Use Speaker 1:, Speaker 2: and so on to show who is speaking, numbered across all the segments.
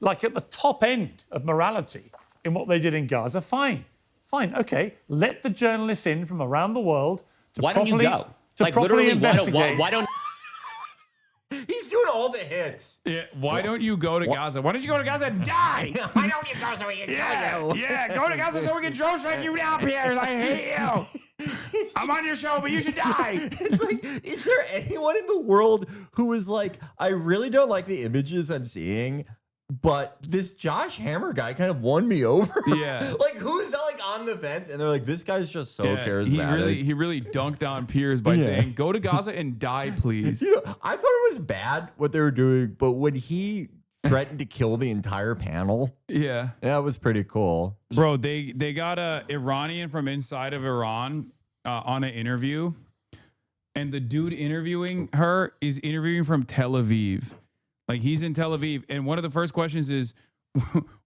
Speaker 1: like at the top end of morality in what they did in Gaza, fine, okay. Let the journalists in from around the world to
Speaker 2: why
Speaker 1: properly,
Speaker 2: don't you go?
Speaker 1: To
Speaker 2: like
Speaker 1: properly
Speaker 2: literally,
Speaker 1: investigate.
Speaker 2: why don't?
Speaker 3: He's doing all the hits.
Speaker 4: Yeah, why don't you go to Gaza? Why don't you go to Gaza and die?
Speaker 3: Why don't you go so we can kill you?
Speaker 4: Yeah, go to Gaza so we can drone strike you down, Piers. I hate you. I'm on your show, but you should die.
Speaker 3: It's like, is there anyone in the world who is like, I really don't like the images I'm seeing, but this Josh Hammer guy kind of won me over?
Speaker 4: Yeah.
Speaker 3: Like, who's like on the fence? And they're like, this guy's just so charismatic.
Speaker 4: He really dunked on Piers by saying, go to Gaza and die, please.
Speaker 3: You know, I thought it was bad what they were doing, but when he threatened to kill the entire panel, that was pretty cool.
Speaker 4: Bro, they got a Iranian from inside of Iran on an interview, and the dude interviewing her is interviewing from Tel Aviv. Like, he's in Tel Aviv, and one of the first questions is,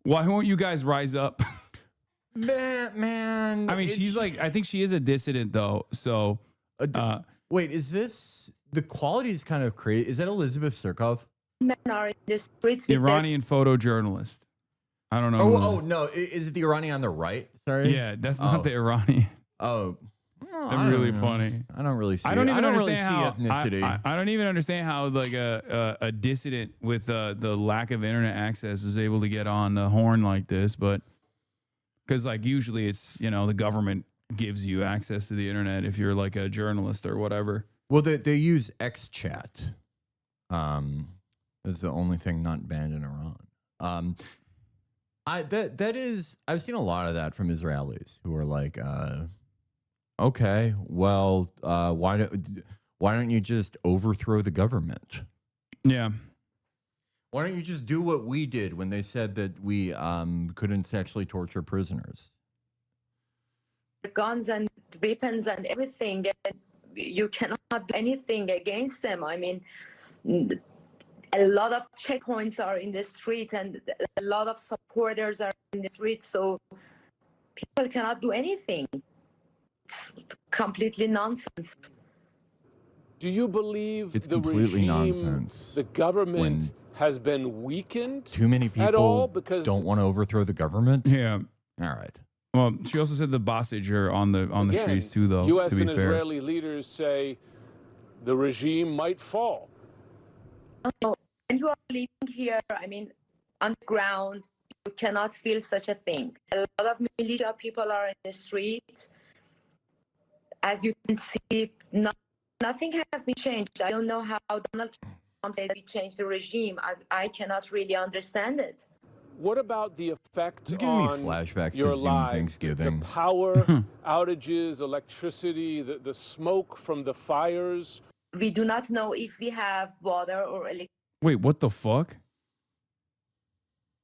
Speaker 4: why won't you guys rise up?
Speaker 3: Man.
Speaker 4: I mean, she's like, I think she is a dissident, though. So,
Speaker 3: wait, is this, the quality is kind of crazy. Is that Elizabeth Surkov?
Speaker 5: Men are in the streets.
Speaker 4: Iranian photojournalist. I don't know.
Speaker 3: Oh, no. Is it the Iranian on the right? Sorry.
Speaker 4: Yeah, that's not the Iranian.
Speaker 3: Oh.
Speaker 4: They're really funny.
Speaker 3: I don't really see.
Speaker 4: I don't even
Speaker 3: really
Speaker 4: understand
Speaker 3: see
Speaker 4: how
Speaker 3: ethnicity.
Speaker 4: I don't even understand how like a dissident with the lack of internet access is able to get on the horn like this, but because like usually it's, you know, the government gives you access to the internet if you're like a journalist or whatever.
Speaker 3: Well, they use XChat. That's the only thing not banned in Iran. I've seen a lot of that from Israelis who are like, okay, well, why don't you just overthrow the government?
Speaker 4: Yeah.
Speaker 3: Why don't you just do what we did when they said that we couldn't sexually torture prisoners?
Speaker 5: Guns and weapons and everything. And you cannot do anything against them. I mean, a lot of checkpoints are in the street and a lot of supporters are in the street. So people cannot do anything. It's completely nonsense.
Speaker 6: Do you believe
Speaker 3: it's
Speaker 6: the
Speaker 3: completely
Speaker 6: regime,
Speaker 3: nonsense?
Speaker 6: The government has been weakened?
Speaker 3: Too many people
Speaker 6: at all because
Speaker 3: don't want to overthrow the government.
Speaker 4: Yeah.
Speaker 3: All right.
Speaker 4: Well, she also said the Basij are on the streets too, though.
Speaker 6: U.S.
Speaker 4: to be
Speaker 6: and
Speaker 4: fair.
Speaker 6: Israeli leaders say the regime might fall.
Speaker 5: Oh, and you are living here, I mean, on the ground, you cannot feel such a thing. A lot of militia people are in the streets. As you can see, nothing has been changed. I don't know how Donald Trump says we changed the regime. I cannot really understand it.
Speaker 6: What about the effect
Speaker 3: This is giving me
Speaker 6: on
Speaker 3: flashbacks
Speaker 6: your
Speaker 3: to Zoom
Speaker 6: lives?
Speaker 3: Thanksgiving.
Speaker 6: The power outages, electricity, the smoke from the fires.
Speaker 5: We do not know if we have water or electricity.
Speaker 4: Wait, what the fuck?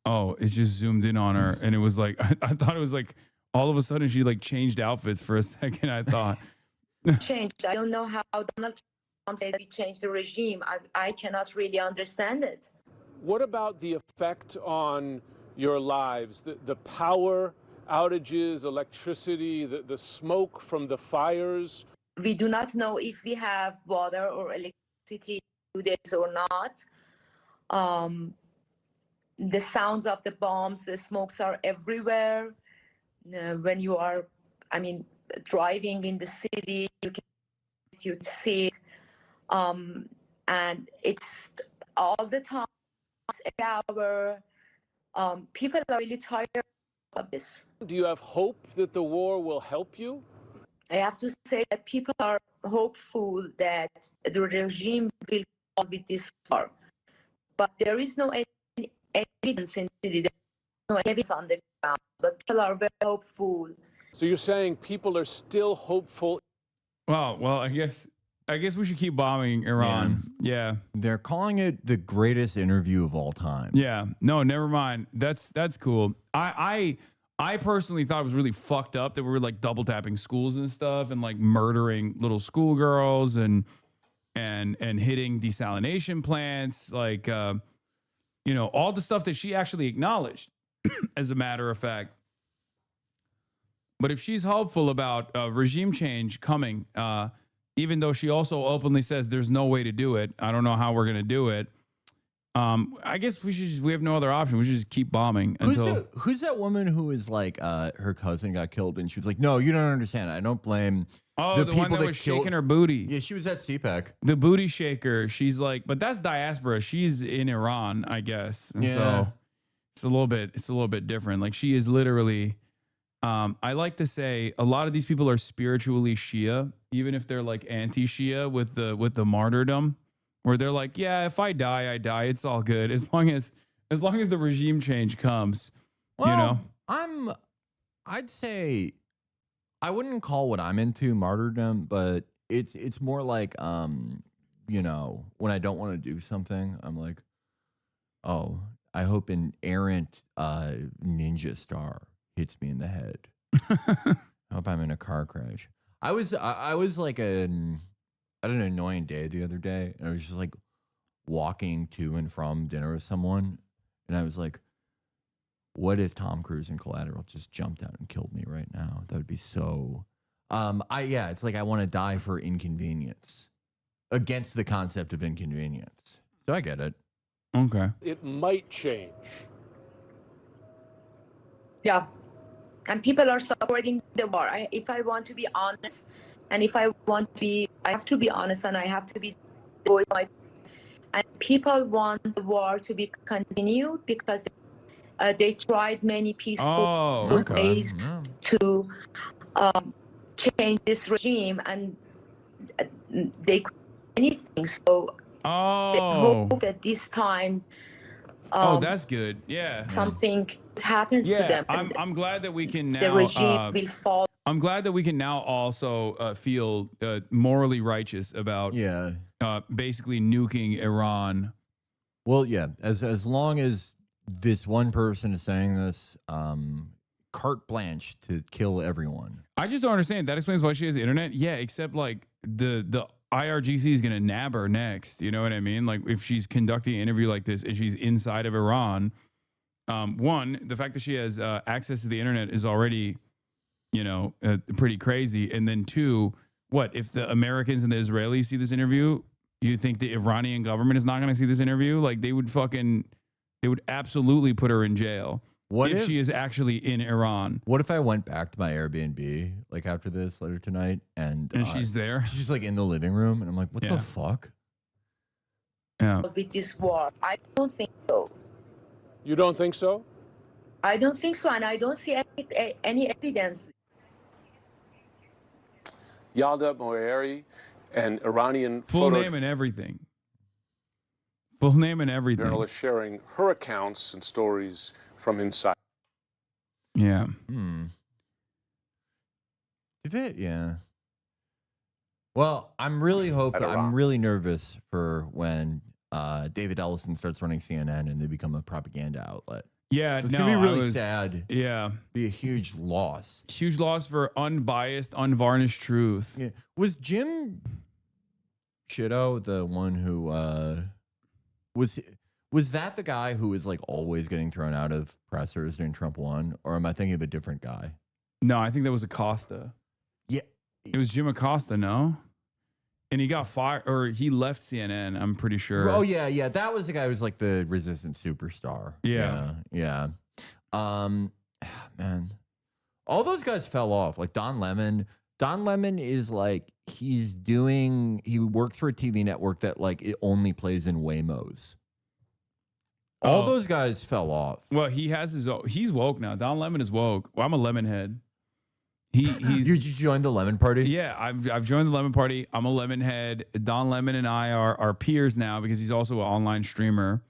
Speaker 4: Oh, it just zoomed in on her, and it was like I thought it was like all of a sudden she like changed outfits for a second. I thought
Speaker 5: changed. I don't know how Donald Trump says we changed the regime. I cannot really understand it.
Speaker 6: What about the effect on your lives? The power outages, electricity, the smoke from the fires.
Speaker 5: We do not know if we have water or electricity today or not. The sounds of the bombs, the smokes are everywhere. When you are, I mean, driving in the city, you see it. And it's all the time, every hour. People are really tired of this.
Speaker 6: Do you have hope that the war will help you?
Speaker 5: I have to say that people are hopeful that the regime will fall with this war. But there is no evidence in the city. There's no evidence on the ground. But people are very hopeful.
Speaker 6: So you're saying people are still hopeful?
Speaker 4: well, I guess we should keep bombing Iran. Yeah.
Speaker 3: They're calling it the greatest interview of all time.
Speaker 4: Yeah. No, never mind. That's cool. I personally thought it was really fucked up that we were like double tapping schools and stuff and like murdering little schoolgirls and hitting desalination plants, like you know, all the stuff that she actually acknowledged, as a matter of fact. But if she's hopeful about regime change coming, even though she also openly says there's no way to do it, I don't know how we're going to do it. I guess we have no other option. We should just keep bombing until.
Speaker 3: Who's that woman who is like her cousin got killed and she was like, no, you don't understand. I don't blame
Speaker 4: Oh, the one that was shaking her booty.
Speaker 3: Yeah, she was at CPAC.
Speaker 4: The booty shaker. She's like, but that's diaspora. She's in Iran, I guess. And so it's a little bit different. Like she is literally, I like to say a lot of these people are spiritually Shia, even if they're like anti-Shia with the martyrdom, where they're like, yeah, if I die, I die. It's all good. As long as the regime change comes,
Speaker 3: Well, I'd say I wouldn't call what I'm into martyrdom, but it's more like when I don't want to do something, I'm like, oh, I hope an errant ninja star hits me in the head. I hope I'm in a car crash. I was like I had an annoying day the other day, and I was just like walking to and from dinner with someone, and I was like, what if Tom Cruise in Collateral just jumped out and killed me right now? That would be so. It's like I want to die for inconvenience, against the concept of inconvenience. So I get it.
Speaker 4: Okay.
Speaker 6: It might change.
Speaker 5: Yeah. And people are supporting the war. If I want to be honest, and if I want to be, I have to be honest, and I have to be voice. And people want the war to be continued because they tried many peaceful ways to change this regime, and they couldn't do anything. So they hope that this time,
Speaker 4: that's good. Yeah,
Speaker 5: something happens to them.
Speaker 4: I'm glad that we can now.
Speaker 5: The regime will fall.
Speaker 4: I'm glad that we can now also feel morally righteous about basically nuking Iran.
Speaker 3: Well, yeah, as long as this one person is saying this, carte blanche to kill everyone.
Speaker 4: I just don't understand. That explains why she has internet. Yeah, except like the IRGC is going to nab her next. You know what I mean? Like if she's conducting an interview like this and she's inside of Iran, one, the fact that she has access to the internet is already, pretty crazy. And then two, what if the Americans and the Israelis see this interview? You think the Iranian government is not going to see this interview? Like they would absolutely put her in jail. What if she is actually in Iran?
Speaker 3: What if I went back to my Airbnb like after this later tonight and
Speaker 4: she's there?
Speaker 3: She's like in the living room and I'm like, what the fuck?
Speaker 4: Yeah.
Speaker 5: With this war, I don't think so.
Speaker 6: You don't think so?
Speaker 5: I don't think so, and I don't see any evidence.
Speaker 6: Yalda Moeri, an Iranian
Speaker 4: full name and everything. Full name and everything.
Speaker 6: Journalist sharing her accounts and stories from inside.
Speaker 4: Yeah.
Speaker 3: Yeah. Well, I'm really nervous for when David Ellison starts running CNN and they become a propaganda outlet.
Speaker 4: Yeah,
Speaker 3: it's gonna be really sad.
Speaker 4: Yeah,
Speaker 3: be a huge loss.
Speaker 4: Huge loss for unbiased, unvarnished truth.
Speaker 3: Yeah. Was Jim Chitto the one who was that the guy who was like always getting thrown out of pressers during Trump won, or am I thinking of a different guy?
Speaker 4: No, I think that was Acosta.
Speaker 3: Yeah,
Speaker 4: it was Jim Acosta. No. And he got fired, or he left CNN, I'm pretty sure.
Speaker 3: Oh, yeah. That was the guy who was like the resistance superstar.
Speaker 4: Yeah.
Speaker 3: Man. All those guys fell off. Like Don Lemon. Don Lemon is like, he works for a TV network that like, it only plays in Waymos. All those guys fell off.
Speaker 4: Well, he's woke now. Don Lemon is woke. Well, I'm a lemon head.
Speaker 3: You joined the Lemon Party?
Speaker 4: Yeah, I've joined the Lemon Party. I'm a lemon head. Don Lemon and I are peers now because he's also an online streamer.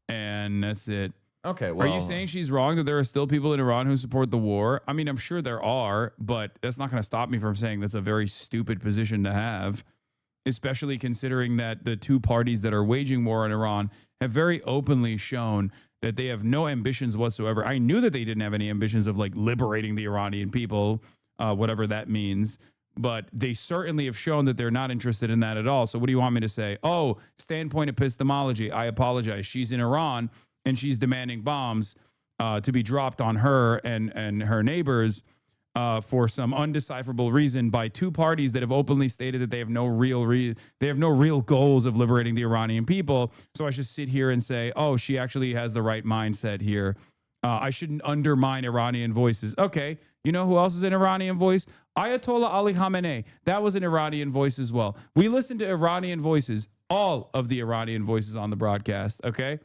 Speaker 4: And that's it.
Speaker 3: Okay, well.
Speaker 4: Are you saying she's wrong that there are still people in Iran who support the war? I mean, I'm sure there are, but that's not going to stop me from saying that's a very stupid position to have, especially considering that the two parties that are waging war in Iran have very openly shown that they have no ambitions whatsoever. I knew that they didn't have any ambitions of like liberating the Iranian people, whatever that means. But they certainly have shown that they're not interested in that at all. So what do you want me to say? Oh, standpoint epistemology. I apologize. She's in Iran and she's demanding bombs to be dropped on her and her neighbors. for some undecipherable reason by two parties that have openly stated that they have no real goals of liberating the Iranian people. So I should sit here and say, oh, she actually has the right mindset here. I shouldn't undermine Iranian voices. Okay, you know who else is an Iranian voice? Ayatollah Ali Khamenei. That was an Iranian voice as well. We listen to Iranian voices, all of the Iranian voices on the broadcast. Okay,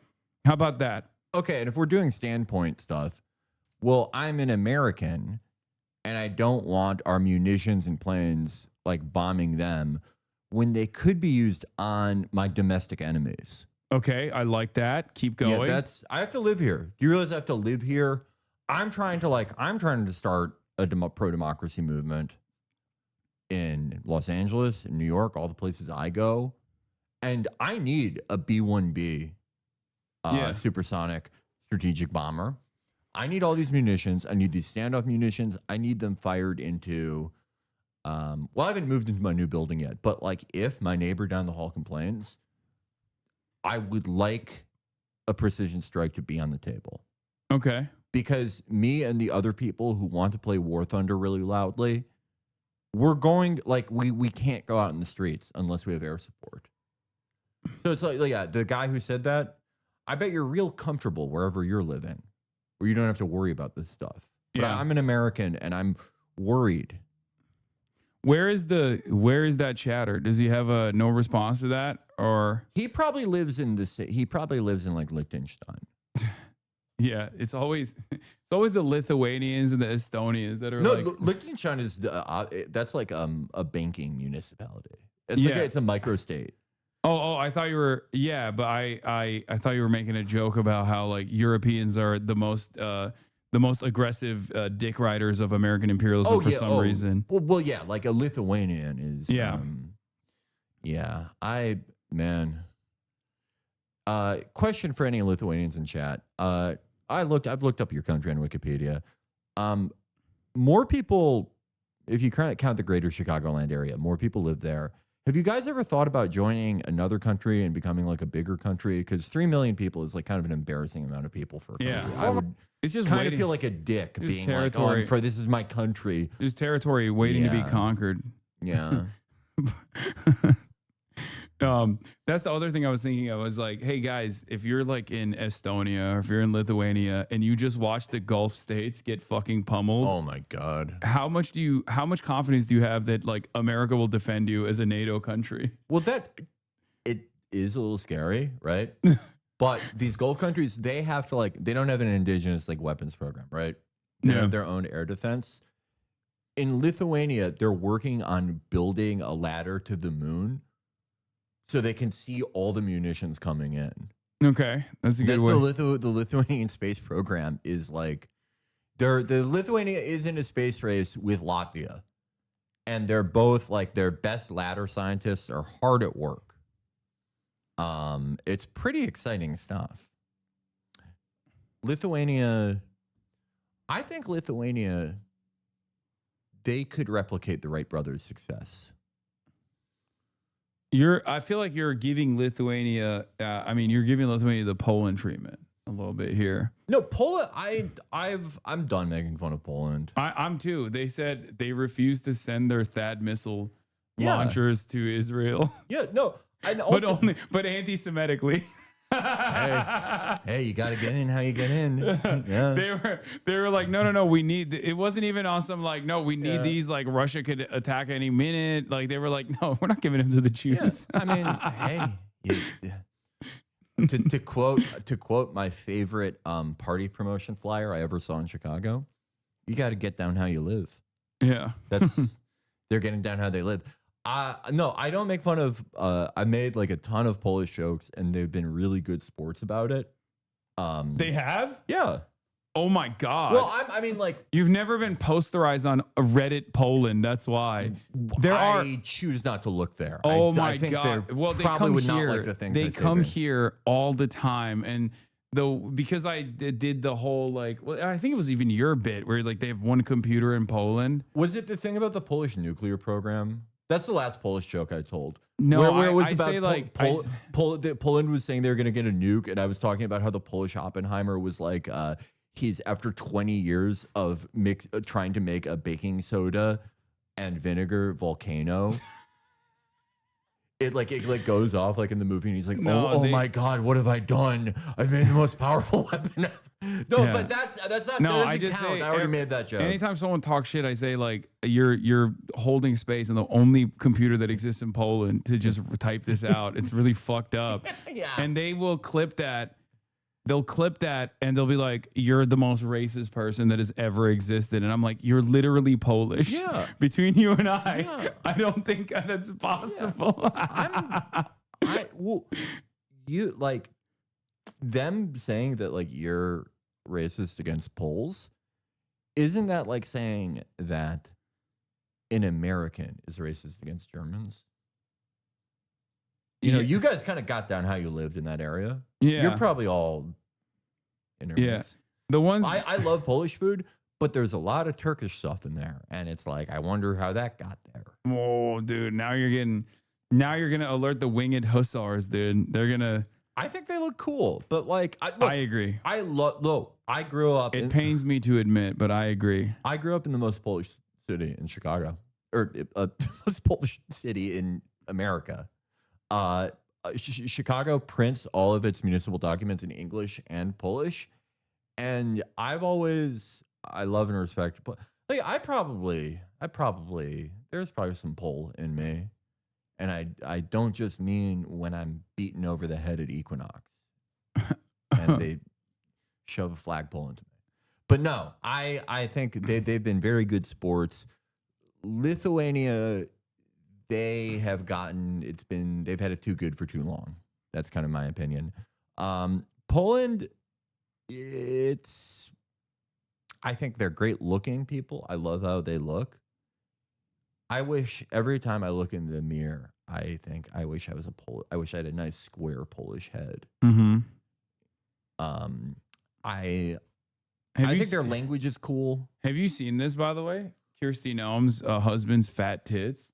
Speaker 4: how about that?
Speaker 3: Okay, and if we're doing standpoint stuff, well, I'm an American, and I don't want our munitions and planes like bombing them when they could be used on my domestic enemies.
Speaker 4: Okay, I like that. Keep going.
Speaker 3: Yeah, I have to live here. Do you realize I have to live here? I'm trying to start a pro-democracy movement in Los Angeles, in New York, all the places I go. And I need a B-1B supersonic strategic bomber. I need all these munitions. I need these standoff munitions. I need them fired into, well, I haven't moved into my new building yet, but like if my neighbor down the hall complains, I would like a precision strike to be on the table.
Speaker 4: Okay.
Speaker 3: Because me and the other people who want to play War Thunder really loudly, we're going, like, we can't go out in the streets unless we have air support. So it's like, yeah, the guy who said that, I bet you're real comfortable wherever you're living, where you don't have to worry about this stuff. But
Speaker 4: Yeah.
Speaker 3: I'm an American and I'm worried.
Speaker 4: Where is that chatter? Does he have a no response to that, or
Speaker 3: He probably lives in like Liechtenstein.
Speaker 4: yeah? It's always the Lithuanians and the Estonians that are
Speaker 3: No,
Speaker 4: like
Speaker 3: Liechtenstein is that's like a banking municipality. It's
Speaker 4: Yeah.
Speaker 3: like it's a microstate.
Speaker 4: Oh, I thought you were but I thought you were making a joke about how like Europeans are the most aggressive dick riders of American imperialism for some reason.
Speaker 3: Well, yeah, like a Lithuanian is.
Speaker 4: Yeah.
Speaker 3: Question for any Lithuanians in chat. I've looked up your country on Wikipedia. More people, if you count the greater Chicagoland area, more people live there. Have you guys ever thought about joining another country and becoming like a bigger country? Because 3 million people is like kind of an embarrassing amount of people for a country.
Speaker 4: Yeah.
Speaker 3: I would
Speaker 4: It's just
Speaker 3: kind of
Speaker 4: waiting.
Speaker 3: feel like a dick
Speaker 4: There's
Speaker 3: being
Speaker 4: territory.
Speaker 3: like, this is my country.
Speaker 4: There's territory waiting to be
Speaker 3: Yeah.
Speaker 4: conquered.
Speaker 3: Yeah.
Speaker 4: That's the other thing I was thinking. I was like, hey guys, if you're like in Estonia or if you're in Lithuania and you just watch the Gulf states get fucking pummeled,
Speaker 3: Oh my God.
Speaker 4: how much confidence do you have that like America will defend you as a NATO country?
Speaker 3: Well, it is a little scary, right? But these Gulf countries, they have to they don't have an indigenous like weapons program, right? They
Speaker 4: Yeah.
Speaker 3: have their own air defense. In Lithuania, they're working on building a ladder to the moon so they can see all the munitions coming in.
Speaker 4: Okay, that's a good
Speaker 3: That's
Speaker 4: way.
Speaker 3: the Lithuanian space program is like, the Lithuania is in a space race with Latvia, and they're both like their best ladder scientists are hard at work. It's pretty exciting stuff. Lithuania, I think Lithuania, they could replicate the Wright brothers' success.
Speaker 4: I feel like you're giving Lithuania. You're giving Lithuania the Poland treatment a little bit here.
Speaker 3: No, Poland. I'm done making fun of Poland.
Speaker 4: I'm too. They said they refused to send their THAAD missile
Speaker 3: Yeah.
Speaker 4: launchers to Israel,
Speaker 3: Yeah, no. And also,
Speaker 4: but anti-Semitically.
Speaker 3: hey, you got to get in how you get in. Yeah.
Speaker 4: They were like, no, we need. It wasn't even on some like, no, we need these. Like Russia could attack any minute. Like they were like, no, we're not giving them to the Jews.
Speaker 3: I mean, to quote my favorite party promotion flyer I ever saw in Chicago, you got to get down how you live.
Speaker 4: Yeah,
Speaker 3: They're getting down how they live. No, I don't make fun of. I made like a ton of Polish jokes, and they've been really good sports about it.
Speaker 4: they have.
Speaker 3: Yeah.
Speaker 4: Oh my God.
Speaker 3: Well, I mean, like,
Speaker 4: You've never been posterized on Reddit Poland. That's why.
Speaker 3: I choose not to look there.
Speaker 4: Oh
Speaker 3: I
Speaker 4: my
Speaker 3: think
Speaker 4: God. Well, they
Speaker 3: probably
Speaker 4: come
Speaker 3: would
Speaker 4: here.
Speaker 3: not like the things
Speaker 4: They
Speaker 3: I say
Speaker 4: come
Speaker 3: there.
Speaker 4: here all the time. And because I did the whole like, well, I think it was even your bit where like they have one computer in Poland.
Speaker 3: Was it the thing about the Polish nuclear program? That's the last Polish joke I told.
Speaker 4: No,
Speaker 3: where it was
Speaker 4: I
Speaker 3: about
Speaker 4: say like,
Speaker 3: Poland was saying they were going to get a nuke, and I was talking about how the Polish Oppenheimer was like, he's after 20 years of trying to make a baking soda and vinegar volcano. It goes off like in the movie, and he's like, "Oh my God, what have I done? I've made the most powerful weapon ever." No,
Speaker 4: Yeah.
Speaker 3: but that's not.
Speaker 4: No,
Speaker 3: that
Speaker 4: I
Speaker 3: doesn't
Speaker 4: just
Speaker 3: count.
Speaker 4: say
Speaker 3: I already made that joke.
Speaker 4: Anytime someone talks shit, I say like you're holding space and the only computer that exists in Poland to just type this out. It's really fucked up.
Speaker 3: Yeah.
Speaker 4: And they will clip that. They'll clip that and they'll be like, "You're the most racist person that has ever existed." And I'm like, "You're literally Polish."
Speaker 3: Yeah.
Speaker 4: Between you and I,
Speaker 3: Yeah.
Speaker 4: I don't think that's possible.
Speaker 3: You like them saying that like you're racist against Poles. Isn't that like saying that an American is racist against Germans? You know, you guys kind of got down how you lived in that area.
Speaker 4: Yeah.
Speaker 3: You're probably all intermixed.
Speaker 4: The ones
Speaker 3: I love Polish food, but there's a lot of Turkish stuff in there. And it's like, I wonder how that got there.
Speaker 4: Oh, dude, now you're gonna alert the winged hussars, dude. They're gonna.
Speaker 3: I think they look cool, but like,
Speaker 4: I agree.
Speaker 3: I grew up.
Speaker 4: It pains me to admit, but I agree.
Speaker 3: I grew up in the most Polish city in Chicago, or most Polish city in America. Chicago prints all of its municipal documents in English and Polish, and I love and respect. But like, there's probably some Pole in me, and I don't just mean when I'm beaten over the head at Equinox, and they shove a flagpole into me. But no, I think they've been very good sports. Lithuania. They've had it too good for too long. That's kind of my opinion. Poland, I think they're great looking people. I love how they look. I wish every time I look in the mirror, I wish I was I wish I had a nice square Polish head.
Speaker 4: Mm-hmm.
Speaker 3: I think their language is cool.
Speaker 4: Have you seen this, by the way? Kristi Noem's husband's fat tits.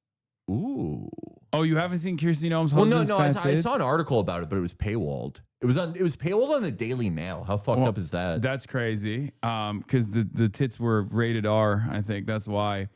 Speaker 3: Ooh.
Speaker 4: Oh, you haven't seen Kristi Noem's
Speaker 3: Well,
Speaker 4: husband's
Speaker 3: no,
Speaker 4: fat
Speaker 3: I
Speaker 4: tits?
Speaker 3: saw an article about it, but it was paywalled. It was paywalled on the Daily Mail. How fucked up is that?
Speaker 4: That's crazy. Because the tits were rated R. I think that's why.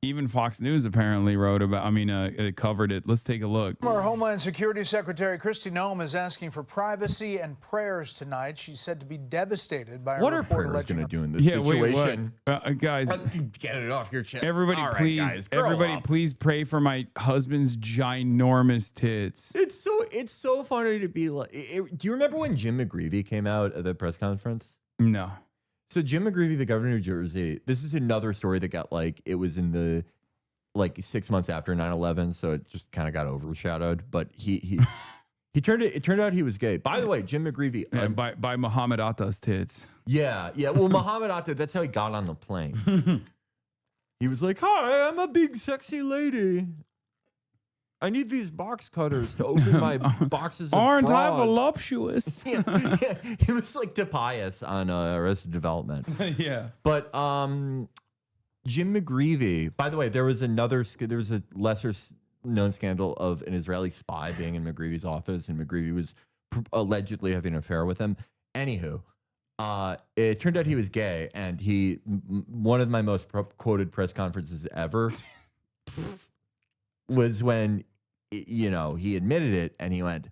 Speaker 4: Even Fox News apparently it covered it. Let's take a look.
Speaker 2: Former Homeland Security Secretary Kristi Noem is asking for privacy and prayers tonight. She's said to be devastated by a
Speaker 3: What are
Speaker 2: report
Speaker 3: prayers
Speaker 2: alleging
Speaker 3: going to
Speaker 2: her-
Speaker 3: do in this situation?
Speaker 4: Guys,
Speaker 3: Get it off your chest.
Speaker 4: everybody,
Speaker 3: All right,
Speaker 4: please,
Speaker 3: guys, grow up.
Speaker 4: please pray for my husband's ginormous tits.
Speaker 3: It's so funny to be like. Do you remember when Jim McGreevey came out at the press conference?
Speaker 4: No.
Speaker 3: So Jim McGreevey, the governor of New Jersey, this is another story that got it was in the 6 months after 9/11, so it just kind of got overshadowed. But it turned out he was gay. By the way, Jim McGreevey,
Speaker 4: By Muhammad Atta's tits.
Speaker 3: yeah. Well, Muhammad Atta, that's how he got on the plane. He was like, "Hi, I'm a big sexy lady. I need these box cutters to open my boxes of
Speaker 4: Aren't I
Speaker 3: bras."
Speaker 4: voluptuous?
Speaker 3: Yeah. He was like Tobias on Arrested Development.
Speaker 4: Yeah.
Speaker 3: But Jim McGreevey, by the way, there was a lesser known scandal of an Israeli spy being in McGreevey's office, and McGreevey was allegedly having an affair with him. Anywho, it turned out he was gay, and one of my most quoted press conferences ever was when he admitted it, and he went,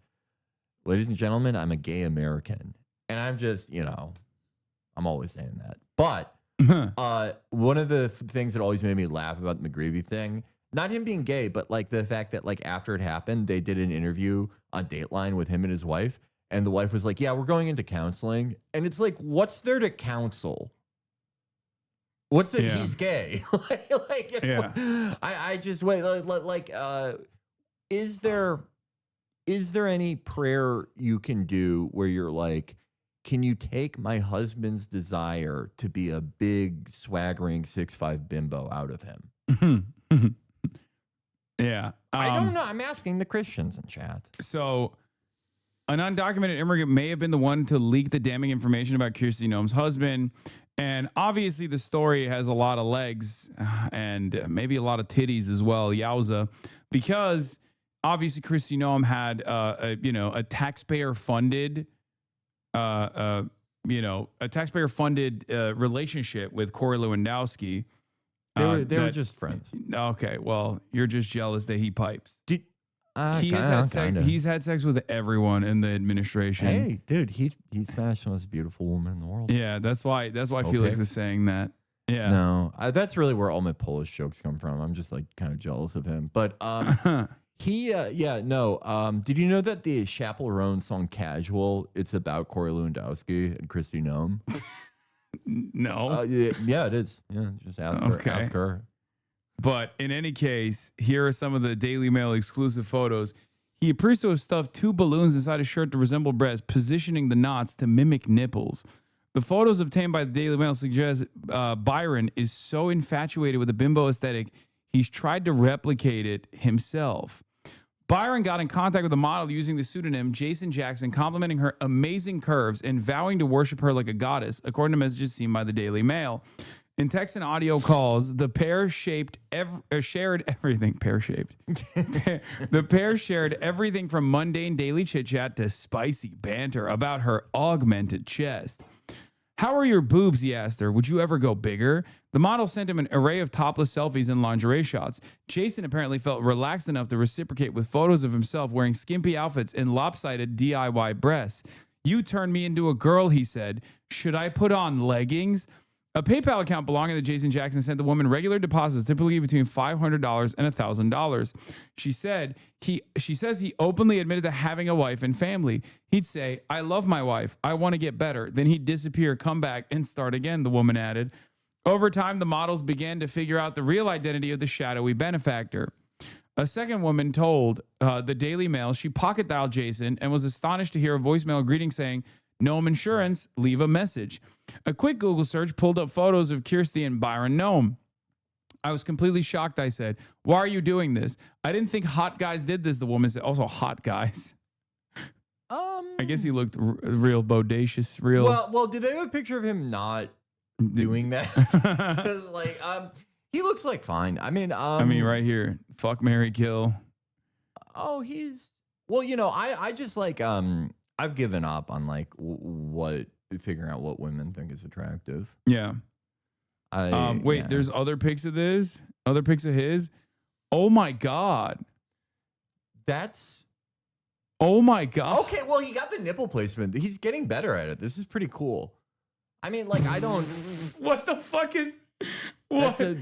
Speaker 3: "Ladies and gentlemen, I'm a gay American." And I'm just, I'm always saying that. But one of the things that always made me laugh about the McGreevey thing, not him being gay, but the fact that after it happened, they did an interview on Dateline with him and his wife, and the wife was like, "Yeah, we're going into counseling." And it's like, what's there to counsel? What's that? He's gay. I just wait. Is there any prayer you can do where you're like, can you take my husband's desire to be a big swaggering 6'5" bimbo out of him?
Speaker 4: Yeah.
Speaker 3: I don't know. I'm asking the Christians in chat.
Speaker 4: So, an undocumented immigrant may have been the one to leak the damning information about Kristi Noem's husband. And obviously, the story has a lot of legs and maybe a lot of titties as well. Yowza. Because obviously, Kristi Noem had, a taxpayer-funded, a taxpayer-funded relationship with Corey Lewandowski.
Speaker 3: They were just friends.
Speaker 4: Okay, well, you're just jealous that he pipes. He's had sex with everyone in the administration.
Speaker 3: Hey, dude, he smashed the most beautiful woman in the world.
Speaker 4: Yeah, that's why Felix is saying that. Yeah.
Speaker 3: No, that's really where all my Polish jokes come from. I'm just like kind of jealous of him. But did you know that the Chaperone song "Casual" it's about Corey Lewandowski and Kristi Noem?
Speaker 4: No.
Speaker 3: Yeah, it is. Yeah, just ask her.
Speaker 4: Okay.
Speaker 3: Ask her.
Speaker 4: But in any case, here are some of the Daily Mail exclusive photos. He appears to have stuffed 2 balloons inside his shirt to resemble breasts, positioning the knots to mimic nipples. The photos obtained by the Daily Mail suggest Byron is so infatuated with the bimbo aesthetic, he's tried to replicate it himself. Byron got in contact with the model using the pseudonym Jason Jackson, complimenting her amazing curves and vowing to worship her like a goddess, according to messages seen by the Daily Mail. In text and audio calls, the pair shared everything. The pair shared everything from mundane daily chit chat to spicy banter about her augmented chest. How are your boobs? He asked her. Would you ever go bigger? The model sent him an array of topless selfies and lingerie shots. Jason apparently felt relaxed enough to reciprocate with photos of himself wearing skimpy outfits and lopsided DIY breasts. You turned me into a girl, he said. Should I put on leggings? A PayPal account belonging to Jason Jackson sent the woman regular deposits, typically between $500 and $1,000. She says he openly admitted to having a wife and family. He'd say, I love my wife. I want to get better. Then he'd disappear, come back, and start again, the woman added. Over time, the models began to figure out the real identity of the shadowy benefactor. A second woman told the Daily Mail she pocket dialed Jason and was astonished to hear a voicemail greeting saying, Noem Insurance, leave a message. A quick Google search pulled up photos of Kristi and Byron Noem. I was completely shocked, I said. Why are you doing this? I didn't think hot guys did this, the woman said. Also, hot guys. I guess he looked real bodacious, real.
Speaker 3: Well, do they have a picture of him not doing that? He looks like fine. I mean,
Speaker 4: right here. Fuck, marry, kill.
Speaker 3: Oh, I just like, I've given up on like figuring out what women think is attractive.
Speaker 4: Yeah. There's other pics of this, other pics of his. Oh my God. Oh my God.
Speaker 3: Okay. Well, he got the nipple placement. He's getting better at it. This is pretty cool. I mean, like, I don't.
Speaker 4: What the fuck is. What?
Speaker 3: That's a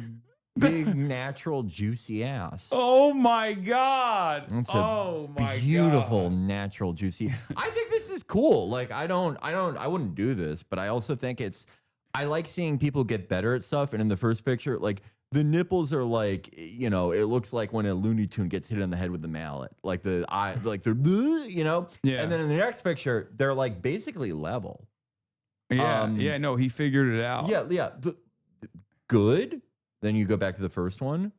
Speaker 3: big, natural, juicy ass.
Speaker 4: Oh my God.
Speaker 3: That's
Speaker 4: God.
Speaker 3: beautiful, natural, juicy. I think this is cool. Like, I wouldn't do this, but I also think I like seeing people get better at stuff. And in the first picture, like, the nipples are like, it looks like when a Looney Tune gets hit on the head with the mallet. Like the eye, like they're,
Speaker 4: Yeah.
Speaker 3: And then in the next picture, they're like basically level.
Speaker 4: Yeah. No, he figured it out.
Speaker 3: Yeah. Good. Then you go back to the first one.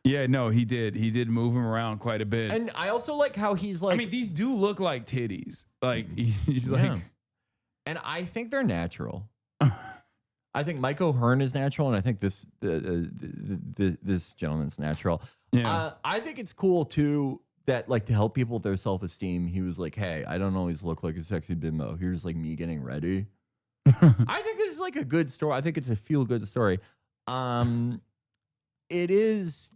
Speaker 4: Yeah, no, he did. He did move him around quite a bit.
Speaker 3: And I also like how he's like.
Speaker 4: I mean, these do look like titties. Like he's like.
Speaker 3: And I think they're natural. I think Mike O'Hearn is natural, and I think this gentleman's natural.
Speaker 4: Yeah.
Speaker 3: I think it's cool too that like to help people with their self-esteem. He was like, "Hey, I don't always look like a sexy bimbo. Here's like me getting ready." I think this is like a good story. I think it's a feel-good story. It is.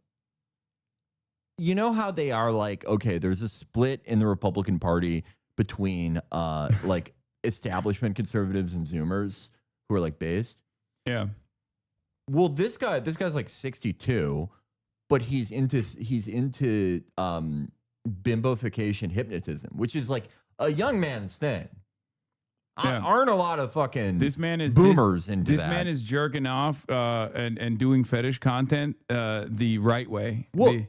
Speaker 3: You know how they are like, okay, there's a split in the Republican Party between like establishment conservatives and Zoomers who are like based.
Speaker 4: Yeah.
Speaker 3: Well, this guy's like 62, but he's into bimboification hypnotism, which is like a young man's thing.
Speaker 4: Yeah.
Speaker 3: Aren't a lot of fucking
Speaker 4: boomers
Speaker 3: into
Speaker 4: this
Speaker 3: that.
Speaker 4: man is jerking off and doing fetish content the right way.
Speaker 3: Well,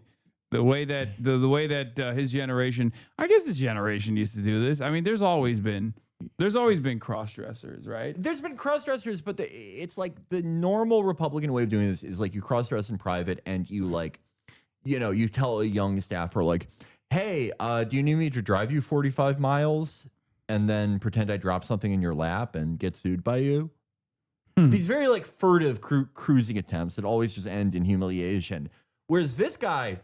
Speaker 4: the way that his generation, I guess his generation used to do this. I mean, there's always been cross-dressers, right?
Speaker 3: There's been cross-dressers, but it's like the normal Republican way of doing this is like you cross-dress in private and you like, you tell a young staffer like, hey, do you need me to drive you 45 miles and then pretend I drop something in your lap and get sued by you? These very like furtive cruising attempts that always just end in humiliation. Whereas this guy,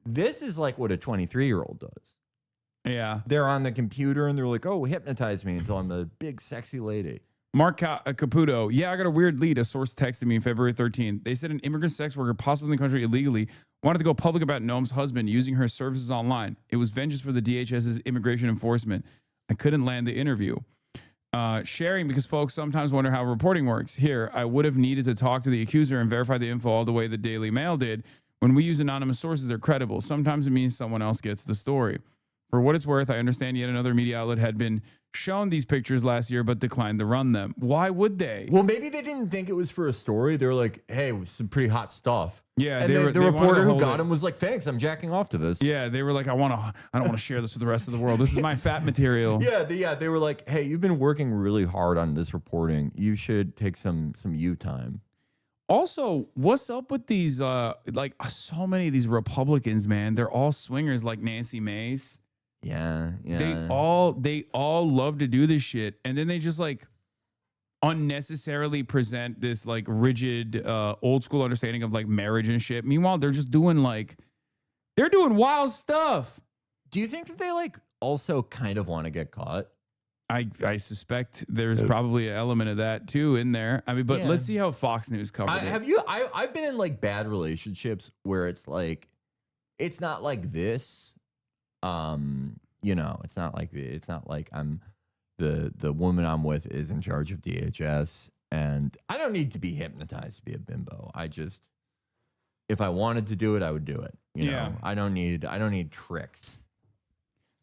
Speaker 3: this is like what a 23-year-old does.
Speaker 4: Yeah.
Speaker 3: They're on the computer and they're like, oh, hypnotize me until I'm the big sexy lady.
Speaker 4: Mark Caputo. Yeah, I got a weird lead. A source texted me on February 13th. They said an immigrant sex worker, possibly in the country illegally, wanted to go public about Noem's husband using her services online. It was vengeance for the DHS's immigration enforcement. I couldn't land the interview. Sharing because folks sometimes wonder how reporting works. Here, I would have needed to talk to the accuser and verify the info all the way the Daily Mail did. When we use anonymous sources, they're credible. Sometimes it means someone else gets the story. For what it's worth, I understand yet another media outlet had been shown these pictures last year, but declined to run them. Why would they?
Speaker 3: Well, maybe they didn't think it was for a story. They were like, hey, it was some pretty hot stuff.
Speaker 4: Yeah,
Speaker 3: and the
Speaker 4: they
Speaker 3: reporter who
Speaker 4: hold
Speaker 3: got
Speaker 4: it.
Speaker 3: him was like, thanks, I'm jacking off to this.
Speaker 4: Yeah, they were like, I don't want to share this with the rest of the world. This is my fat material.
Speaker 3: They were like, hey, you've been working really hard on this reporting. You should take some you time.
Speaker 4: Also, what's up with these like so many of these Republicans, man? They're all swingers like Nancy Mace.
Speaker 3: Yeah.
Speaker 4: They all love to do this shit, and then they just like unnecessarily present this like rigid old school understanding of like marriage and shit. Meanwhile, they're just doing they're doing wild stuff.
Speaker 3: Do you think that they like also kind of want to get caught?
Speaker 4: I suspect there's probably an element of that too in there. I mean, but let's see how Fox News covered it.
Speaker 3: I've been in like bad relationships where it's like, it's not like this. It's not like I'm the woman I'm with is in charge of DHS, and I don't need to be hypnotized to be a bimbo. If I wanted to do it, I would do it. You know, I don't need tricks.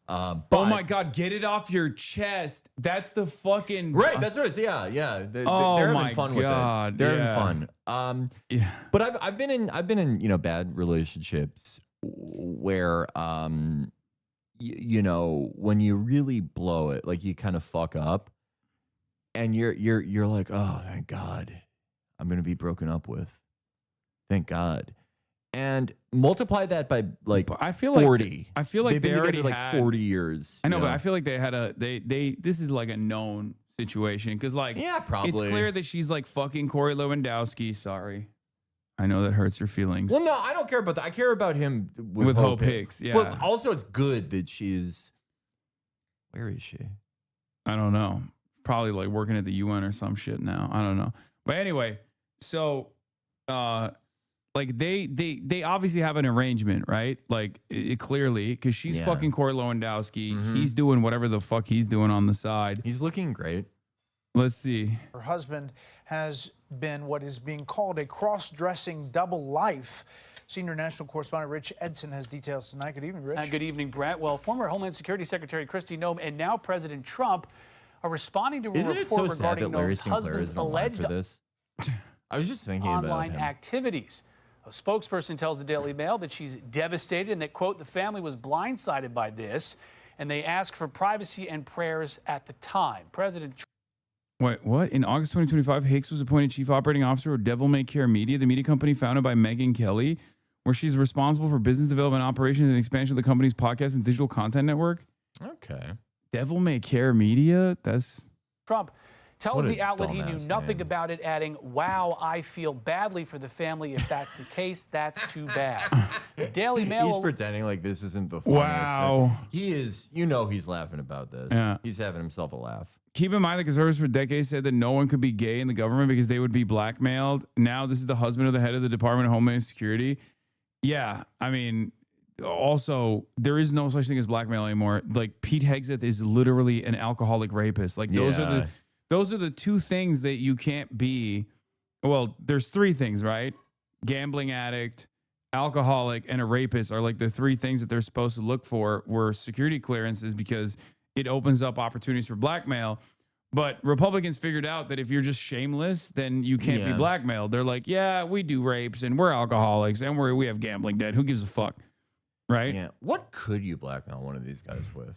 Speaker 4: Oh my God, get it off your chest. That's the fucking
Speaker 3: right. That's what it's. Yeah. They're having fun with it. They're having fun. But I've been in bad relationships where when you really blow it, like you kind of fuck up, and you're like, oh, thank God, I'm gonna be broken up with. Thank God. And multiply that by like
Speaker 4: I feel
Speaker 3: 40.
Speaker 4: I feel like they already
Speaker 3: like
Speaker 4: had
Speaker 3: 40 years.
Speaker 4: I know, but I feel like they had this is like a known situation because like
Speaker 3: probably
Speaker 4: it's clear that she's like fucking Corey Lewandowski. Sorry, I know that hurts your feelings.
Speaker 3: Well, no, I don't care about that. I care about him with
Speaker 4: Hope Hicks. Yeah,
Speaker 3: but also it's good that she's. Where is she?
Speaker 4: I don't know. Probably like working at the UN or some shit now. I don't know. But anyway, so like they obviously have an arrangement, right? Like clearly, because she's fucking Corey Lewandowski. Mm-hmm. He's doing whatever the fuck he's doing on the side.
Speaker 3: He's looking great.
Speaker 4: Let's see.
Speaker 2: Her husband has been what is being called a cross-dressing double life. Senior national correspondent Rich Edson has details tonight. Good evening, Rich.
Speaker 7: Good evening, Brett. Well, former Homeland Security Secretary Kristi Noem and now President Trump are responding to a report regarding Noem's husband's alleged
Speaker 3: for this? I was just thinking
Speaker 7: online
Speaker 3: about him.
Speaker 7: activities. A spokesperson tells the Daily Mail that she's devastated and that, quote, the family was blindsided by this, and they ask for privacy and prayers at the time. President Trump.
Speaker 4: Wait, what? In August 2025, Hicks was appointed chief operating officer of Devil May Care Media, the media company founded by Megyn Kelly, where she's responsible for business development, operations, and expansion of the company's podcast and digital content network.
Speaker 3: Okay.
Speaker 4: Devil May Care Media? That's...
Speaker 7: Trump tells the outlet he knew nothing about it, adding, wow, I feel badly for the family. If that's the case, that's too bad. The Daily Mail...
Speaker 3: He's pretending like this isn't the funniest thing. He is, he's laughing about this.
Speaker 4: Yeah.
Speaker 3: He's having himself a laugh.
Speaker 4: Keep in mind that conservatives for decades said that no one could be gay in the government because they would be blackmailed. Now this is the husband of the head of the Department of Homeland Security. Yeah, I mean... Also, there is no such thing as blackmail anymore. Like Pete Hegseth is literally an alcoholic rapist. Like those are the two things that you can't be. Well, there's three things, right? Gambling addict, alcoholic, and a rapist are like the three things that they're supposed to look for were security clearances because it opens up opportunities for blackmail. But Republicans figured out that if you're just shameless, then you can't be blackmailed. They're like, yeah, we do rapes and we're alcoholics and we have gambling debt. Who gives a fuck? Right?
Speaker 3: Yeah. What could you blackmail one of these guys with?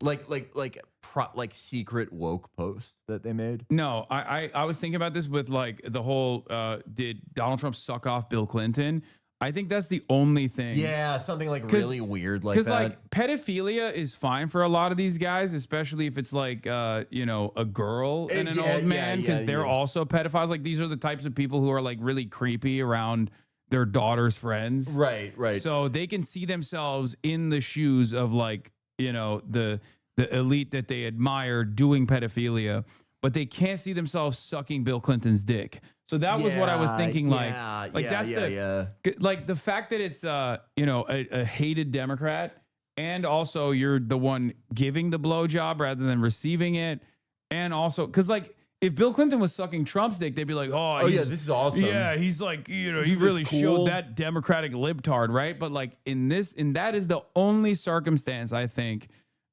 Speaker 3: Like secret woke posts that they made?
Speaker 4: No, I was thinking about this with like the whole did Donald Trump suck off Bill Clinton? I think that's the only thing.
Speaker 3: Yeah, something like really weird like that.
Speaker 4: Because like pedophilia is fine for a lot of these guys, especially if it's like a girl and an old man, because they're also pedophiles. Like these are the types of people who are like really creepy around their daughter's friends.
Speaker 3: Right.
Speaker 4: So they can see themselves in the shoes of like, you know, the elite that they admire doing pedophilia, but they can't see themselves sucking Bill Clinton's dick. So that was what I was thinking. That's like the fact that it's you know, a hated Democrat, and also you're the one giving the blowjob rather than receiving it, and also because like if Bill Clinton was sucking Trump's dick, they'd be like, oh yeah,
Speaker 3: this is awesome.
Speaker 4: Yeah, he's like, you know, he really showed that Democratic libtard, right? But like that is the only circumstance I think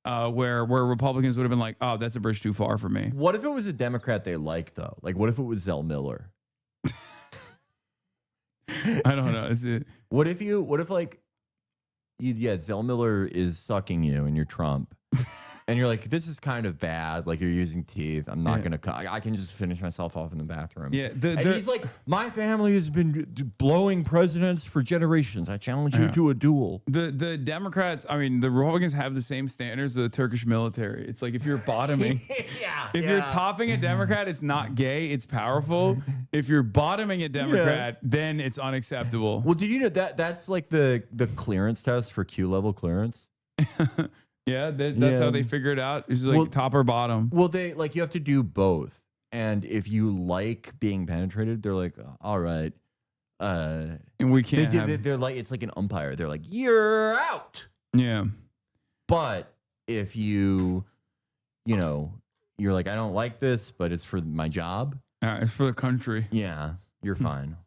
Speaker 4: where Republicans would have been like, oh, that's a bridge too far for me.
Speaker 3: What if it was a Democrat they like though? Like, what if it was Zell Miller?
Speaker 4: I don't know. Is it?
Speaker 3: What if like, Zell Miller is sucking you and you're Trump. And you're like, this is kind of bad. Like, you're using teeth. I'm not going to I can just finish myself off in the bathroom.
Speaker 4: Yeah.
Speaker 3: And he's like, my family has been blowing presidents for generations. I challenge you to a duel.
Speaker 4: The Democrats, I mean, the Republicans have the same standards as the Turkish military. It's like if you're bottoming, if you're topping a Democrat, it's not gay, it's powerful. If you're bottoming a Democrat, then it's unacceptable.
Speaker 3: Well, did you know that's like the clearance test for Q level clearance?
Speaker 4: Yeah, that's how they figure it out. It's like top or bottom.
Speaker 3: Well, they like you have to do both, and if you like being penetrated, they're like, all right,
Speaker 4: and we can't.
Speaker 3: They're like, it's like an umpire. They're like, you're out.
Speaker 4: Yeah,
Speaker 3: but if you're like, I don't like this, but it's for my job.
Speaker 4: It's for the country.
Speaker 3: Yeah, you're fine.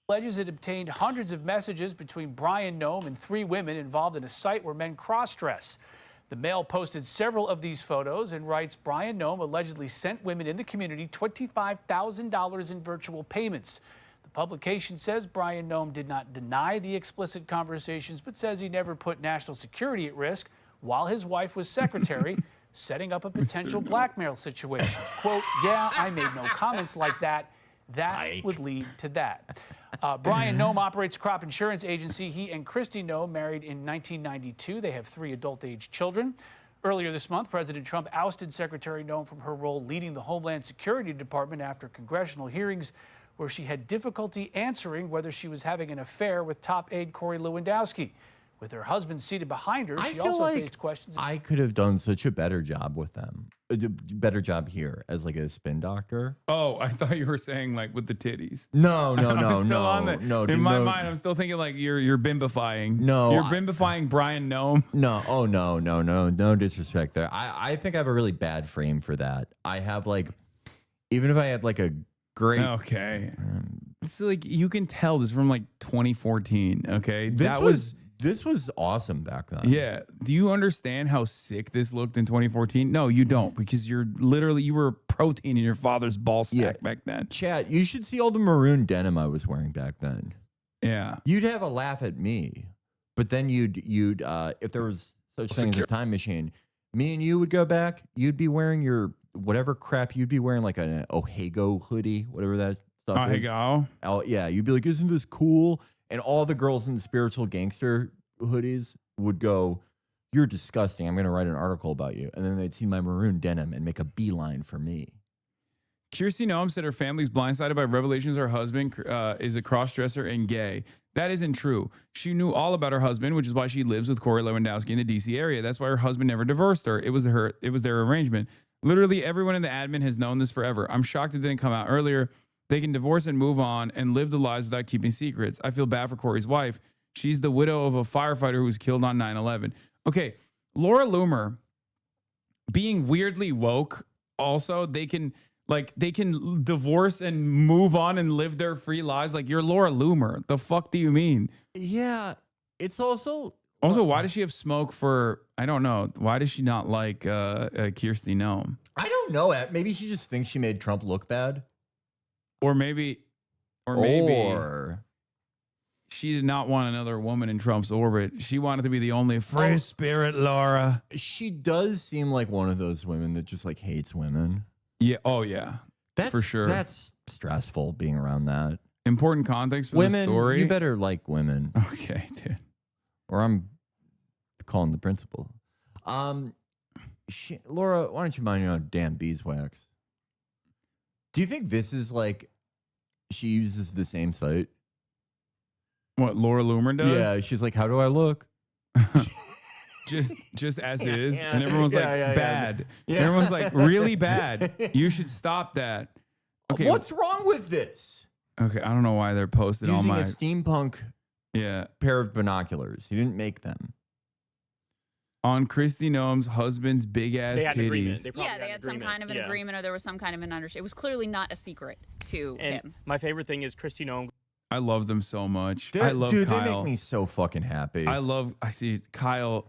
Speaker 7: Alleges it obtained hundreds of messages between Brian Noem and 3 women involved in a site where men cross-dress. The Mail posted several of these photos and writes Brian Noem allegedly sent women in the community $25,000 in virtual payments. The publication says Brian Noem did not deny the explicit conversations, but says he never put national security at risk while his wife was secretary, setting up a potential blackmail situation. Quote, yeah, I made no comments like that. That would lead to that. Brian Noem operates a crop insurance agency. He and Kristi Noem married in 1992. They have 3 adult-age children. Earlier this month, President Trump ousted Secretary Noem from her role leading the Homeland Security Department after congressional hearings where she had difficulty answering whether she was having an affair with top aide Corey Lewandowski. With her husband seated behind her, she also faced questions.
Speaker 3: I could have done such a better job with them. A better job here as like a spin doctor.
Speaker 4: Oh, I thought you were saying like with the titties.
Speaker 3: No.
Speaker 4: In my mind, I'm still thinking like you're bimbifying.
Speaker 3: No,
Speaker 4: you're bimbifying Brian Noem.
Speaker 3: No. Oh no disrespect there. I think I have a really bad frame for that. I have like, even if I had like a great.
Speaker 4: Okay. It's like you can tell this is from like 2014. Okay,
Speaker 3: This was awesome back then.
Speaker 4: Yeah. Do you understand how sick this looked in 2014? No, you don't, because you were protein in your father's ball sack back then.
Speaker 3: Chat, you should see all the maroon denim I was wearing back then.
Speaker 4: Yeah.
Speaker 3: You'd have a laugh at me, but then you'd if there was such thing as a time machine, me and you would go back. You'd be wearing your whatever crap. You'd be wearing like an Ohego hoodie, whatever that stuff is.
Speaker 4: Ohego?
Speaker 3: Oh, yeah. You'd be like, isn't this cool? And all the girls in the spiritual gangster hoodies would go, you're disgusting. I'm going to write an article about you. And then they'd see my maroon denim and make a beeline for me.
Speaker 4: Kristi Noem said her family's blindsided by revelations her husband is a cross-dresser and gay. That isn't true. She knew all about her husband, which is why she lives with Corey Lewandowski in the D.C. area. That's why her husband never divorced her. It was their arrangement. Literally everyone in the admin has known this forever. I'm shocked it didn't come out earlier. They can divorce and move on and live the lives without keeping secrets. I feel bad for Corey's wife. She's the widow of a firefighter who was killed on 9/11. Okay, Laura Loomer being weirdly woke. Also, they can divorce and move on and live their free lives. Like, you're Laura Loomer. The fuck do you mean?
Speaker 3: Yeah, it's also
Speaker 4: why does she have smoke for? I don't know. Why does she not like Kristi Noem?
Speaker 3: I don't know. Maybe she just thinks she made Trump look bad.
Speaker 4: Or maybe she did not want another woman in Trump's orbit. She wanted to be the only free spirit, Laura.
Speaker 3: She does seem like one of those women that just like hates women.
Speaker 4: Yeah. Oh, yeah. For sure.
Speaker 3: That's stressful being around that.
Speaker 4: Important context for the story.
Speaker 3: You better like women.
Speaker 4: Okay, dude.
Speaker 3: Or I'm calling the principal. Laura, why don't you mind your own damn beeswax? Do you think this is like she uses the same site?
Speaker 4: What Laura Loomer does?
Speaker 3: Yeah, she's like, how do I look?
Speaker 4: just as is, and everyone's like bad.
Speaker 3: Yeah.
Speaker 4: And everyone's like really bad. You should stop that. Okay,
Speaker 3: What's wrong with this?
Speaker 4: Okay, I don't know why they're posted on
Speaker 3: Using
Speaker 4: my
Speaker 3: a steampunk pair of binoculars. He didn't make them.
Speaker 4: On Kristi Noem's husband's big ass titties.
Speaker 8: They had some kind of an agreement, or there was some kind of an understanding. It was clearly not a secret to him.
Speaker 9: My favorite thing is Kristi Noem.
Speaker 4: I love them so much.
Speaker 3: I
Speaker 4: love
Speaker 3: dude,
Speaker 4: Kyle.
Speaker 3: They make me so fucking happy.
Speaker 4: I see Kyle.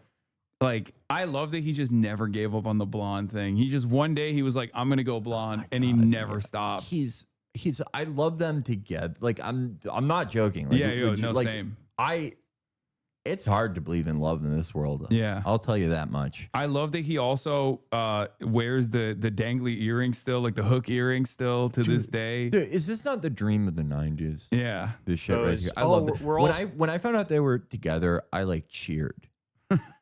Speaker 4: Like, I love that he just never gave up on the blonde thing. He just one day he was like, I'm gonna go blonde, and he never stopped.
Speaker 3: I love them together. Like, I'm not joking. Like,
Speaker 4: same.
Speaker 3: It's hard to believe in love in this world.
Speaker 4: Yeah,
Speaker 3: I'll tell you that much.
Speaker 4: I love that he also wears the dangly earring still, like the hook earring still to this day.
Speaker 3: Dude, is this not the dream of the 90s?
Speaker 4: Yeah,
Speaker 3: this shit right here. I love it. When I found out they were together, I like cheered.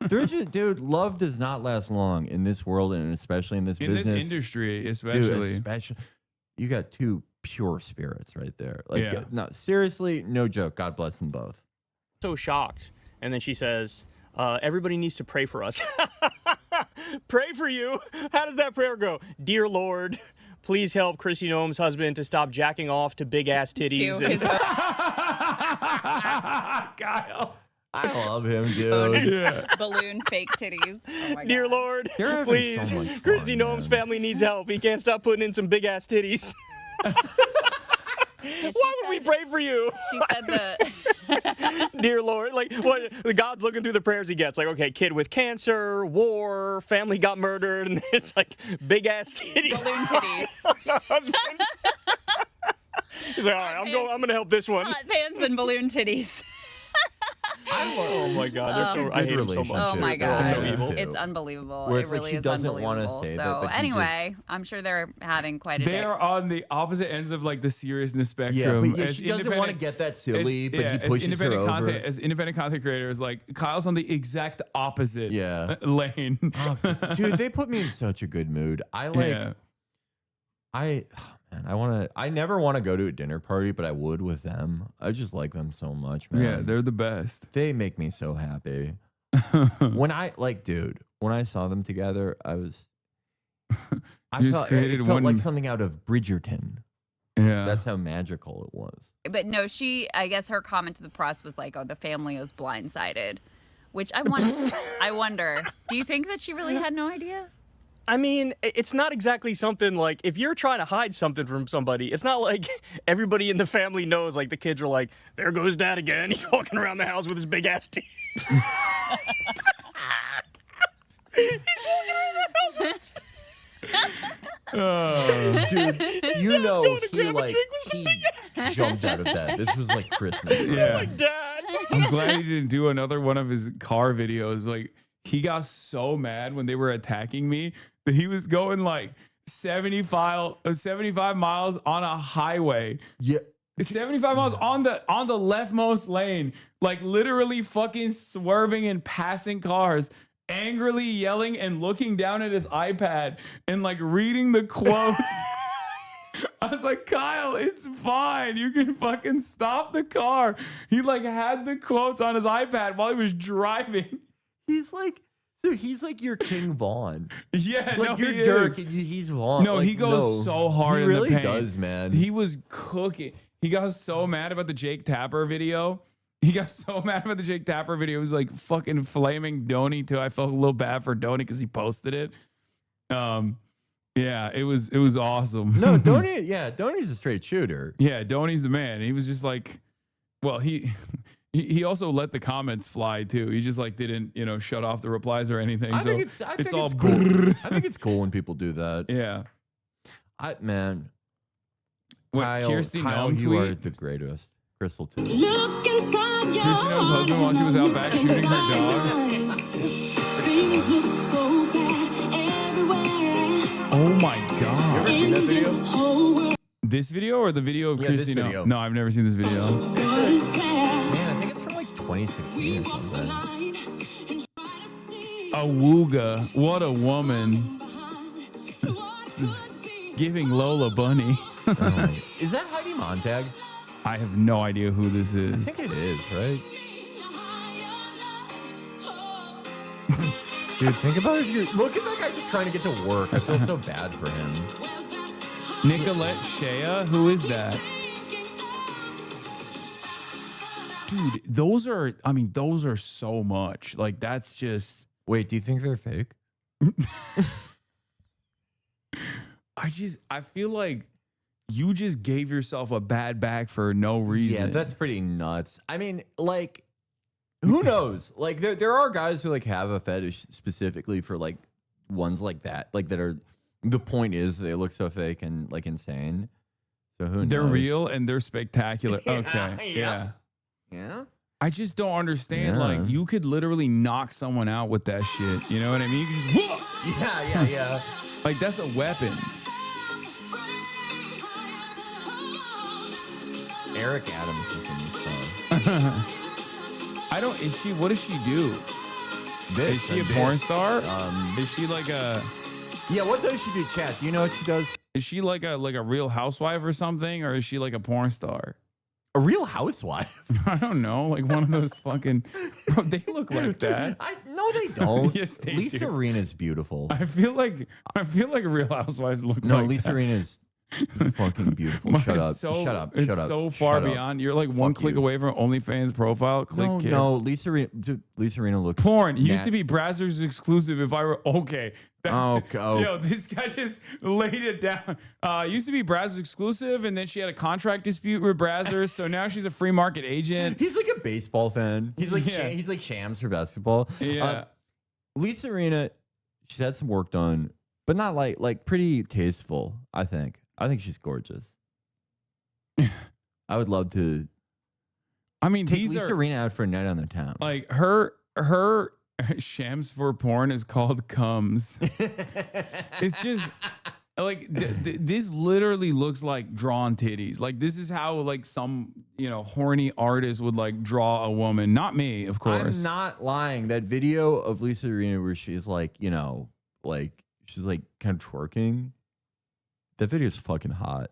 Speaker 3: There's just, dude, love does not last long in this world, and especially in this business,
Speaker 4: this industry, especially.
Speaker 3: Dude, you got two pure spirits right there. Like, no, seriously, no joke. God bless them both.
Speaker 9: So shocked. And then she says, everybody needs to pray for us. Pray for you? How does that prayer go? Dear Lord, please help Kristi Noem's husband to stop jacking off to big-ass titties.
Speaker 4: Kyle.
Speaker 3: I love him, dude.
Speaker 8: Balloon fake titties. Oh my
Speaker 9: Dear
Speaker 8: God.
Speaker 9: Lord, please,
Speaker 3: so much fun,
Speaker 9: Kristi Noem's
Speaker 3: man.
Speaker 9: family needs help. He can't stop putting in some big-ass titties. Why would we pray for you?
Speaker 8: She said the
Speaker 9: Dear Lord, like what? God's looking through the prayers he gets. Like, okay, kid with cancer, war, family got murdered, and it's like big ass titties.
Speaker 8: balloon titties.
Speaker 9: Husband. He's like, all right, I'm gonna help this one.
Speaker 8: Hot pants and balloon titties.
Speaker 9: Oh my God, I hate him so much.
Speaker 8: Oh my
Speaker 9: They're all
Speaker 8: God,
Speaker 9: so evil.
Speaker 8: it's unbelievable.
Speaker 3: Where
Speaker 8: It
Speaker 3: it's like
Speaker 8: really
Speaker 3: she
Speaker 8: is
Speaker 3: doesn't wanna
Speaker 8: unbelievable.
Speaker 3: say that,
Speaker 8: So
Speaker 3: but she
Speaker 8: anyway, I'm sure they're having quite a day.
Speaker 4: They're on the opposite ends of like the seriousness
Speaker 3: Yeah,
Speaker 4: spectrum.
Speaker 3: but she doesn't want to get that silly, but he pushes her over.
Speaker 4: As independent content creators, like Kyle's on the exact opposite lane.
Speaker 3: Oh, dude, they put me in such a good mood. I never want to go to a dinner party, but I would with them. I just like them so much, man.
Speaker 4: Yeah, they're the best.
Speaker 3: They make me so happy. When I saw them together, it felt like something out of Bridgerton.
Speaker 4: Yeah.
Speaker 3: That's how magical it was.
Speaker 8: But no, I guess her comment to the press was like, oh, the family was blindsided, which I wonder, do you think that she really had no idea?
Speaker 9: I mean, it's not exactly something like, if you're trying to hide something from somebody, it's not like everybody in the family knows, like the kids are like, there goes dad again. He's walking around the house with his big ass teeth. He's walking around the house with his
Speaker 3: Dude, you know he jumped out of bed. This was like Christmas.
Speaker 4: Yeah.
Speaker 9: like, Dad.
Speaker 4: I'm glad he didn't do another one of his car videos. Like, he got so mad when they were attacking me that he was going like 75 miles on a highway.
Speaker 3: Yeah.
Speaker 4: 75 miles on the leftmost lane, like literally fucking swerving and passing cars, angrily yelling and looking down at his iPad and like reading the quotes. I was like, Kyle, it's fine. You can fucking stop the car. He like had the quotes on his iPad while he was driving.
Speaker 3: He's like your King Vaughn.
Speaker 4: Yeah,
Speaker 3: like
Speaker 4: no,
Speaker 3: you're Dirk and he's Vaughn.
Speaker 4: No,
Speaker 3: like,
Speaker 4: he goes so hard
Speaker 3: he
Speaker 4: in
Speaker 3: really
Speaker 4: the paint.
Speaker 3: does, man.
Speaker 4: He was cooking. He got so mad about the Jake Tapper video. He got so mad about the Jake Tapper video. It was like fucking flaming Donnie too. I felt a little bad for Donnie because he posted it. Yeah, it was awesome.
Speaker 3: No, Donnie's a straight shooter.
Speaker 4: Yeah, Donnie's the man. He was just like, well, he also let the comments fly too. He just like didn't, shut off the replies or anything.
Speaker 3: I think it's cool. I think it's cool when people do that.
Speaker 4: Yeah. What, Kristi Noem
Speaker 3: you are
Speaker 4: tweet?
Speaker 3: the greatest. Crystal too.
Speaker 4: Kristi Noem's husband while she was out back shooting her dog.
Speaker 10: Things look so bad everywhere.
Speaker 4: Oh my God.
Speaker 3: You ever seen that video?
Speaker 4: This video or the video of
Speaker 3: Yeah,
Speaker 4: Kristi
Speaker 3: this video.
Speaker 4: Noem? No, I've never seen this video.
Speaker 3: Man, I think it's from like 2016 or something.
Speaker 4: Awooga. What a woman. This is giving Lola Bunny.
Speaker 3: Is that Heidi Montag?
Speaker 4: I have no idea who this
Speaker 3: I
Speaker 4: is.
Speaker 3: think it is, right? Dude, think about if you're... Look at that guy just trying to get to work. I feel so bad for him.
Speaker 4: Nicolette Shea? Who is that? Dude, those are so much. Like, that's just...
Speaker 3: Wait, do you think they're fake?
Speaker 4: I feel like you just gave yourself a bad back for no reason.
Speaker 3: Yeah, that's pretty nuts. I mean, like, who knows? Like, there are guys who like have a fetish specifically for like ones like that that are. The point is they look so fake and like insane. So who knows?
Speaker 4: They're real and they're spectacular. Okay,
Speaker 3: yeah.
Speaker 4: I just don't understand. Like, you could literally knock someone out with that shit. You know what I mean? You could just whoa!
Speaker 3: Yeah.
Speaker 4: Like, that's a weapon.
Speaker 3: Eric Adams is in this song.
Speaker 4: What does she do? Is she a porn star? Is she like a...
Speaker 3: Yeah, what does she do, chat? Do you know what she does?
Speaker 4: Is she like a real housewife or something? Or is she like a porn star?
Speaker 3: A real housewife?
Speaker 4: I don't know. Like one of those fucking... Bro, they look like that.
Speaker 3: No, they don't.
Speaker 4: Yes, they
Speaker 3: Lisa
Speaker 4: do.
Speaker 3: Rinna's beautiful.
Speaker 4: I feel like real housewives look like
Speaker 3: No, Lisa
Speaker 4: that.
Speaker 3: Rinna's fucking beautiful. Shut up. Shut up.
Speaker 4: It's so far beyond. You're like one click away from OnlyFans profile. Click here.
Speaker 3: No, Lisa Rinna looks...
Speaker 4: Porn. Used to be Brazzers exclusive if I were... Okay. Yo, this guy just laid it down. Used to be Brazzers exclusive, and then she had a contract dispute with Brazzers, so now she's a free market agent.
Speaker 3: He's like a baseball fan. He's like he's like Shams for basketball.
Speaker 4: Yeah.
Speaker 3: Lisa Rinna, she's had some work done, but not like pretty tasteful, I think. I think she's gorgeous. I would love to
Speaker 4: take
Speaker 3: Lisa Rinna out for a night on the town.
Speaker 4: Like her shams for porn is called Comes. It's just like this literally looks like drawn titties. Like this is how like some horny artist would like draw a woman. Not me, of course.
Speaker 3: I'm not lying. That video of Lisa Rinna where she's like she's like kind of twerking. That video is fucking hot.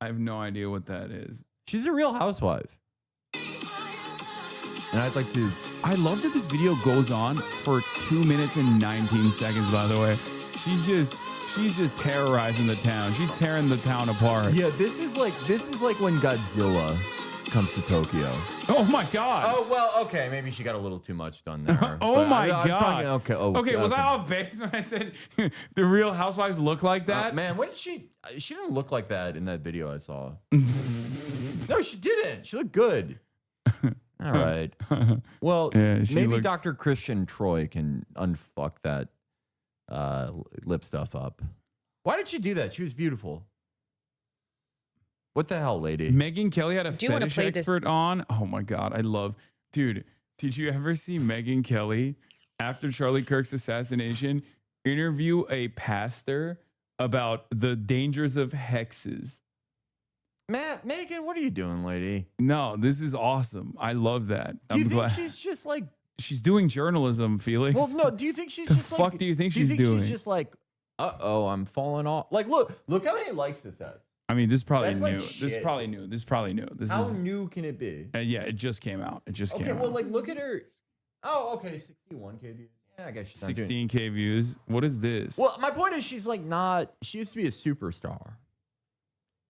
Speaker 4: I have no idea what that is.
Speaker 3: She's a real housewife. And I'd like to...
Speaker 4: I love that this video goes on for 2 minutes and 19 seconds, by the way. She's just terrorizing the town. She's tearing the town apart.
Speaker 3: Yeah, this is like when Godzilla comes to Tokyo.
Speaker 4: Oh my God.
Speaker 3: Oh, well, okay. Maybe she got a little too much done there.
Speaker 4: Oh my God.
Speaker 3: Okay.
Speaker 4: Was I off base when I said the Real Housewives look like that?
Speaker 3: Man, what did she didn't look like that in that video I saw. No, she didn't. She looked good. All right. Well,
Speaker 4: Yeah,
Speaker 3: maybe
Speaker 4: looks...
Speaker 3: Dr. Christian Troy can unfuck that lip stuff up. Why did she do that? She was beautiful. What the hell, lady?
Speaker 4: Megyn Kelly had a fetish expert on. Oh my God, dude, did you ever see Megyn Kelly after Charlie Kirk's assassination interview a pastor about the dangers of hexes?
Speaker 3: Megan, what are you doing, lady?
Speaker 4: No, this is awesome. I love that.
Speaker 3: Do you think she's just like...
Speaker 4: She's doing journalism, Felix.
Speaker 3: Well, no, do you think she's
Speaker 4: the
Speaker 3: just
Speaker 4: fuck
Speaker 3: like...
Speaker 4: do you think she's doing?
Speaker 3: She's just like, uh-oh, I'm falling off. Like, look how many likes this has.
Speaker 4: I mean, this is probably
Speaker 3: That's
Speaker 4: new.
Speaker 3: like
Speaker 4: This is probably new.
Speaker 3: How new can it be?
Speaker 4: Yeah, it just came out. It just came out.
Speaker 3: Okay, well, like, look at her. Oh, okay, 61K views. Yeah, I guess she's not doing it.
Speaker 4: 16K views. What is this?
Speaker 3: Well, my point is she's like not... She used to be a superstar.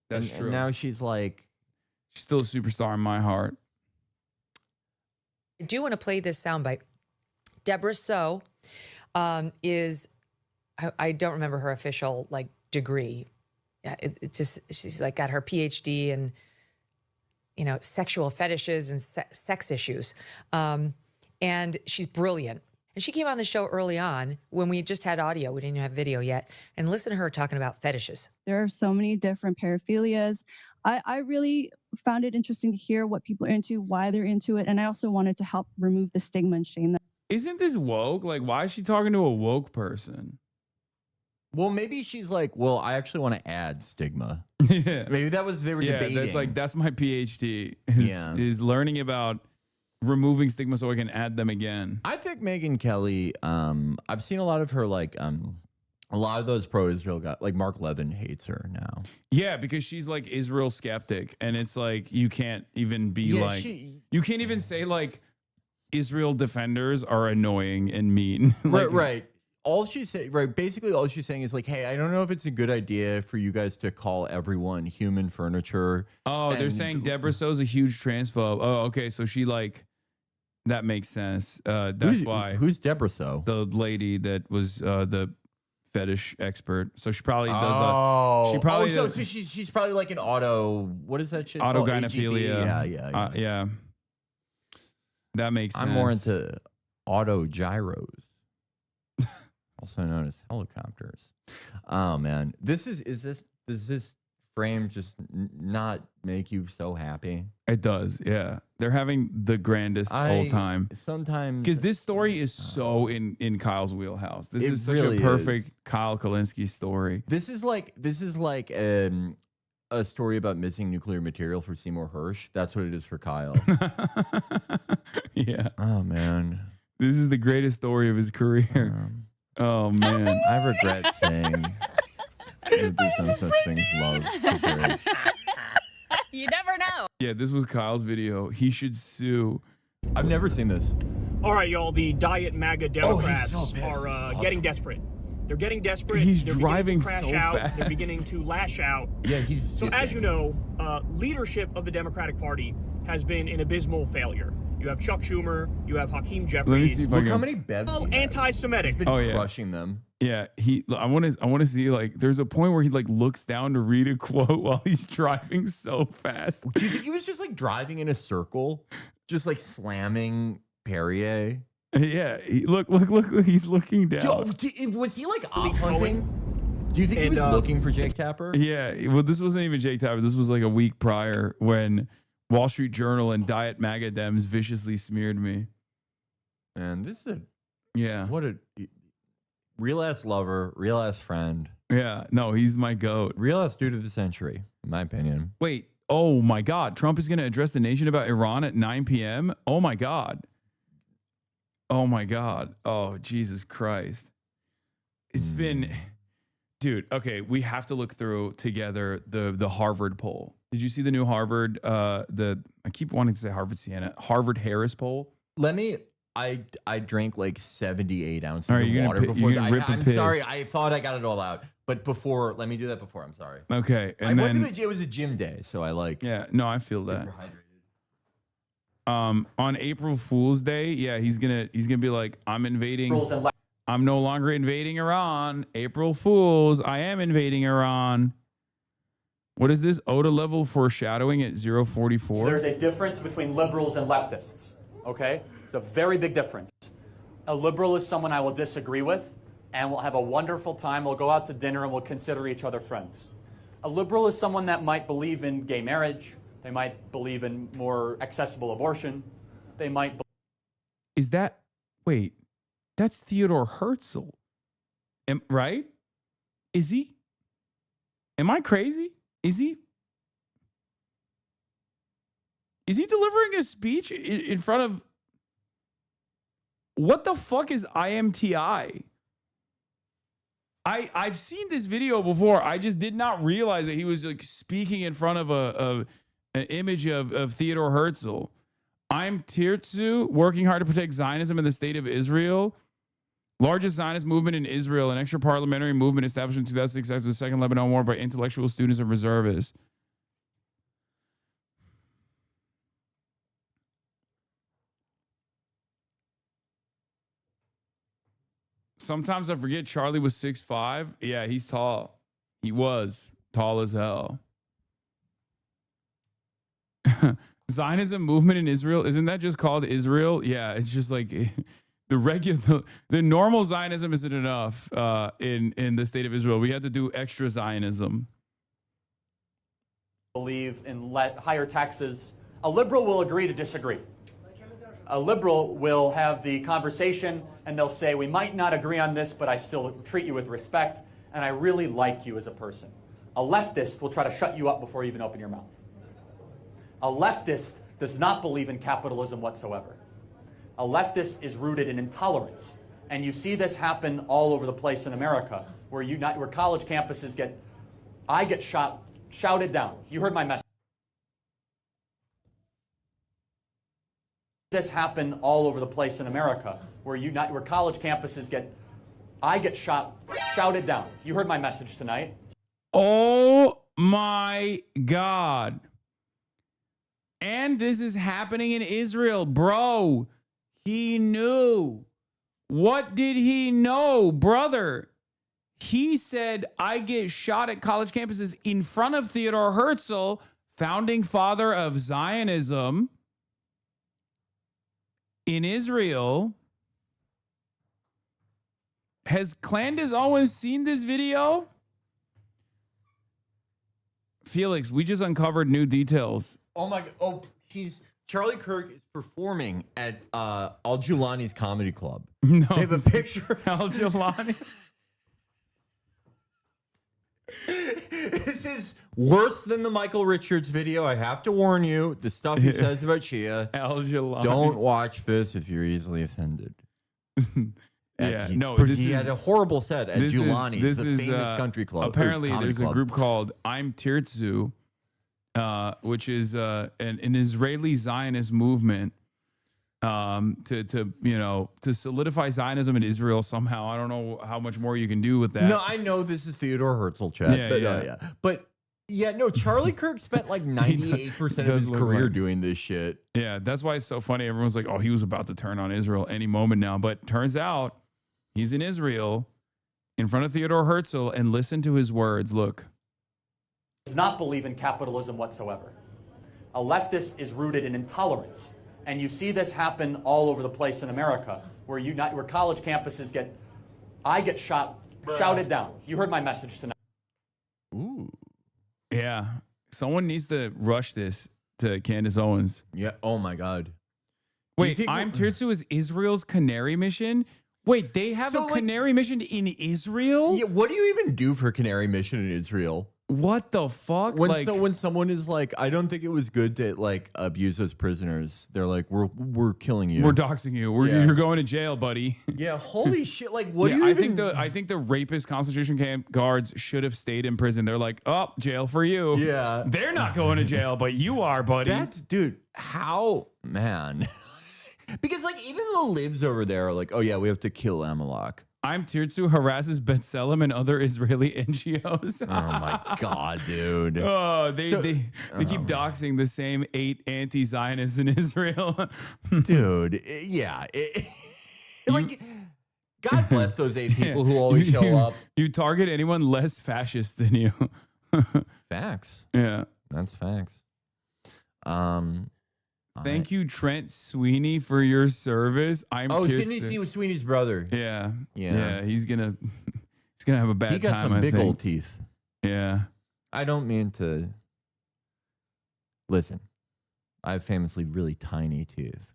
Speaker 4: That's true.
Speaker 3: And now she's like...
Speaker 4: She's still a superstar in my heart.
Speaker 11: I do want to play this soundbite. Deborah So is... I don't remember her official, like, degree. Yeah, it's just... She's, like, got her PhD in, sexual fetishes and sex issues. And she's brilliant. And she came on the show early on when we just had audio. We didn't have video yet. And listen to her talking about fetishes.
Speaker 12: There are so many different paraphilias. I really found it interesting to hear what people are into, why they're into it. And I also wanted to help remove the stigma and shame.
Speaker 4: Isn't this woke? Like, why is she talking to a woke person?
Speaker 3: Well, maybe she's like, well, I actually want to add stigma.
Speaker 4: Yeah.
Speaker 3: Maybe they were debating.
Speaker 4: That's my PhD. Is learning about removing stigma so I can add them again.
Speaker 3: I think Megyn Kelly, I've seen a lot of her like A lot of those pro-Israel guys, like Mark Levin, hates her now.
Speaker 4: Yeah, because she's like Israel skeptic, and it's like you can't even be you can't even say like Israel defenders are annoying and mean. Like,
Speaker 3: right. All she's saying, basically all she's saying is like, hey, I don't know if it's a good idea for you guys to call everyone human furniture.
Speaker 4: Oh, they're saying Deborah So's a huge transphobe. Oh, okay, so she like that makes sense. That's why.
Speaker 3: Who's Deborah So?
Speaker 4: The lady that was the fetish expert. So she probably does. She probably.
Speaker 3: So she's probably like an what is that shit?
Speaker 4: Autogynephilia.
Speaker 3: Yeah.
Speaker 4: Yeah. That makes sense.
Speaker 3: I'm more into autogyros, also known as helicopters. Oh man, does this frame just not make you so happy?
Speaker 4: It does. Yeah, they're having the grandest old time.
Speaker 3: Sometimes
Speaker 4: because this story is so in Kyle's wheelhouse. This is such
Speaker 3: really
Speaker 4: a perfect Kyle Kalinske story.
Speaker 3: This is like a story about missing nuclear material for Seymour Hersh. That's what it is for Kyle.
Speaker 4: Yeah.
Speaker 3: Oh man,
Speaker 4: this is the greatest story of his career. Oh man,
Speaker 3: I regret saying you do some such things. Love.
Speaker 8: You never know.
Speaker 4: Yeah, this was Kyle's video. He should sue.
Speaker 3: I've never seen this.
Speaker 9: All right, y'all. The Diet MAGA Democrats
Speaker 3: so pissed.
Speaker 9: are
Speaker 3: Awesome.
Speaker 9: getting desperate. They're getting desperate.
Speaker 4: He's
Speaker 9: They're
Speaker 4: driving
Speaker 9: beginning to crash
Speaker 4: so
Speaker 9: out.
Speaker 4: fast.
Speaker 9: They're beginning to lash out.
Speaker 3: Yeah,
Speaker 9: So as you know, leadership of the Democratic Party has been an abysmal failure. You have Chuck Schumer, you have Hakeem Jeffries.
Speaker 4: Let me see if I
Speaker 3: Look
Speaker 4: can.
Speaker 3: how many bevs
Speaker 9: all
Speaker 3: he has.
Speaker 9: anti-Semitic.
Speaker 3: He's been crushing them.
Speaker 4: Yeah, I want to see like there's a point where he like looks down to read a quote while he's driving so fast.
Speaker 3: Do you think he was just like driving in a circle, just like slamming Perrier?
Speaker 4: Yeah, look, he's looking down.
Speaker 3: Was he like op hunting? Do you think he was looking for Jake Tapper?
Speaker 4: Yeah, well, this wasn't even Jake Tapper. This was like a week prior when Wall Street Journal and Diet MAGA Dems viciously smeared me.
Speaker 3: And this is
Speaker 4: what
Speaker 3: a real ass lover, real ass friend.
Speaker 4: Yeah, no, he's my goat.
Speaker 3: Real ass dude of the century, in my opinion.
Speaker 4: Wait, oh my God, Trump is going to address the nation about Iran at 9 p.m. Oh my God. Oh my God. Oh, Jesus Christ. It's been, dude, okay, we have to look through together the Harvard poll. Did you see the new Harvard, I keep wanting to say Harvard Siena, Harvard Harris poll?
Speaker 3: I drank like 78 ounces
Speaker 4: Are
Speaker 3: of
Speaker 4: you
Speaker 3: water
Speaker 4: gonna
Speaker 3: before.
Speaker 4: I'm
Speaker 3: sorry, I thought I got it all out. But before, let me do that before. I'm sorry.
Speaker 4: Okay.
Speaker 3: And it was a gym day, so I like.
Speaker 4: Yeah, no, I feel that.
Speaker 3: Hydrated.
Speaker 4: On April Fool's Day, yeah, he's gonna be like, I'm no longer invading Iran. April Fools, I am invading Iran. What is this? OTA level foreshadowing at 044?
Speaker 13: There's a difference between liberals and leftists, okay? It's a very big difference. A liberal is someone I will disagree with, and we'll have a wonderful time. We'll go out to dinner, and we'll consider each other friends. A liberal is someone that might believe in gay marriage. They might believe in more accessible abortion. They might.
Speaker 4: Is that? Wait, that's Theodore Herzl, right? Is he? Am I crazy? Is he delivering a speech in front of? What the fuck is IMTI? I've seen this video before. I just did not realize that he was like speaking in front of an image of Theodore Herzl. I'm Tirtzu, working hard to protect Zionism in the state of Israel. Largest Zionist movement in Israel, an extra parliamentary movement established in 2006 after the Second Lebanon War by intellectual students and reservists. Sometimes I forget Charlie was 6'5". Yeah, he's tall. He was tall as hell. Zionism movement in Israel, isn't that just called Israel? Yeah, it's just like the normal Zionism isn't enough in the state of Israel. We had to do extra Zionism.
Speaker 13: Believe in higher taxes. A liberal will agree to disagree. A liberal will have the conversation and they'll say, we might not agree on this, but I still treat you with respect and I really like you as a person. A leftist will try to shut you up before you even open your mouth. A leftist does not believe in capitalism whatsoever. A leftist is rooted in intolerance. And you see this happen all over the place in America, where college campuses get shouted down. You heard my message. This happen all over the place in America, where college campuses get shouted down. You heard my message tonight.
Speaker 4: Oh my God. And this is happening in Israel. Bro, he knew. What did he know, brother? He said, I get shot at college campuses in front of Theodore Herzl, founding father of Zionism in Israel. Has Clandis always seen this video? Felix, we just uncovered new details.
Speaker 3: Oh my God. Oh, Charlie Kirk is performing at Al Julani's comedy club.
Speaker 4: No,
Speaker 3: they have a picture.
Speaker 4: Al Julani.
Speaker 3: This is worse than the Michael Richards video. I have to warn you. The stuff he says about Shia.
Speaker 4: Al Julani.
Speaker 3: Don't watch this if you're easily offended.
Speaker 4: Yeah,
Speaker 3: he had a horrible set at Julani's, the famous country club.
Speaker 4: Apparently, there's a group called I'm Tirtzu, which is an Israeli Zionist movement to solidify Zionism in Israel somehow. I don't know how much more you can do with that.
Speaker 3: No, I know this is Theodore Herzl, Chad. But Charlie Kirk spent like 98% of his career doing this shit.
Speaker 4: Yeah, that's why it's so funny. Everyone's like, oh, he was about to turn on Israel any moment now. But turns out he's in Israel in front of Theodore Herzl, and listen to his words. Look.
Speaker 13: Does not believe in capitalism whatsoever. A leftist is rooted in intolerance. And you see this happen all over the place in America, where college campuses get shouted down. You heard my message tonight.
Speaker 3: Ooh.
Speaker 4: Yeah. Someone needs to rush this to Candace Owens.
Speaker 3: Yeah. Oh my God.
Speaker 4: Wait, I'm Tirtzu is Israel's canary mission? Wait, they have a canary mission in Israel?
Speaker 3: Yeah, what do you even do for canary mission in Israel?
Speaker 4: What the fuck?
Speaker 3: When someone is like, I don't think it was good to like abuse us prisoners. They're like, we're killing you.
Speaker 4: We're doxing you. You're going to jail, buddy.
Speaker 3: Yeah, holy shit! Like, what do you even?
Speaker 4: I think the rapist concentration camp guards should have stayed in prison. They're like, oh, jail for you.
Speaker 3: Yeah,
Speaker 4: they're not going to jail, but you are, buddy.
Speaker 3: Dude, how, man? Because like even the libs over there are like, oh yeah, we have to kill Amalek.
Speaker 4: I'm Tirtzu harasses B'Tselem and other Israeli NGOs.
Speaker 3: Oh my God, dude.
Speaker 4: Oh, they keep doxing the same 8 anti-Zionists in Israel.
Speaker 3: Dude, yeah. Like, God bless those 8 people who always show up.
Speaker 4: You target anyone less fascist than you.
Speaker 3: Facts.
Speaker 4: Yeah.
Speaker 3: That's facts.
Speaker 4: Thank you, Trent Sweeney, for your service.
Speaker 3: Sweeney's brother.
Speaker 4: Yeah. He's gonna have a bad time.
Speaker 3: He got some big old teeth.
Speaker 4: Yeah.
Speaker 3: I don't mean to. Listen, I have famously really tiny teeth.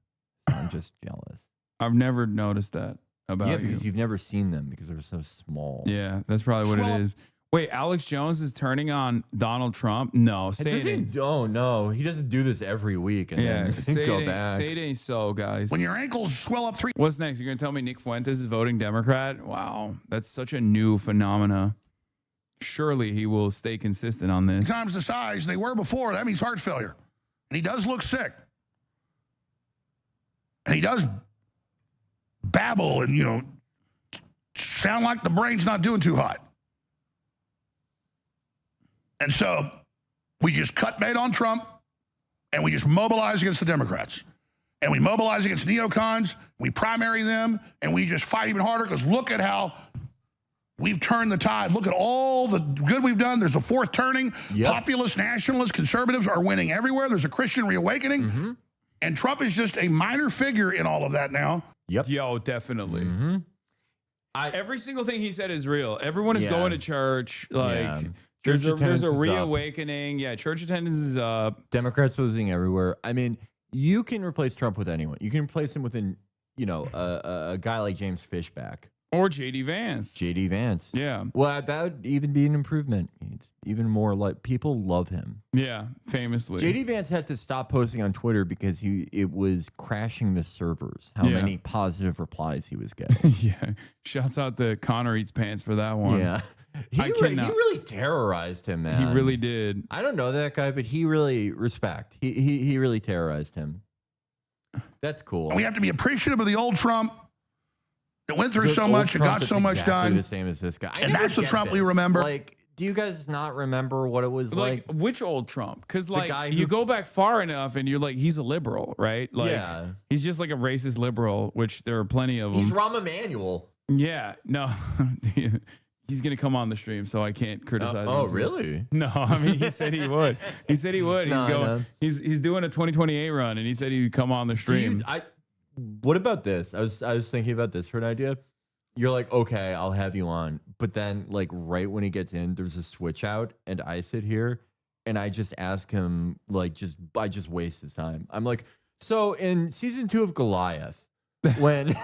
Speaker 3: I'm just jealous.
Speaker 4: I've never noticed that about you.
Speaker 3: Yeah, because you've never seen them because they're so small.
Speaker 4: Yeah, that's probably what it is. Wait, Alex Jones is turning on Donald Trump? No, say it ain't.
Speaker 3: Oh, no. He doesn't do this every week and then go back.
Speaker 4: Say it ain't so, guys.
Speaker 14: When your ankles swell up 3...
Speaker 4: What's next? You're going to tell me Nick Fuentes is voting Democrat? Wow, that's such a new phenomena. Surely he will stay consistent on this.
Speaker 14: Times the size they were before, that means heart failure. And he does look sick. And he does babble and, sound like the brain's not doing too hot. And so we just cut bait on Trump and we just mobilize against the Democrats. And we mobilize against neocons, we primary them, and we just fight even harder because look at how we've turned the tide. Look at all the good we've done. There's a fourth turning. Yep. Populists, nationalists, conservatives are winning everywhere. There's a Christian reawakening. Mm-hmm. And Trump is just a minor figure in all of that now.
Speaker 3: Yep.
Speaker 4: Yo, definitely.
Speaker 3: Mm-hmm.
Speaker 4: Every single thing he said is real. Everyone is going to church.
Speaker 3: Church
Speaker 4: there's a
Speaker 3: is
Speaker 4: reawakening. Up. Yeah, church attendance is up.
Speaker 3: Democrats losing everywhere. I mean, you can replace Trump with anyone. You can replace him with a guy like James Fishback.
Speaker 4: Or JD Vance.
Speaker 3: JD Vance.
Speaker 4: Yeah.
Speaker 3: Well, that would even be an improvement. It's even more like people love him.
Speaker 4: Yeah, famously.
Speaker 3: JD Vance had to stop posting on Twitter because it was crashing the servers. How many positive replies he was getting.
Speaker 4: Yeah. Shouts out to Connor Eats Pants for that one.
Speaker 3: Yeah. He really terrorized him, man.
Speaker 4: He really did.
Speaker 3: I don't know that guy, but he really he really terrorized him. That's cool.
Speaker 14: And we have to be appreciative of the old Trump that went through so much and got so much done.
Speaker 3: The same as this guy.
Speaker 14: And that's the Trump we remember.
Speaker 3: Like, do you guys not remember what it was like?
Speaker 4: Which old Trump? Because
Speaker 3: The guy
Speaker 4: like you go back far enough and you're like, he's a liberal, right? Like
Speaker 3: Yeah.
Speaker 4: he's just like a racist liberal, which there are plenty of them.
Speaker 3: He's Rahm Emanuel.
Speaker 4: Yeah, no. He's going to come on the stream, so I can't criticize him.
Speaker 3: Oh, really?
Speaker 4: No, I mean, he said he would. He said he would.
Speaker 3: No,
Speaker 4: He's going.
Speaker 3: no.
Speaker 4: He's doing a 2028 run, and he said he would come on the stream.
Speaker 3: What about this? I was thinking about this for an idea. You're like, okay, I'll have you on, but then like right when he gets in, there's a switch out, and I sit here, and I just ask him like, I just waste his time. I'm like, so in season 2 of Goliath. When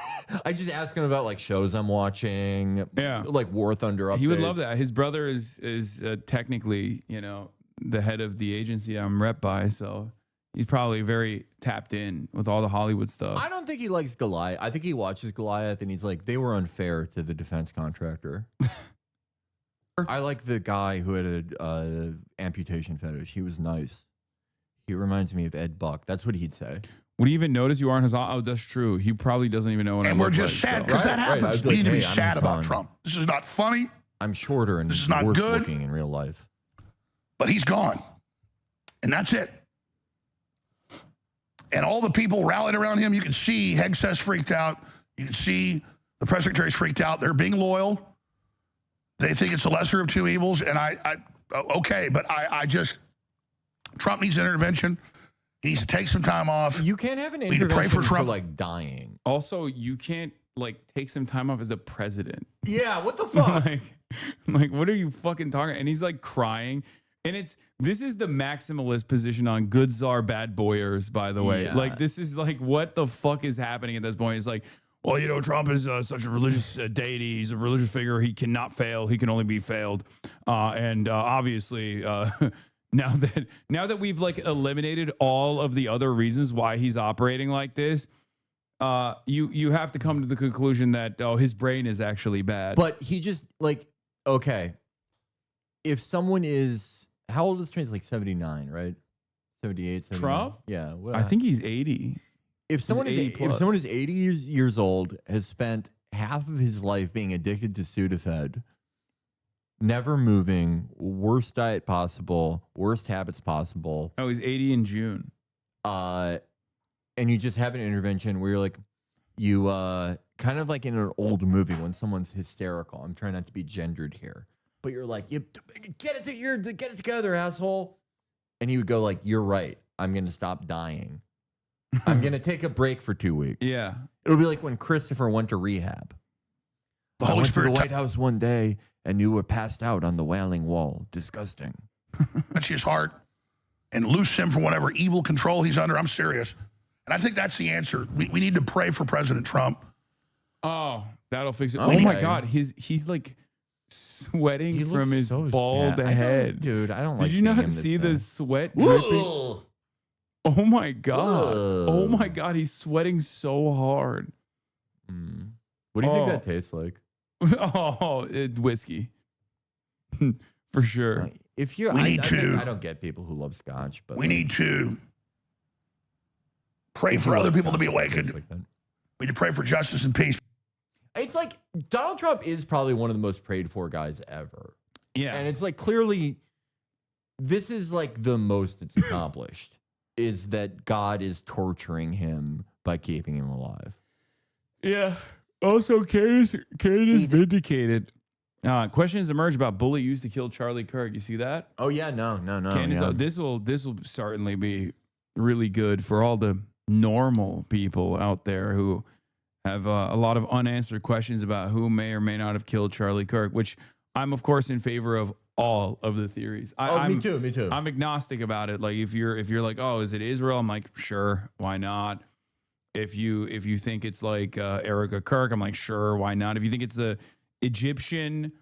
Speaker 3: I just ask him about like shows I'm watching, like War Thunder updates.
Speaker 4: He would love that. His brother is technically, the head of the agency I'm rep by, so he's probably very tapped in with all the Hollywood stuff.
Speaker 3: I don't think he likes Goliath. I think he watches Goliath and he's like, they were unfair to the defense contractor. I like the guy who had a amputation fetish. He was nice. He reminds me of Ed Buck. That's what he'd say.
Speaker 4: Would he even notice you aren't Hasan? Oh, that's true. He probably doesn't even know what
Speaker 14: And we're just sad because that happens. We need to be sad about Trump. This is not funny.
Speaker 3: I'm shorter and
Speaker 14: this is not
Speaker 3: worse
Speaker 14: good
Speaker 3: looking in real life.
Speaker 14: But he's gone. And that's it. And all the people rallied around him, you can see Hegseth's freaked out. You can see the press secretary's freaked out. They're being loyal. They think it's the lesser of two evils. And okay, but I just, Trump needs intervention. He needs to take some time off.
Speaker 3: You can't have an
Speaker 14: We need to
Speaker 3: intervention
Speaker 14: pray for Trump.
Speaker 3: like dying.
Speaker 4: Also, you can't like take some time off as a president.
Speaker 3: Yeah, what the fuck?
Speaker 4: like what are you fucking talking? And he's like crying. And this is the maximalist position on good czar bad boyers, by the way.
Speaker 3: Yeah.
Speaker 4: Like this is like what the fuck is happening at this point? It's like, well, Trump is such a religious deity. He's a religious figure. He cannot fail. He can only be failed. And obviously, now that we've like eliminated all of the other reasons why he's operating like this, you have to come to the conclusion that his brain is actually bad.
Speaker 3: But he just like, okay, if someone is, how old is Trump? Like 79, right? 78, 79.
Speaker 4: Trump?
Speaker 3: Yeah.
Speaker 4: I think he's 80.
Speaker 3: If someone is
Speaker 4: 80
Speaker 3: if
Speaker 4: plus.
Speaker 3: someone is 80 years old, has spent half of his life being addicted to Sudafed, never moving, worst diet possible, worst habits possible.
Speaker 4: Oh, he's 80 in June.
Speaker 3: And you just have an intervention where you're like, you kind of like in an old movie when someone's hysterical. I'm trying not to be gendered here, but you're like, you get it together, asshole. And he would go like, you're right. I'm gonna stop dying. I'm gonna take a break for 2 weeks.
Speaker 4: Yeah.
Speaker 3: It'll be like when Christopher went to rehab.
Speaker 14: The
Speaker 3: I
Speaker 14: Holy
Speaker 3: went
Speaker 14: Spirit
Speaker 3: to the White House one day and you were passed out on the Wailing Wall. Disgusting.
Speaker 14: touch his heart and loose him from whatever evil control he's under. I'm serious. And I think that's the answer. We need to pray for President Trump.
Speaker 4: Oh, that'll fix it.
Speaker 3: Oh,
Speaker 4: Oh my
Speaker 3: okay.
Speaker 4: God, he's like sweating
Speaker 3: He
Speaker 4: from
Speaker 3: looks
Speaker 4: his
Speaker 3: so
Speaker 4: bald
Speaker 3: sad.
Speaker 4: head.
Speaker 3: Dude, I don't like
Speaker 4: Did you
Speaker 3: seeing
Speaker 4: not
Speaker 3: him this
Speaker 4: see
Speaker 3: day.
Speaker 4: the sweat dripping?
Speaker 3: Ugh.
Speaker 4: Oh my God.
Speaker 3: Ugh.
Speaker 4: Oh my God, he's sweating so hard.
Speaker 3: What do you think
Speaker 4: Oh.
Speaker 3: that tastes like?
Speaker 4: Whiskey. For sure.
Speaker 3: If you,
Speaker 14: We need to-
Speaker 3: I don't get people who love scotch, but
Speaker 14: We need to pray
Speaker 3: if
Speaker 14: for
Speaker 3: you
Speaker 14: other
Speaker 3: love
Speaker 14: people to be
Speaker 3: scotch, it tastes
Speaker 14: awakened.
Speaker 3: like that.
Speaker 14: We need to pray for justice and peace.
Speaker 3: It's like Donald Trump is probably one of the most prayed for guys ever.
Speaker 4: Yeah.
Speaker 3: And it's like clearly this is like the most it's accomplished is that God is torturing him by keeping him alive.
Speaker 4: Yeah. Also, Canada's vindicated. Questions emerge about bullet used to kill Charlie Kirk. You see that?
Speaker 3: Oh yeah, no.
Speaker 4: Candace,
Speaker 3: yeah.
Speaker 4: this will certainly be really good for all the normal people out there who have a lot of unanswered questions about who may or may not have killed Charlie Kirk, which I'm of course in favor of all of the theories.
Speaker 3: Me too.
Speaker 4: I'm agnostic about it. Like if you're like, oh, is it Israel? I'm like, sure, why not? If you think it's like Erica Kirk, I'm like, sure, why not? If you think it's the Egyptian,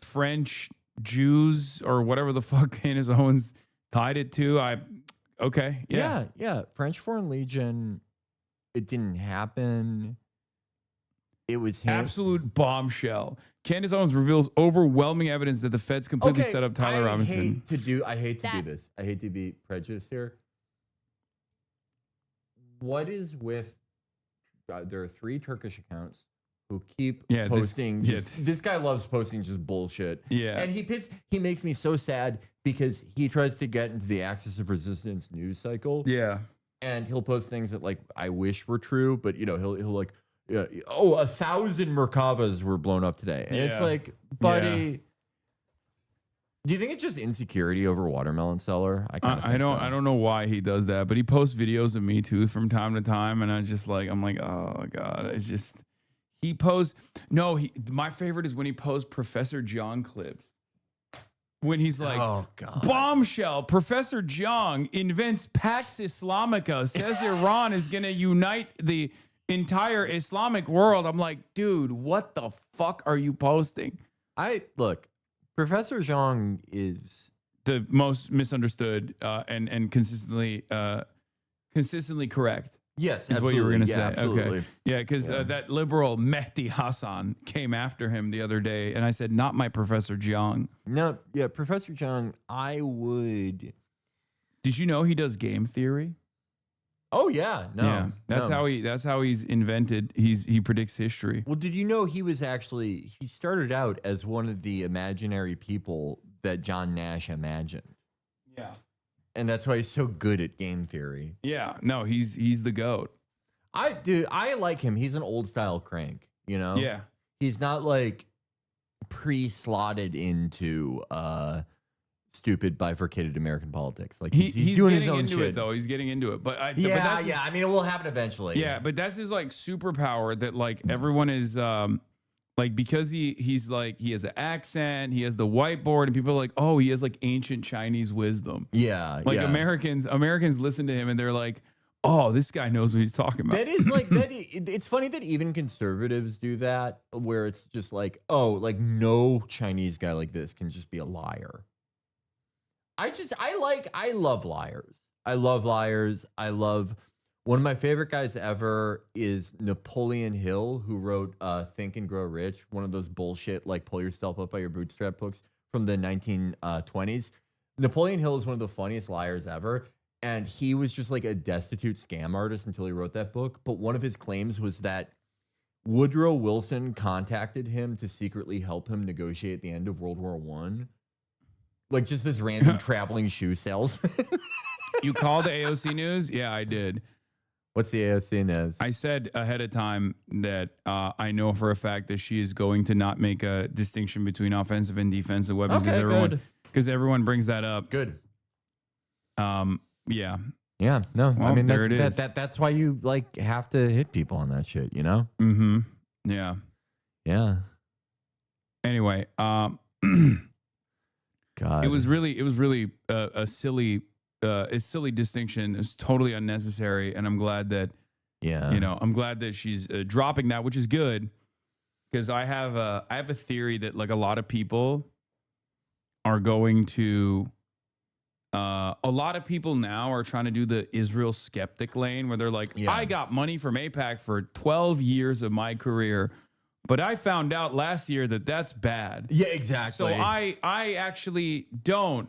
Speaker 4: French, Jews, or whatever the fuck Candace Owens tied it to, okay,
Speaker 3: yeah. French Foreign Legion, it didn't happen. It was
Speaker 4: absolute bombshell. Candace Owens reveals overwhelming evidence that the feds completely set up Tyler Robinson.
Speaker 3: I hate to do this. I hate to be prejudiced here. What is with? There are 3 Turkish accounts who keep posting. This guy loves posting just bullshit.
Speaker 4: Yeah,
Speaker 3: and he makes me so sad because he tries to get into the Axis of Resistance news cycle.
Speaker 4: Yeah,
Speaker 3: and he'll post things that like I wish were true, but you know he'll like. Yeah. Oh, 1,000 Merkavas were blown up today. And it's like, buddy, do you think it's just insecurity over watermelon seller?
Speaker 4: I don't know why he does that, but he posts videos of me too from time to time. And I'm like, oh God, it's just, he posts. No, my favorite is when he posts Professor John clips. When he's like,
Speaker 3: oh God,
Speaker 4: bombshell, Professor John invents Pax Islamica, says Iran is going to unite the entire Islamic world. I'm like, dude, what the fuck are you posting?
Speaker 3: Look, Professor Zhang is
Speaker 4: the most misunderstood and consistently correct.
Speaker 3: Yes,
Speaker 4: is what you were gonna say.
Speaker 3: Absolutely.
Speaker 4: Okay, yeah, because that liberal Mehdi Hassan came after him the other day, and I said, not my Professor Zhang.
Speaker 3: No, yeah, Professor Zhang. I would.
Speaker 4: Did you know he does game theory?
Speaker 3: Oh yeah, no.
Speaker 4: Yeah, that's how he's invented. He predicts history.
Speaker 3: Well, did you know he started out as one of the imaginary people that John Nash imagined.
Speaker 4: Yeah.
Speaker 3: And that's why he's so good at game theory.
Speaker 4: Yeah, no, he's the GOAT.
Speaker 3: I like him. He's an old style crank, you know?
Speaker 4: Yeah.
Speaker 3: He's not like pre-slotted into stupid bifurcated American politics. Like he's doing his own
Speaker 4: into
Speaker 3: shit.
Speaker 4: It though. He's getting into it. But
Speaker 3: I mean, it will happen eventually.
Speaker 4: Yeah, but that's his like superpower that like everyone is like, because he's like, he has an accent, he has the whiteboard, and people are like, oh, he has like ancient Chinese wisdom.
Speaker 3: Yeah.
Speaker 4: Like
Speaker 3: yeah.
Speaker 4: Americans listen to him and they're like, oh, this guy knows what he's talking about.
Speaker 3: That is like it's funny that even conservatives do that, where it's just like, oh, like no Chinese guy like this can just be a liar. I love liars. I love liars. I love one of my favorite guys ever is Napoleon Hill, who wrote Think and Grow Rich, one of those bullshit like pull yourself up by your bootstrap books from the 1920s. Napoleon Hill is one of the funniest liars ever. And he was just like a destitute scam artist until he wrote that book. But one of his claims was that Woodrow Wilson contacted him to secretly help him negotiate the end of World War I. Like just this random traveling shoe salesman.
Speaker 4: You called the AOC News? Yeah, I did.
Speaker 3: What's the AOC News?
Speaker 4: I said ahead of time that I know for a fact that she is going to not make a distinction between offensive and defensive weapons because everyone brings that up.
Speaker 3: Good.
Speaker 4: Yeah.
Speaker 3: Yeah. No,
Speaker 4: well,
Speaker 3: I mean,
Speaker 4: there it is.
Speaker 3: That's why you like have to hit people on that shit, you know?
Speaker 4: Mm-hmm. Yeah.
Speaker 3: Yeah.
Speaker 4: Anyway,
Speaker 3: God.
Speaker 4: It was really a silly distinction. It's totally unnecessary. And I'm glad that, I'm glad that she's dropping that, which is good. Because I have a theory that like a lot of people are going to, a lot of people now are trying to do the Israel skeptic lane where they're like, I got money from AIPAC for 12 years of my career, but I found out last year that that's bad.
Speaker 3: Yeah, exactly.
Speaker 4: So I actually don't,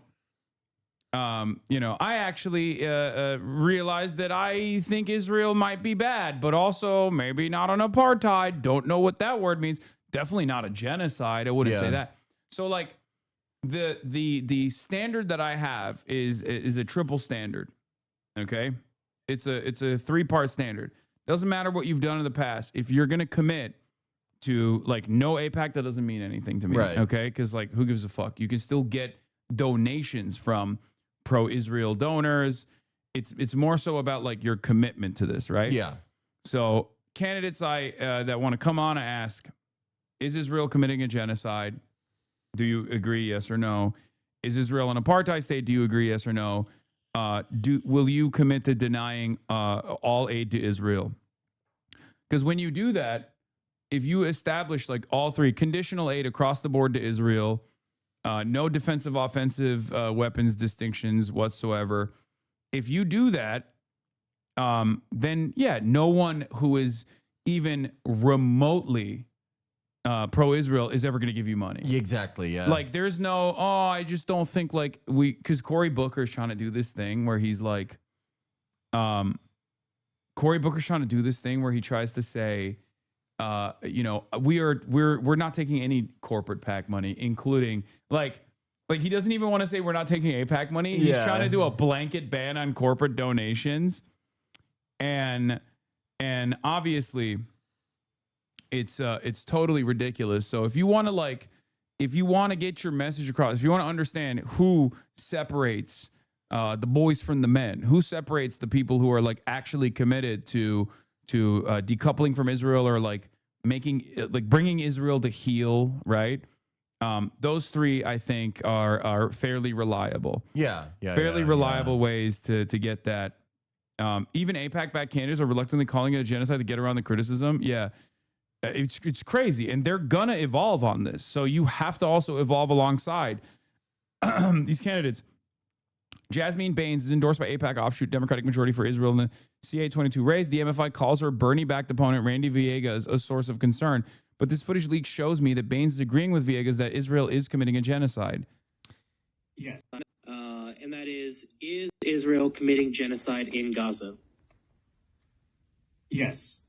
Speaker 4: I actually realized that I think Israel might be bad, but also maybe not an apartheid. Don't know what that word means. Definitely not a genocide. I wouldn't say that. So like, the standard that I have is a triple standard. Okay. It's a 3-part standard. Doesn't matter what you've done in the past. If you're going to commit to like no AIPAC, that doesn't mean anything to me.
Speaker 3: Right.
Speaker 4: Okay. Cause like who gives a fuck? You can still get donations from pro-Israel donors. It's more so about like your commitment to this. Right.
Speaker 3: Yeah.
Speaker 4: So candidates that want to come on and ask, is Israel committing a genocide? Do you agree, yes or no? Is Israel an apartheid state? Do you agree, yes or no? will you commit to denying all aid to Israel? Because when you do that, if you establish like all three, conditional aid across the board to Israel, no defensive, offensive weapons distinctions whatsoever. If you do that, then yeah, no one who is even remotely pro-Israel is ever going to give you money.
Speaker 3: Exactly. Yeah.
Speaker 4: Like there's no, I just don't think like because Cory Booker's trying to do this thing where he's like, Cory Booker's trying to do this thing where he tries to say, we're not taking any corporate PAC money, including like he doesn't even want to say we're not taking AIPAC money. He's trying to do a blanket ban on corporate donations. And obviously it's totally ridiculous. So if you want to get your message across, if you want to understand who separates the boys from the men, who separates the people who are like actually committed to decoupling from Israel or like bringing Israel to heel, right? Those three, I think, are fairly reliable. Fairly reliable ways to get that. Even AIPAC-backed candidates are reluctantly calling it a genocide to get around the criticism. Yeah, it's crazy, and they're gonna evolve on this. So you have to also evolve alongside these candidates. Jasmine Baines is endorsed by AIPAC offshoot Democratic majority for Israel in the CA22 race. The MFI calls her Bernie-backed opponent Randy Villegas a source of concern. But this footage leak shows me that Baines is agreeing with Villegas that Israel is committing a genocide.
Speaker 15: Yes. And that is Israel committing genocide in Gaza? Yes.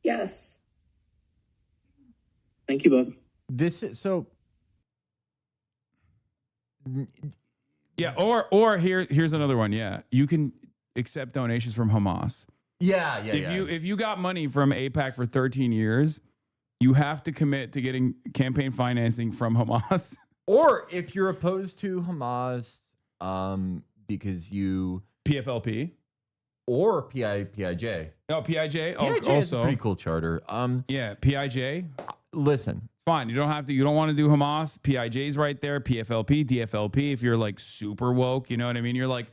Speaker 5: Yes.
Speaker 15: Thank you both.
Speaker 3: This is so.
Speaker 4: Yeah, or here's another one. Yeah, you can accept donations from Hamas. If you got money from AIPAC for 13 years, you have to commit to getting campaign financing from Hamas.
Speaker 3: Or if you're opposed to Hamas, because you
Speaker 4: PFLP
Speaker 3: or PIJ.
Speaker 4: Oh, PIJ.
Speaker 3: PIJ
Speaker 4: also
Speaker 3: is a pretty cool charter.
Speaker 4: Yeah, PIJ.
Speaker 3: Listen,
Speaker 4: fine. You don't want to do Hamas. PIJ's right there. PFLP, DFLP. If you're like super woke, you know what I mean? You're like,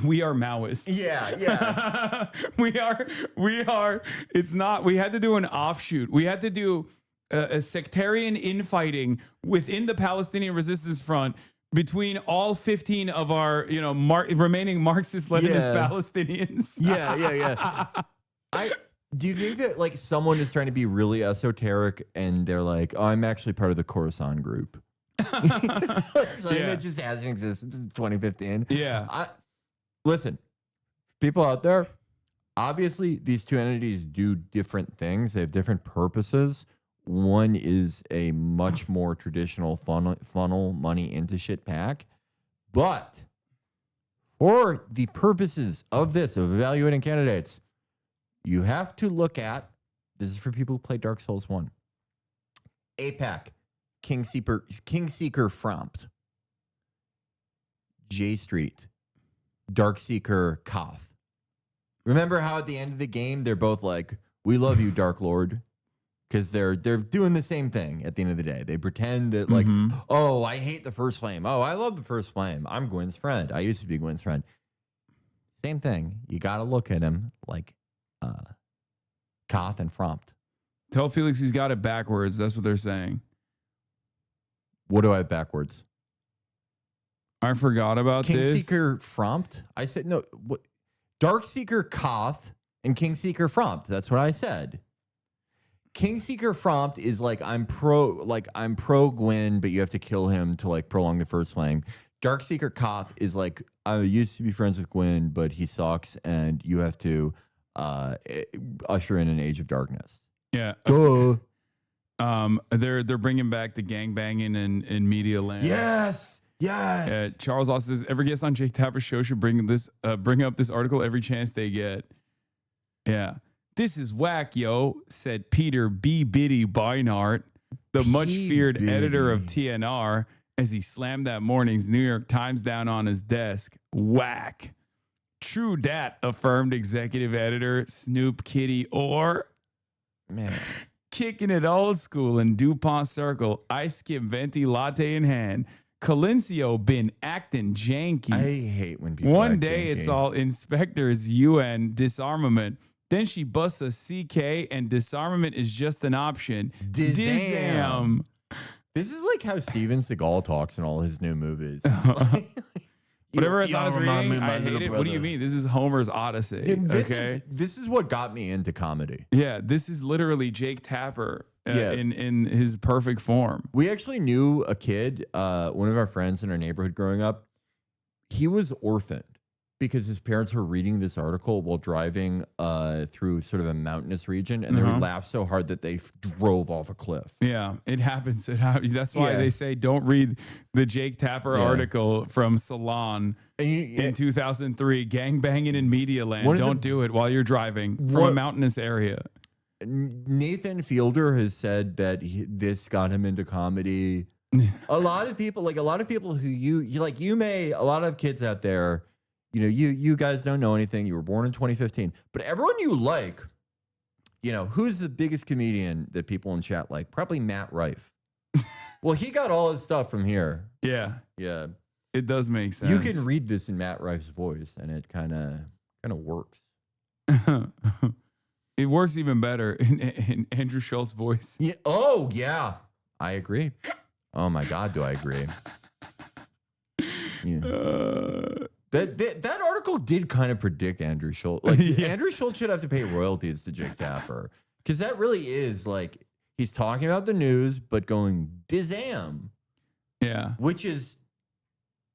Speaker 4: we are Maoists.
Speaker 3: Yeah.
Speaker 4: we are. It's not. We had to do an offshoot. We had to do a sectarian infighting within the Palestinian Resistance Front between all 15 of our, remaining Marxist-Leninist Palestinians.
Speaker 3: Yeah. Do you think that like someone is trying to be really esoteric and they're like, oh, I'm actually part of the Khorasan group? That just hasn't existed since 2015.
Speaker 4: Yeah.
Speaker 3: Listen, people out there, obviously these two entities do different things. They have different purposes. One is a much more traditional funnel money into shit pack. But for the purposes of this, of evaluating candidates, you have to look at, this is for people who play Dark Souls 1, AIPAC, Kingseeker Frompt, J Street, Darkseeker Koth. Remember how at the end of the game, they're both like, we love you, Dark Lord. Because they're doing the same thing at the end of the day. They pretend that like, oh, I hate the First Flame. Oh, I love the First Flame. I'm Gwen's friend. I used to be Gwen's friend. Same thing. You got to look at him like Koth and Frompt.
Speaker 4: Tell Felix he's got it backwards. That's what they're saying.
Speaker 3: What do I have backwards?
Speaker 4: I forgot about this.
Speaker 3: Kingseeker Frompt? I said no. What? Darkseeker Koth and Kingseeker Frompt. That's what I said. Kingseeker Frompt is like I'm pro Gwen, but you have to kill him to like prolong the First Flame. Darkseeker Koth is like I used to be friends with Gwen, but he sucks, and you have to usher in an age of darkness.
Speaker 4: Yeah. They're bringing back the gangbanging in media land.
Speaker 3: Yes.
Speaker 4: Charles Austin says every guest on Jake Tapper's show should bring up this article every chance they get. Yeah. This is whack, yo, said Peter B. Biddy Beinart, the much-feared editor of TNR, as he slammed that morning's New York Times down on his desk. Whack. True dat, affirmed executive editor Snoop Kitty Orr.
Speaker 3: Man.
Speaker 4: Kicking it old school in DuPont Circle, ice skim venti latte in hand. Colencio been acting janky.
Speaker 3: I hate when people
Speaker 4: One
Speaker 3: act
Speaker 4: day
Speaker 3: janky.
Speaker 4: it's all inspectors, UN, disarmament. Then she busts a CK and disarmament is just an option. Dizam.
Speaker 3: This is like how Steven Seagal talks in all his new movies.
Speaker 4: Whatever
Speaker 3: You
Speaker 4: Hasan is
Speaker 3: remind me
Speaker 4: reading,
Speaker 3: of my
Speaker 4: I hate
Speaker 3: little
Speaker 4: it. What do you
Speaker 3: brother.
Speaker 4: mean? This is Homer's Odyssey.
Speaker 3: Dude, this is what got me into comedy.
Speaker 4: Yeah, this is literally Jake Tapper in his perfect form.
Speaker 3: We actually knew a kid, one of our friends in our neighborhood growing up. He was orphaned because his parents were reading this article while driving through sort of a mountainous region, and they would laugh so hard that they drove off a cliff.
Speaker 4: Yeah, it happens. It happens. That's why they say don't read the Jake Tapper article from Salon in 2003, gangbanging in Media Land. Don't do it while you're driving from a mountainous area.
Speaker 3: Nathan Fielder has said that this got him into comedy. A lot of people who a lot of kids out there, you guys don't know anything. You were born in 2015, but everyone you like, who's the biggest comedian that people in chat like? Probably Matt Rife. Well, he got all his stuff from here.
Speaker 4: Yeah.
Speaker 3: Yeah.
Speaker 4: It does make sense.
Speaker 3: You can read this in Matt Rife's voice, and it kind of works.
Speaker 4: It works even better in Andrew Schultz's voice.
Speaker 3: Yeah. Oh, yeah. I agree. Oh, my God, do I agree. Yeah. That article did kind of predict Andrew Schultz. Like, Andrew Schultz should have to pay royalties to Jake Tapper, because that really is like he's talking about the news, but going dizam.
Speaker 4: Yeah.
Speaker 3: Which is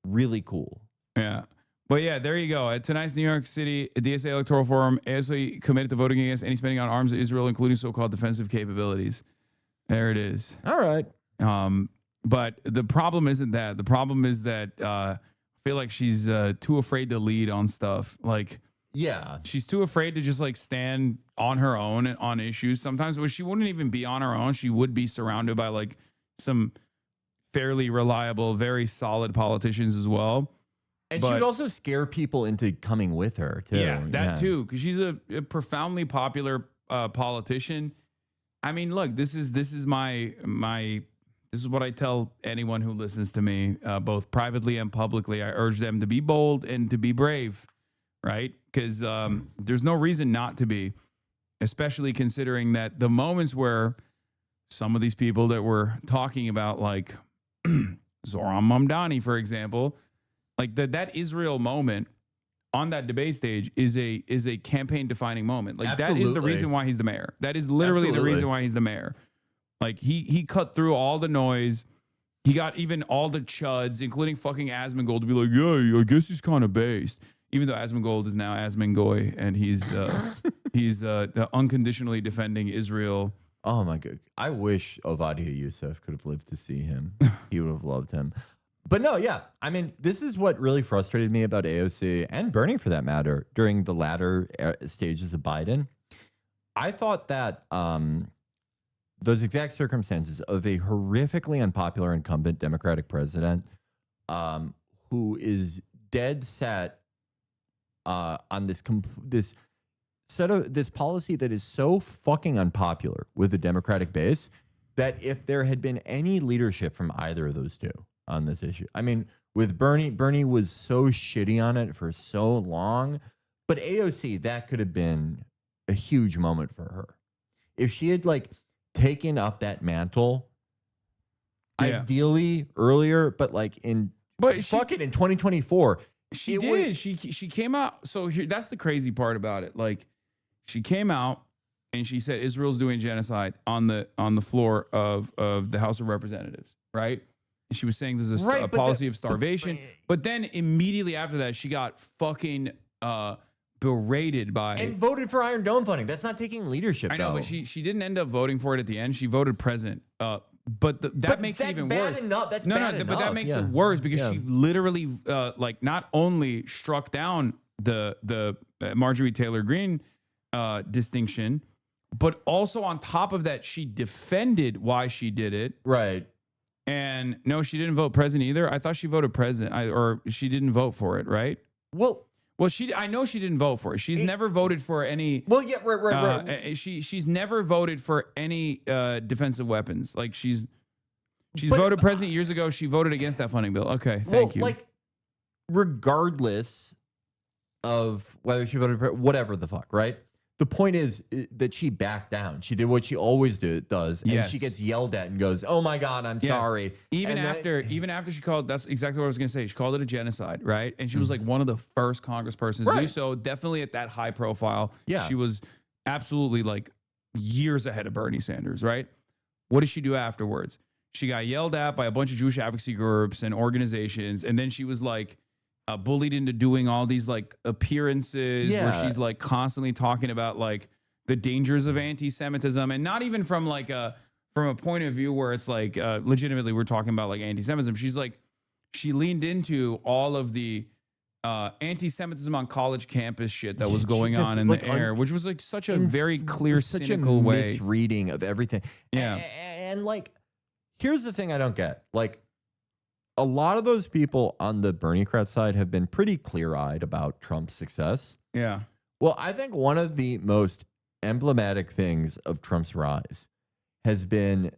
Speaker 3: really cool.
Speaker 4: Yeah. But yeah, there you go. At tonight's New York City DSA Electoral Forum, ASA committed to voting against any spending on arms of Israel, including so-called defensive capabilities. There it is.
Speaker 3: All right.
Speaker 4: But the problem isn't that. The problem is that I feel like she's too afraid to lead on stuff. Like,
Speaker 3: yeah,
Speaker 4: she's too afraid to just like stand on her own on issues. Sometimes where she wouldn't even be on her own. She would be surrounded by like some fairly reliable, very solid politicians as well.
Speaker 3: And she would also scare people into coming with her, too.
Speaker 4: Yeah, that too, because she's a profoundly popular politician. I mean, look, this is this is what I tell anyone who listens to me, both privately and publicly. I urge them to be bold and to be brave, right? Because there's no reason not to be, especially considering that the moments where some of these people that we're talking about, like Zoran Mamdani, for example, like that Israel moment on that debate stage is a campaign defining moment. Like that is the reason why he's the mayor. That is literally the reason why he's the mayor. Like he cut through all the noise. He got even all the chuds, including fucking Asmongold, to be like, yeah, I guess he's kind of based. Even though Asmongold is now Asmongoy, and he's unconditionally defending Israel.
Speaker 3: Oh my God. I wish Ovadia Youssef could have lived to see him. He would have loved him. But no, yeah. I mean, this is what really frustrated me about AOC and Bernie, for that matter, during the latter stages of Biden. I thought that those exact circumstances of a horrifically unpopular incumbent Democratic president who is dead set on this policy that is so fucking unpopular with the Democratic base, that if there had been any leadership from either of those two on this issue, I mean, with Bernie was so shitty on it for so long, but AOC, that could have been a huge moment for her if she had like taken up that mantle, ideally earlier, but like in 2024.
Speaker 4: She did. She came out. So that's the crazy part about it. Like, she came out and she said Israel's doing genocide on the floor of the House of Representatives, right? And she was saying there's a policy of starvation. But then immediately after that, she got fucking berated by
Speaker 3: and voted for Iron Dome funding. That's not taking leadership.
Speaker 4: I know, but she didn't end up voting for it at the end. She voted present. But that makes it even worse.
Speaker 3: That's bad enough.
Speaker 4: But that makes it worse because she literally like not only struck down the Marjorie Taylor Greene distinction, but also on top of that, she defended why she did it.
Speaker 3: Right.
Speaker 4: And no, she didn't vote president either. I thought she voted president, or she didn't vote for it, right?
Speaker 3: Well,
Speaker 4: I know she didn't vote for it. She's never voted for any.
Speaker 3: Well, yeah, right.
Speaker 4: She's never voted for any defensive weapons. Like she's She's voted president years ago. She voted against that funding bill. Okay, thank you.
Speaker 3: Like, regardless of whether she voted, whatever the fuck, right? The point is that she backed down. She did what she always does, and she gets yelled at and goes, "Oh my God, I'm sorry."
Speaker 4: Even
Speaker 3: and
Speaker 4: after she called, that's exactly what I was going to say. She called it a genocide, right? And she was like one of the first congresspersons to do so. Definitely at that high profile.
Speaker 3: Yeah.
Speaker 4: She was absolutely like years ahead of Bernie Sanders, right? What did she do afterwards? She got yelled at by a bunch of Jewish advocacy groups and organizations, and then she was like bullied into doing all these like appearances where she's like constantly talking about like the dangers of anti-Semitism, and not even from like from a point of view where it's like legitimately we're talking about like anti-Semitism. She's like, she leaned into all of the anti-Semitism on college campus shit that was going on in the air, which was like such a very clear, cynical way.
Speaker 3: Misreading of everything.
Speaker 4: Yeah.
Speaker 3: And like, here's the thing I don't get. Like, a lot of those people on the Bernie-crat side have been pretty clear-eyed about Trump's success.
Speaker 4: Yeah.
Speaker 3: Well, I think one of the most emblematic things of Trump's rise has been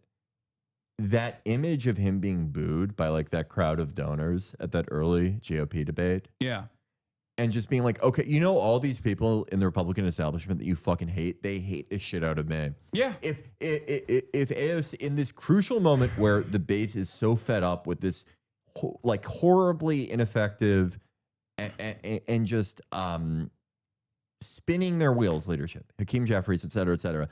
Speaker 3: that image of him being booed by like that crowd of donors at that early GOP debate.
Speaker 4: Yeah.
Speaker 3: And just being like, okay, you know, all these people in the Republican establishment that you fucking hate, they hate the shit out of me.
Speaker 4: Yeah.
Speaker 3: If AOC, in this crucial moment where the base is so fed up with this like horribly ineffective and just spinning their wheels leadership, Hakeem Jeffries, et cetera,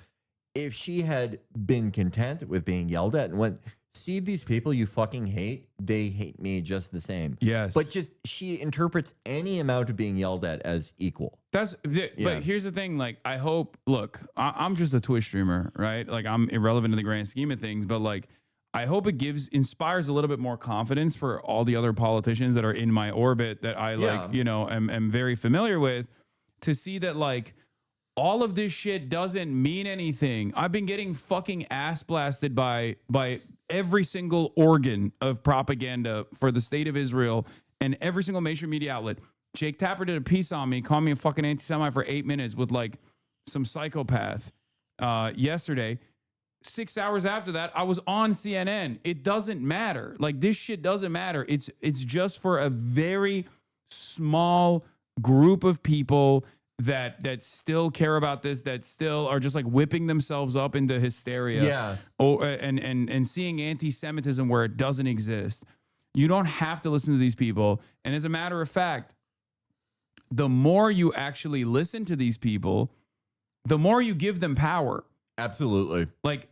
Speaker 3: if she had been content with being yelled at and went, see these people you fucking hate, they hate me just the same.
Speaker 4: Yes.
Speaker 3: But just she interprets any amount of being yelled at as equal.
Speaker 4: But here's the thing, like, I hope, look, I'm just a Twitch streamer, right? Like, I'm irrelevant in the grand scheme of things, but like, I hope it inspires a little bit more confidence for all the other politicians that are in my orbit that I like, you know, am very familiar with, to see that like all of this shit doesn't mean anything. I've been getting fucking ass blasted by every single organ of propaganda for the state of Israel and every single major media outlet. Jake Tapper did a piece on me, called me a fucking anti-Semite for 8 minutes with like some psychopath yesterday. 6 hours after that, I was on CNN. It doesn't matter. Like, this shit doesn't matter. It's just for a very small group of people that still care about this, that still are just like whipping themselves up into hysteria.
Speaker 3: Yeah.
Speaker 4: And seeing anti-Semitism where it doesn't exist. You don't have to listen to these people. And as a matter of fact, the more you actually listen to these people, the more you give them power.
Speaker 3: Absolutely.
Speaker 4: Like,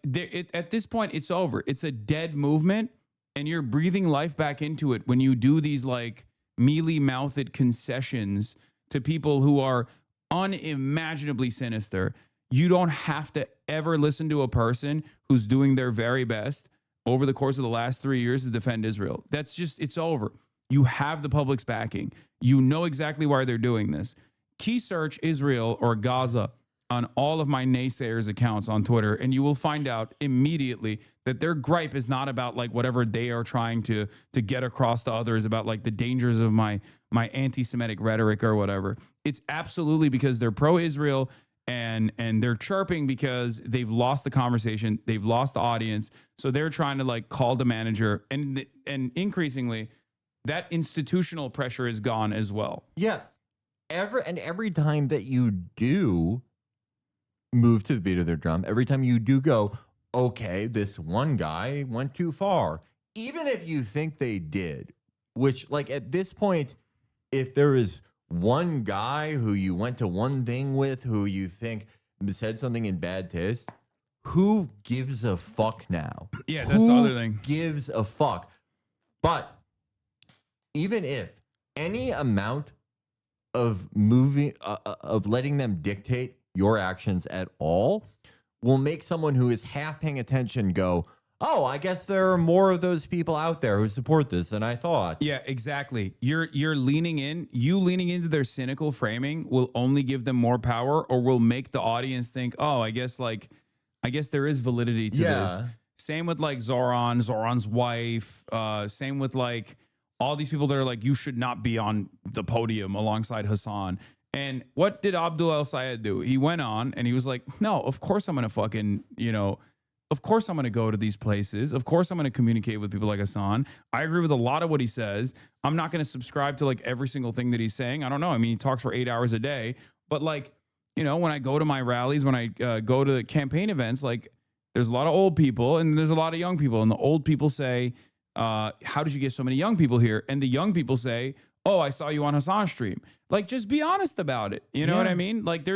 Speaker 4: at this point, it's over. It's a dead movement, and you're breathing life back into it when you do these like mealy-mouthed concessions to people who are unimaginably sinister. You don't have to ever listen to a person who's doing their very best over the course of the last 3 years to defend Israel. That's just, it's over. You have the public's backing. You know exactly why they're doing this. Key search Israel or Gaza on all of my naysayers accounts on Twitter, and you will find out immediately that their gripe is not about like whatever they are trying to get across to others about like the dangers of my anti-Semitic rhetoric or whatever. It's absolutely because they're pro-Israel and they're chirping because they've lost the conversation, they've lost the audience, so they're trying to like call the manager, and increasingly that institutional pressure is gone as well.
Speaker 3: Yeah. Every time that you do move to the beat of their drum, every time you do go, okay, this one guy went too far, even if you think they did, which like at this point, if there is one guy who you went to one thing with, who you think said something in bad taste, who gives a fuck now?
Speaker 4: Yeah, that's the other thing.
Speaker 3: Gives a fuck. But even if any amount of moving, of letting them dictate your actions at all will make someone who is half paying attention go, oh, I guess there are more of those people out there who support this than I thought.
Speaker 4: Yeah, exactly. You're leaning in. You leaning into their cynical framing will only give them more power, or will make the audience think, oh, I guess there is validity to this. Same with like Zoran's wife. Same with like all these people that are like, you should not be on the podium alongside Hasan. And what did Abdul El Sayed do? He went on and he was like, no, of course I'm going to fucking, of course I'm going to go to these places. Of course I'm going to communicate with people like Hasan. I agree with a lot of what he says. I'm not going to subscribe to like every single thing that he's saying. I don't know. I mean, he talks for 8 hours a day, but like, you know, when I go to my rallies, when I go to campaign events, like there's a lot of old people and there's a lot of young people. And the old people say, how did you get so many young people here? And the young people say, oh, I saw you on Hasan's stream. Like, just be honest about it. You know what I mean? Like,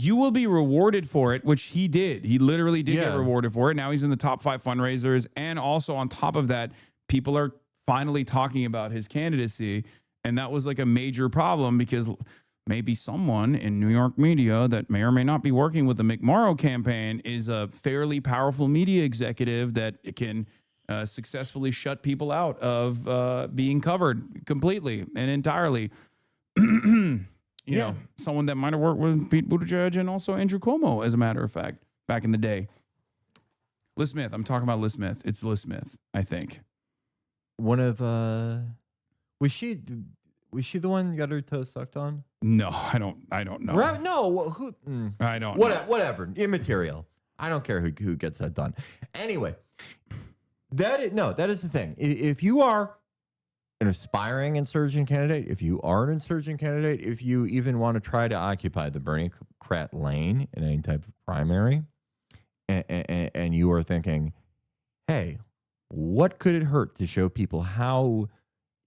Speaker 4: you will be rewarded for it, which he did. He literally did get rewarded for it. Now he's in the top 5 fundraisers. And also on top of that, people are finally talking about his candidacy. And that was like a major problem because maybe someone in New York media that may or may not be working with the McMorrow campaign is a fairly powerful media executive that can successfully shut people out of being covered completely and entirely. You know, someone that might have worked with Pete Buttigieg and also Andrew Cuomo, as a matter of fact, back in the day. Liz Smith. I'm talking about Liz Smith. It's Liz Smith, I think.
Speaker 3: One of was she the one who got her toe sucked on?
Speaker 4: No, I don't know.
Speaker 3: Right? No, who?
Speaker 4: I don't know.
Speaker 3: Whatever. Immaterial. I don't care who gets that done. Anyway, that is the thing. If you are an aspiring insurgent candidate, if you are an insurgent candidate, if you even want to try to occupy the Bernie Crat lane in any type of primary, and you are thinking, hey, what could it hurt to show people how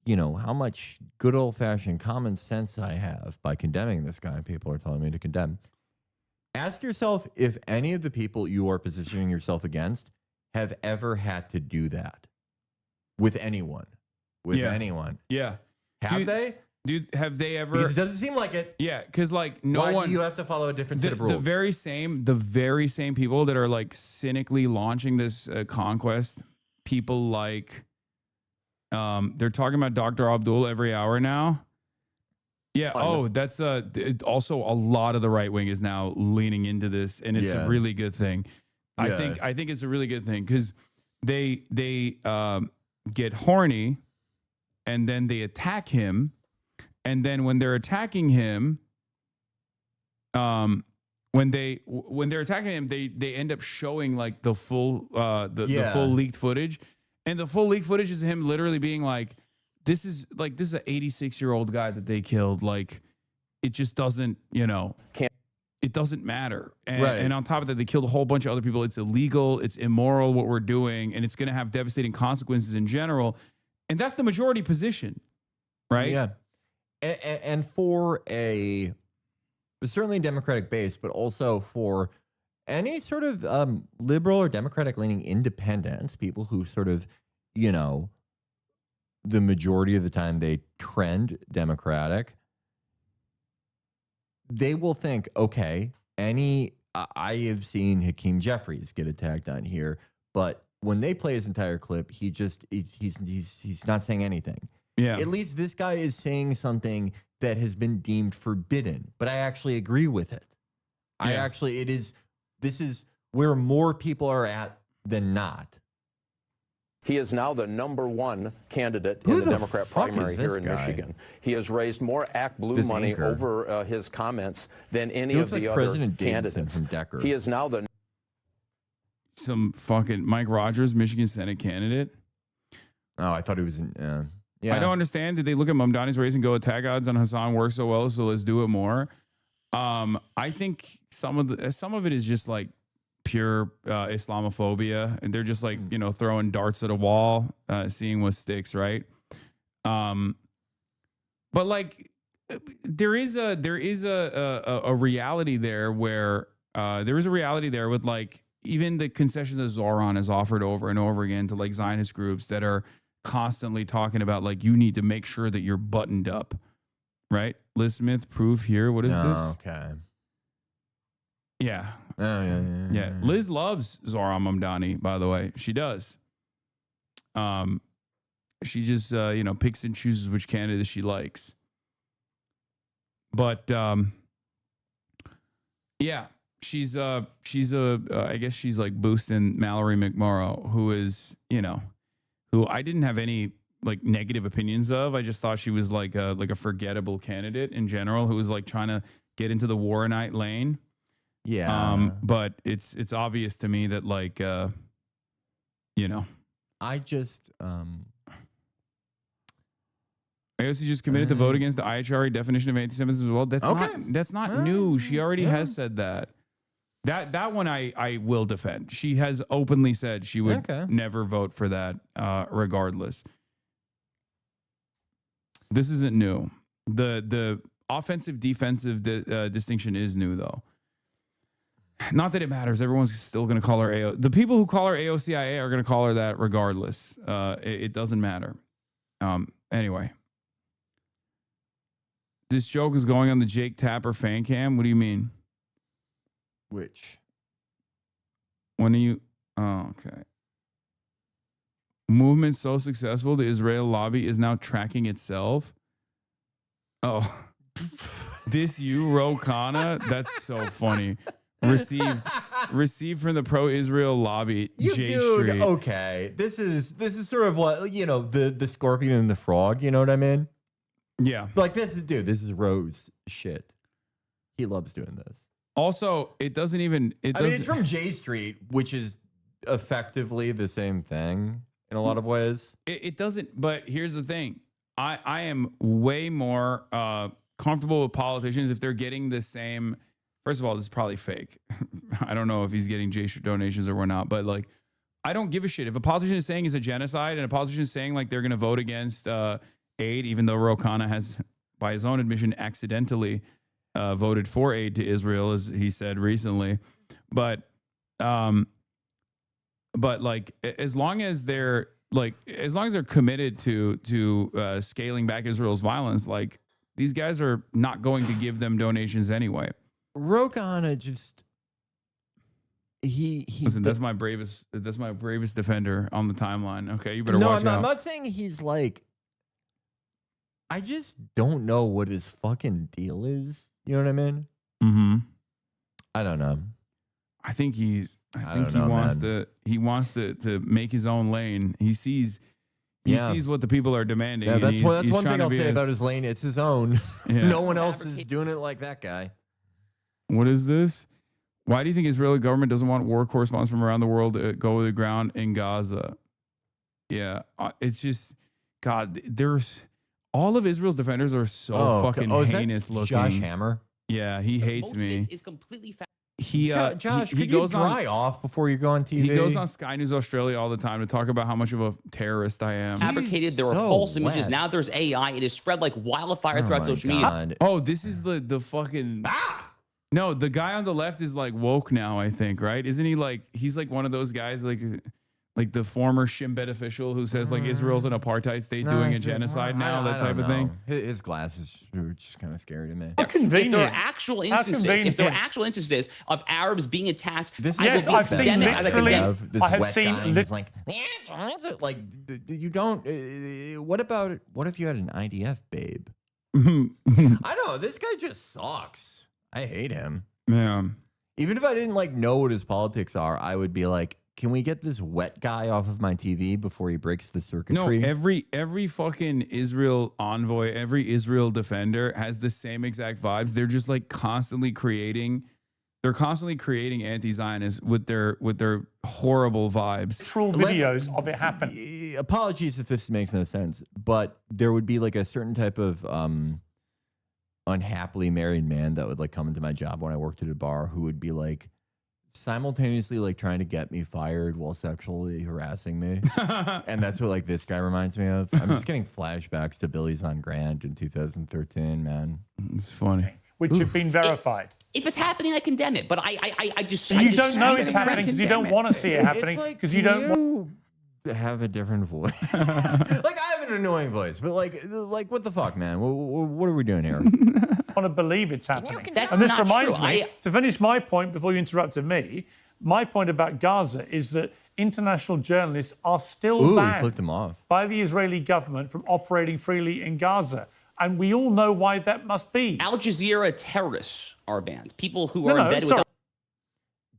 Speaker 3: much good old-fashioned common sense I have by condemning this guy people are telling me to condemn? Ask yourself if any of the people you are positioning yourself against have ever had to do that with anyone. Anyone.
Speaker 4: Yeah.
Speaker 3: Have they?
Speaker 4: Dude, have they ever?
Speaker 3: Because it doesn't seem like it.
Speaker 4: Yeah, because like
Speaker 3: Why do you have to follow a different set of rules?
Speaker 4: The very same people that are like cynically launching this conquest, people like, they're talking about Dr. Abdul every hour now. Yeah. Oh, that's also a lot of the right wing is now leaning into this, and it's a really good thing. I think it's a really good thing because they get horny. And then they attack him, and then when they're attacking him, when they're attacking him, they end up showing like the full the full leaked footage, and the full leaked footage is him literally being like, "This is an 86-year-old guy that they killed. Like, it just doesn't, it doesn't matter." And on top of that, they killed a whole bunch of other people. It's illegal. It's immoral what we're doing, and it's going to have devastating consequences in general. And that's the majority position, right?
Speaker 3: Yeah. And for certainly a Democratic base, but also for any sort of liberal or Democratic leaning independents, people who sort of, the majority of the time they trend Democratic, they will think, okay, I have seen Hakeem Jeffries get attacked on here, but when they play his entire clip, he's not saying anything.
Speaker 4: Yeah.
Speaker 3: At least this guy is saying something that has been deemed forbidden, but I actually agree with it. This is where more people are at than not.
Speaker 16: He is now the #1 candidate in the Democrat primary here in Michigan. He has raised more Act Blue money over his comments than any of the other
Speaker 3: President
Speaker 16: candidates.
Speaker 3: Davidson from Decker.
Speaker 16: He is now the
Speaker 4: some fucking Mike Rogers, Michigan Senate candidate.
Speaker 3: Oh, I thought he was in.
Speaker 4: I don't understand. Did they look at Mamdani's race and go, attack odds on Hasan work so well, so let's do it more? I think some of it is just like pure Islamophobia, and they're just like throwing darts at a wall, seeing what sticks, right? But like there is a reality there where there is a reality there with like even the concessions that Zoran has offered over and over again to like Zionist groups that are constantly talking about like you need to make sure that you're buttoned up, right? Liz Smith proof here. What is this?
Speaker 3: Okay.
Speaker 4: Yeah.
Speaker 3: Oh, yeah.
Speaker 4: Liz loves Zoran Mamdani, by the way. She does. She just picks and chooses which candidate she likes. But yeah, she's I guess she's like boosting Mallory McMorrow, who is, who I didn't have any like negative opinions of. I just thought she was like a forgettable candidate in general, who was like trying to get into the Warrenite lane.
Speaker 3: Yeah.
Speaker 4: But it's obvious to me that like, you know,
Speaker 3: I just
Speaker 4: AOC just committed to vote against the IHRA definition of anti-Semitism as well. That's not new. She already has said that. That one I will defend. She has openly said she would never vote for that, regardless. This isn't new. The offensive defensive distinction is new though. Not that it matters. Everyone's still going to call her AO. The people who call her AOCIA are going to call her that regardless. It doesn't matter. Anyway. This joke is going on the Jake Tapper fan cam. What do you mean?
Speaker 3: Which?
Speaker 4: When are you? Oh, okay. Movement so successful, the Israel lobby is now tracking itself. Oh. This you, Rokana? That's so funny. Received from the pro-Israel lobby, J Street.
Speaker 3: Okay. This is sort of what, you know, the scorpion and the frog, you know what I mean?
Speaker 4: Yeah.
Speaker 3: Like this is Rose shit. He loves doing this.
Speaker 4: Also, it doesn't even
Speaker 3: I mean, it's from J Street, which is effectively the same thing in a lot of ways.
Speaker 4: It doesn't, but here's the thing. I am way more comfortable with politicians if they're getting the same. First of all, this is probably fake. I don't know if he's getting J Street donations or not, but like, I don't give a shit. If a politician is saying it's a genocide and a politician is saying like they're going to vote against aid, even though Rokana has, by his own admission, accidentally voted for aid to Israel, as he said recently. But like, as long as they're committed to scaling back Israel's violence, like these guys are not going to give them donations anyway.
Speaker 3: Rokana just
Speaker 4: listen. That's my bravest defender on the timeline. Okay, you better watch out.
Speaker 3: I'm not saying he's like. I just don't know what his fucking deal is. You know what I mean?
Speaker 4: Mm-hmm.
Speaker 3: I don't know.
Speaker 4: I think he wants to make his own lane. He sees what the people are demanding.
Speaker 3: Yeah, that's one thing I'll say
Speaker 4: about
Speaker 3: about his lane. It's his own.
Speaker 4: Yeah.
Speaker 3: No one else is doing it like that guy.
Speaker 4: What is this? Why do you think Israeli government doesn't want war correspondents from around the world to go to the ground in Gaza? Yeah, it's just God. There's all of Israel's defenders are so fucking heinous looking.
Speaker 3: Josh Hammer.
Speaker 4: Yeah, he hates me.
Speaker 17: Is completely
Speaker 3: Josh,
Speaker 4: he
Speaker 3: could
Speaker 4: goes
Speaker 3: you dry off before you go on TV?
Speaker 4: He goes on Sky News Australia all the time to talk about how much of a terrorist I am.
Speaker 17: Fabricated. There were false images. Now there's AI. It is spread like wildfire throughout social media.
Speaker 4: Oh, this is the fucking. No, the guy on the left is like woke now, I think, right? Isn't he like, he's like one of those guys like the former Shin Bet official who says like Israel's an apartheid state doing a genocide now, that type of thing.
Speaker 3: His glasses are just kind of scary to me.
Speaker 17: If there are actual instances, of Arabs being attacked,
Speaker 1: Yes, I've seen literally. I have seen
Speaker 3: like you don't. What if you had an IDF babe? I know this guy just sucks. I hate him.
Speaker 4: Yeah.
Speaker 3: Even if I didn't like know what his politics are, I would be like, can we get this wet guy off of my TV before he breaks the circuitry?
Speaker 4: No, every fucking Israel envoy, every Israel defender has the same exact vibes. They're just like constantly creating anti-Zionists with their horrible vibes.
Speaker 1: Literal videos of it happen.
Speaker 3: Apologies if this makes no sense, but there would be like a certain type of unhappily married man that would like come into my job when I worked at a bar who would be like simultaneously like trying to get me fired while sexually harassing me. And that's what like this guy reminds me of. I'm just getting flashbacks to Billy's on Grant in 2013, man.
Speaker 4: It's funny.
Speaker 1: Which have been verified.
Speaker 17: If it's happening, I condemn it. But I just
Speaker 1: you don't know it's happening because you don't want to see it happening because you don't want
Speaker 3: to have a different voice. Like I have an annoying voice, but like what the fuck, man? What are we doing here?
Speaker 1: I want to believe it's happening.
Speaker 17: That's
Speaker 1: and this
Speaker 17: not
Speaker 1: reminds
Speaker 17: true.
Speaker 1: me, to finish my point before you interrupted me, my point about Gaza is that international journalists are still banned by the Israeli government from operating freely in Gaza. And we all know why that must be.
Speaker 17: Al Jazeera terrorists are banned. People who are embedded with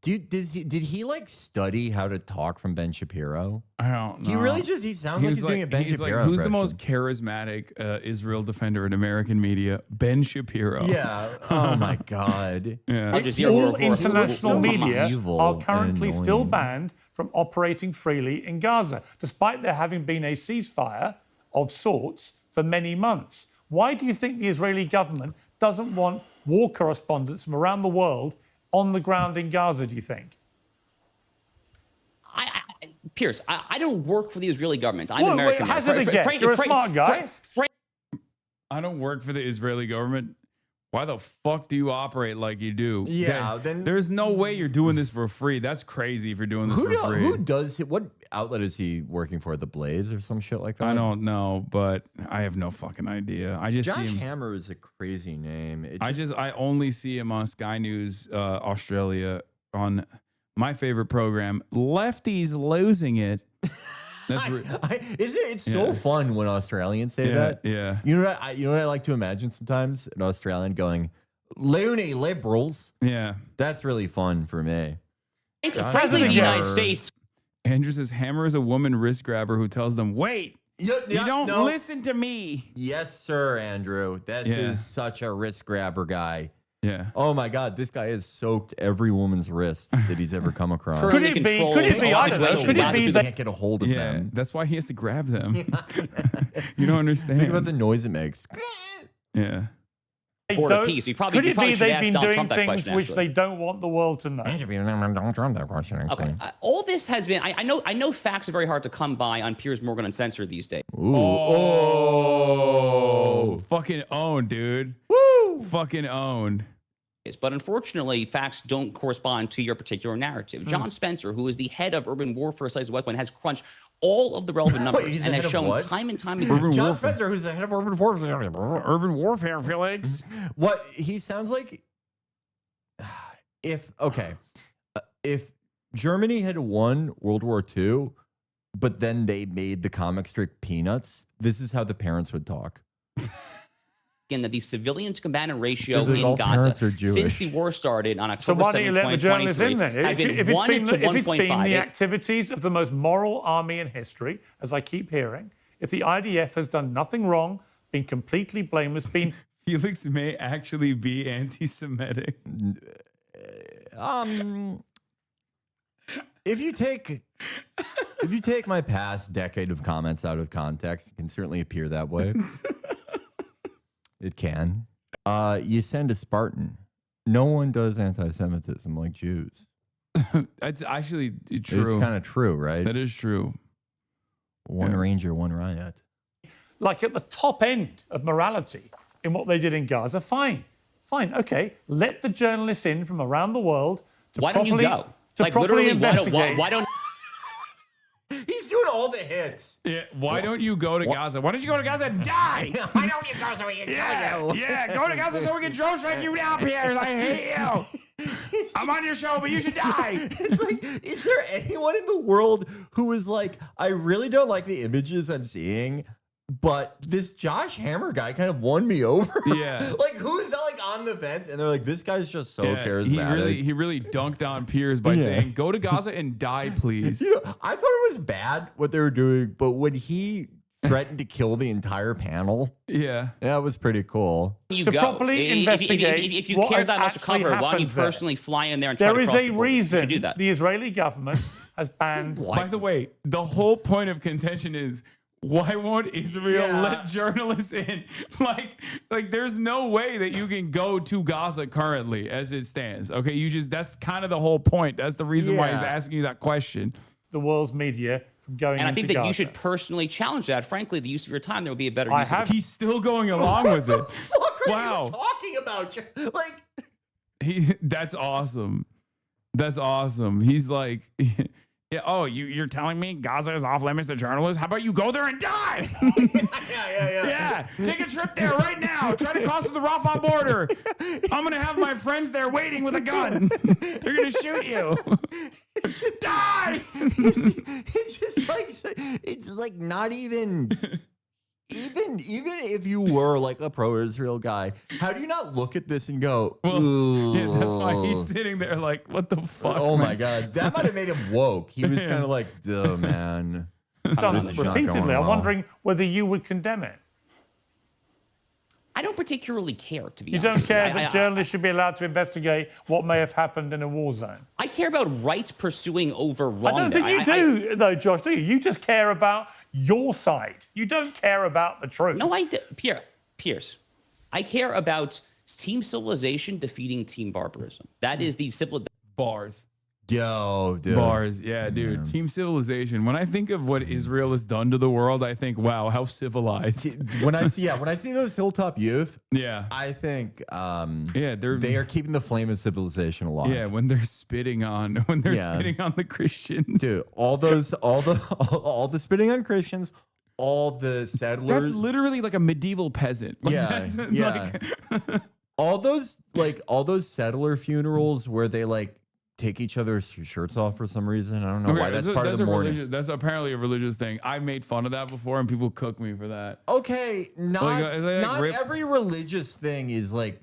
Speaker 3: Did he like study how to talk from Ben Shapiro?
Speaker 4: I don't know.
Speaker 3: He sounds like he's doing a Ben Shapiro
Speaker 4: who's the
Speaker 3: impression.
Speaker 4: most charismatic Israel defender in American media? Ben Shapiro.
Speaker 3: Yeah. Oh my God.
Speaker 4: Yeah.
Speaker 1: All international media are currently still banned from operating freely in Gaza, despite there having been a ceasefire of sorts for many months. Why do you think the Israeli government doesn't want war correspondents from around the world on the ground in Gaza, do you think?
Speaker 17: Piers, I don't work for the Israeli government. I'm an American.
Speaker 1: You're a smart guy.
Speaker 4: I don't work for the Israeli government. Why the fuck do you operate like you do?
Speaker 3: Yeah,
Speaker 4: then there's no way you're doing this for free. That's crazy if you're doing this for free.
Speaker 3: Who does it? What outlet is he working for? The Blaze or some shit like that?
Speaker 4: I don't know, but I have no fucking idea. I just
Speaker 3: Josh
Speaker 4: see him.
Speaker 3: Hammer is a crazy name.
Speaker 4: I only see him on Sky News Australia on my favorite program, Lefties Losing It. That's
Speaker 3: it's so fun when Australians say that.
Speaker 4: Yeah.
Speaker 3: You know what I like to imagine sometimes? An Australian going, "Loony liberals."
Speaker 4: Yeah.
Speaker 3: That's really fun for me.
Speaker 17: Frankly, the United States.
Speaker 4: Andrew says Hammer is a woman wrist grabber who tells them, "Wait, you don't listen to me."
Speaker 3: Yes, sir, Andrew. This is such a wrist grabber guy.
Speaker 4: Yeah.
Speaker 3: Oh my God, this guy has soaked every woman's wrist that he's ever come across.
Speaker 1: Could it be? I don't know. Could it be
Speaker 3: they can't get a hold of them?
Speaker 4: That's why he has to grab them. You don't understand.
Speaker 3: Think about the noise it makes.
Speaker 4: Yeah.
Speaker 17: Board of peace.
Speaker 1: Could it be they've been doing things which they don't want the world to know?
Speaker 3: Don't Trump that question.
Speaker 17: Okay. All this has been. I know facts are very hard to come by on Piers Morgan Uncensored these days.
Speaker 4: Oh, fucking owned, dude. Woo! Fucking owned.
Speaker 17: But unfortunately, facts don't correspond to your particular narrative. John Spencer, who is the head of urban warfare studies at West Point, has crunched all of the relevant numbers and has shown time and time again.
Speaker 3: John Spencer, who's the head of urban warfare.
Speaker 4: Urban warfare, Felix.
Speaker 3: What he sounds like? If Germany had won World War II, but then they made the comic strip Peanuts, this is how the parents would talk.
Speaker 17: Again, that the civilian to combatant ratio in Gaza since the war started on October 7, 2023 had been 1 to 1.5.
Speaker 1: If it's been the activities of the most moral army in history, as I keep hearing, if the IDF has done nothing wrong, been completely blameless, been...
Speaker 4: Felix may actually be anti-Semitic.
Speaker 3: If you take my past decade of comments out of context, it can certainly appear that way. It can. You send a Spartan. No one does anti-Semitism like Jews.
Speaker 4: That's actually true.
Speaker 3: It's kind of true, right?
Speaker 4: That is true.
Speaker 3: One ranger, one riot.
Speaker 1: Like at the top end of morality in what they did in Gaza, fine, okay. Let the journalists in from around the world to
Speaker 17: why don't you go?
Speaker 1: Like literally,
Speaker 17: why don't?
Speaker 3: He's doing all the hits.
Speaker 4: Yeah. Why don't you go to Gaza? Why don't you go to Gaza and die?
Speaker 3: Why don't you go so we can kill you?
Speaker 4: Yeah, go to Gaza so we can drone strike you down, Piers. I hate you. I'm on your show, but you should die.
Speaker 3: It's like, is there anyone in the world who is like, I really don't like the images I'm seeing, but this Josh Hammer guy kind of won me over?
Speaker 4: Yeah.
Speaker 3: Like, who's like on the fence? And they're like, this guy's just so charismatic.
Speaker 4: He really dunked on Piers by saying, go to Gaza and die, please.
Speaker 3: You know, I thought it was bad what they were doing, but when he threatened to kill the entire panel, that was pretty cool.
Speaker 17: You go.
Speaker 1: Properly investigate
Speaker 17: if you care that much to cover, why don't you personally fly in there and try to cross the border?
Speaker 1: There is a reason
Speaker 17: do that.
Speaker 1: The Israeli government has banned...
Speaker 4: By the way, the whole point of contention is, why won't Israel let journalists in? Like, there's no way that you can go to Gaza currently as it stands. Okay, that's kind of the whole point. That's the reason why he's asking you that question.
Speaker 1: The world's media from going
Speaker 17: and I think that
Speaker 1: Gaza.
Speaker 17: you should personally challenge that. Frankly, the use of your time, there will be a better use of it.
Speaker 4: He's still going along with it.
Speaker 3: What are you talking about? Like,
Speaker 4: that's awesome. That's awesome. He's like... Yeah. Oh, you're telling me Gaza is off limits to journalists? How about you go there and die? Yeah. Take a trip there right now. Try to cross the Rafah border. I'm gonna have my friends there waiting with a gun. They're gonna shoot you. Die.
Speaker 3: It's like not even. even if you were like a pro-Israel guy, how do you not look at this and go,
Speaker 4: yeah, that's why he's sitting there like, what the fuck?
Speaker 3: Oh
Speaker 4: man?
Speaker 3: my God. That might have made him woke. He was kind of like, duh, man.
Speaker 1: Done this repeatedly. I'm wondering whether you would condemn it.
Speaker 17: I don't particularly care, to be
Speaker 1: You
Speaker 17: honest.
Speaker 1: don't care that journalists should be allowed to investigate what may have happened in a war zone?
Speaker 17: I care about right pursuing over wrong.
Speaker 1: I don't think you do, though, Josh, do you? You just care about your side. You don't care about the truth.
Speaker 17: No, Piers, I care about team civilization defeating team barbarism. That is the simple
Speaker 4: bars.
Speaker 3: Yo, dude.
Speaker 4: Bars, yeah, dude. Yeah. Team civilization. When I think of what Israel has done to the world, I think, wow, how civilized.
Speaker 3: When I see those Hilltop Youth,
Speaker 4: yeah,
Speaker 3: I think,
Speaker 4: yeah,
Speaker 3: they are keeping the flame of civilization alive.
Speaker 4: Yeah, when they're spitting on the Christians,
Speaker 3: dude. All the spitting on Christians, all the settlers.
Speaker 4: That's literally like a medieval peasant. Like,
Speaker 3: yeah. all those settler funerals where they like take each other's shirts off for some reason. I don't know why. That's part of the mourning.
Speaker 4: That's apparently a religious thing. I made fun of that before, and people cook me for that.
Speaker 3: Okay, not every religious thing is like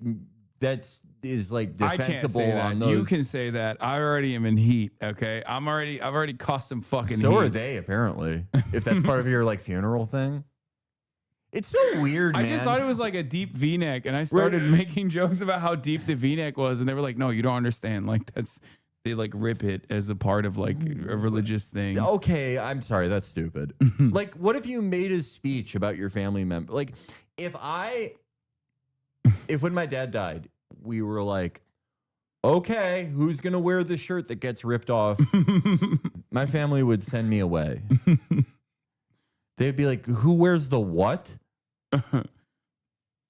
Speaker 3: defensible.
Speaker 4: I can't say that.
Speaker 3: On those.
Speaker 4: You can say that. I already am in heat. Okay, I've already cost some fucking.
Speaker 3: So
Speaker 4: heat.
Speaker 3: are they apparently. If that's part of your like funeral thing. It's so weird, man.
Speaker 4: I just thought it was like a deep V-neck, and I started making jokes about how deep the V-neck was, and they were like, "No, you don't understand. Like they like rip it as a part of like a religious thing."
Speaker 3: Okay, I'm sorry, that's stupid. Like, what if you made a speech about your family member? Like, if when my dad died, we were like, okay, who's gonna wear the shirt that gets ripped off? My family would send me away. They'd be like, who wears the what?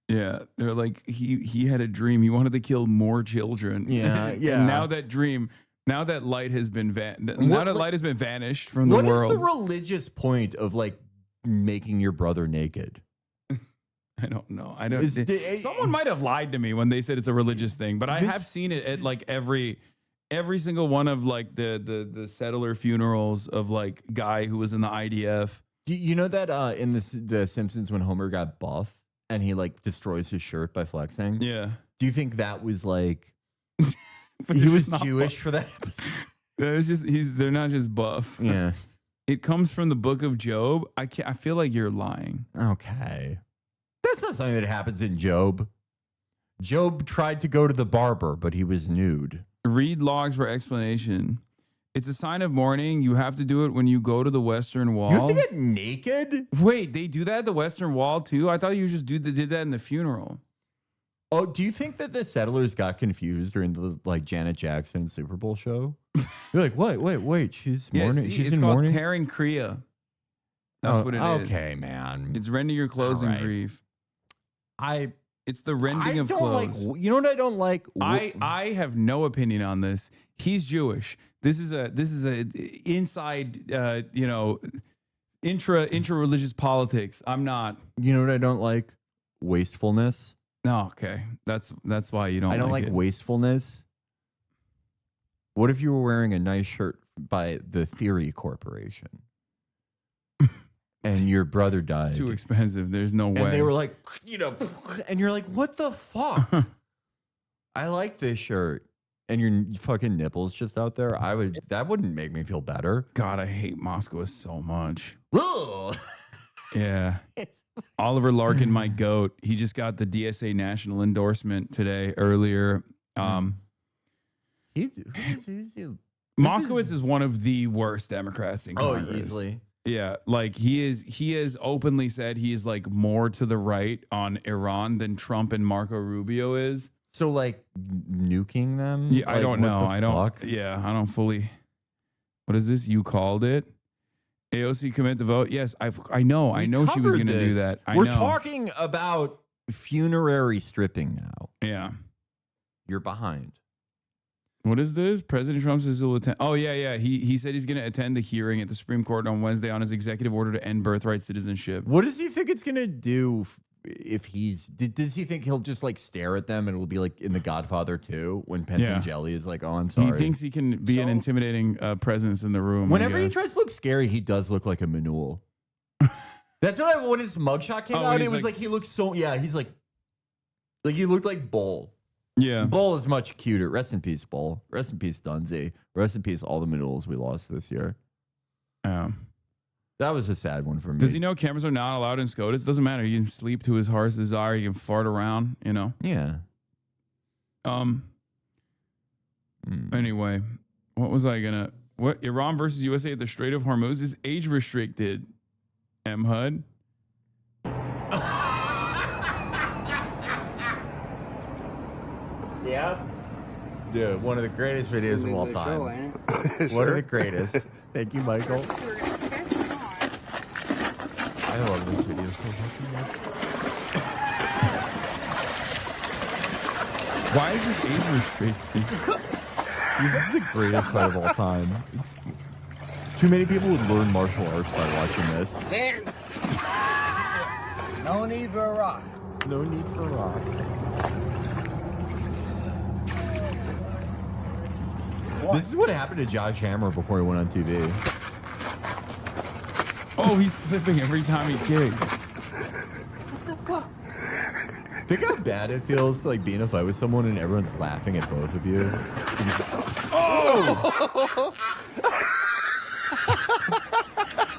Speaker 4: Yeah, they're like, he had a dream. He wanted to kill more children.
Speaker 3: Yeah, yeah.
Speaker 4: And now that light has been light has been vanished from the world.
Speaker 3: What is the religious point of like making your brother naked?
Speaker 4: I don't know. I don't. Someone might have lied to me when they said it's a religious thing, but I have seen it at like every single one of like the settler funerals of like guy who was in the IDF.
Speaker 3: You know that in the Simpsons when Homer got buff and he like destroys his shirt by flexing?
Speaker 4: Yeah.
Speaker 3: Do you think that was like he was Jewish for that?
Speaker 4: It's just they're not just buff.
Speaker 3: Yeah.
Speaker 4: It comes from the book of Job. I feel like you're lying.
Speaker 3: Okay. That's not something that happens in Job. Job tried to go to the barber, but he was nude.
Speaker 4: Read logs for explanation. It's a sign of mourning. You have to do it when you go to the Western Wall.
Speaker 3: You have to get naked?
Speaker 4: Wait, they do that at the Western Wall too? I thought you just did that in the funeral.
Speaker 3: Oh, do you think that the settlers got confused during the like Janet Jackson Super Bowl show? You're like, wait, she's mourning.
Speaker 4: See,
Speaker 3: she's
Speaker 4: it's
Speaker 3: in
Speaker 4: called
Speaker 3: mourning.
Speaker 4: tearing kriya. That's what it is.
Speaker 3: Okay, man.
Speaker 4: It's rending your clothes in grief. It's the rending of clothes.
Speaker 3: You know what I don't like?
Speaker 4: I have no opinion on this. He's Jewish. This is a inside intra-religious politics. I'm not.
Speaker 3: You know what I don't like? Wastefulness.
Speaker 4: No, okay. That's why you don't.
Speaker 3: I don't like wastefulness. What if you were wearing a nice shirt by the Theory Corporation? And your brother died.
Speaker 4: It's too expensive. There's no way.
Speaker 3: And they were like, and you're like, what the fuck? I like this shirt. And your fucking nipples just out there. That wouldn't make me feel better.
Speaker 4: God, I hate Moscow so much.
Speaker 3: Ugh.
Speaker 4: Yeah. Oliver Larkin, my goat. He just got the DSA national endorsement earlier. Moskowitz is one of the worst Democrats in Congress.
Speaker 3: Oh, easily.
Speaker 4: Yeah, like he has openly said he is like more to the right on Iran than Trump and Marco Rubio is.
Speaker 3: So like nuking them?
Speaker 4: Yeah,
Speaker 3: like,
Speaker 4: I don't know. I don't.
Speaker 3: Fuck?
Speaker 4: Yeah, I don't fully. What is this? You called it? AOC commit to vote? Yes, I know. I know she was going to do that.
Speaker 3: We're talking about funerary stripping now.
Speaker 4: Yeah,
Speaker 3: you're behind.
Speaker 4: What is this? President Trump says he'll attend. Oh, yeah. He said he's going to attend the hearing at the Supreme Court on Wednesday on his executive order to end birthright citizenship.
Speaker 3: What does he think it's going to do if does he think he'll just like stare at them and it'll be like in The Godfather 2 when Pentangeli is like, oh, I'm sorry.
Speaker 4: He thinks he can be an intimidating presence in the room.
Speaker 3: Whenever he tries to look scary, he does look like a Manul. That's what when his mugshot came out, it was like he looked so he's like he looked like Bull.
Speaker 4: Yeah.
Speaker 3: Bull is much cuter. Rest in peace, Bull. Rest in peace, Dunzy. Rest in peace, all the middles we lost this year. That was a sad one for me.
Speaker 4: Does he know cameras are not allowed in SCOTUS? It doesn't matter. He can sleep to his heart's desire. He can fart around, you know?
Speaker 3: Yeah.
Speaker 4: Anyway, what was I gonna... What? Iran versus USA at the Strait of Hormuz is age restricted, M-HUD.
Speaker 3: Yeah. Dude, one of the greatest videos of all time. One of the greatest. Thank you, Michael. I love this video so fucking much.
Speaker 4: Why is this age restricted?
Speaker 3: This is the greatest fight of all time. Too many people would learn martial arts by watching this.
Speaker 18: No need for a rock.
Speaker 3: No need for a rock. This is what happened to Josh Hammer before he went on TV.
Speaker 4: Oh, he's slipping every time he kicks.
Speaker 3: Think how bad it feels to like be in a fight with someone and everyone's laughing at both of you.
Speaker 4: Oh!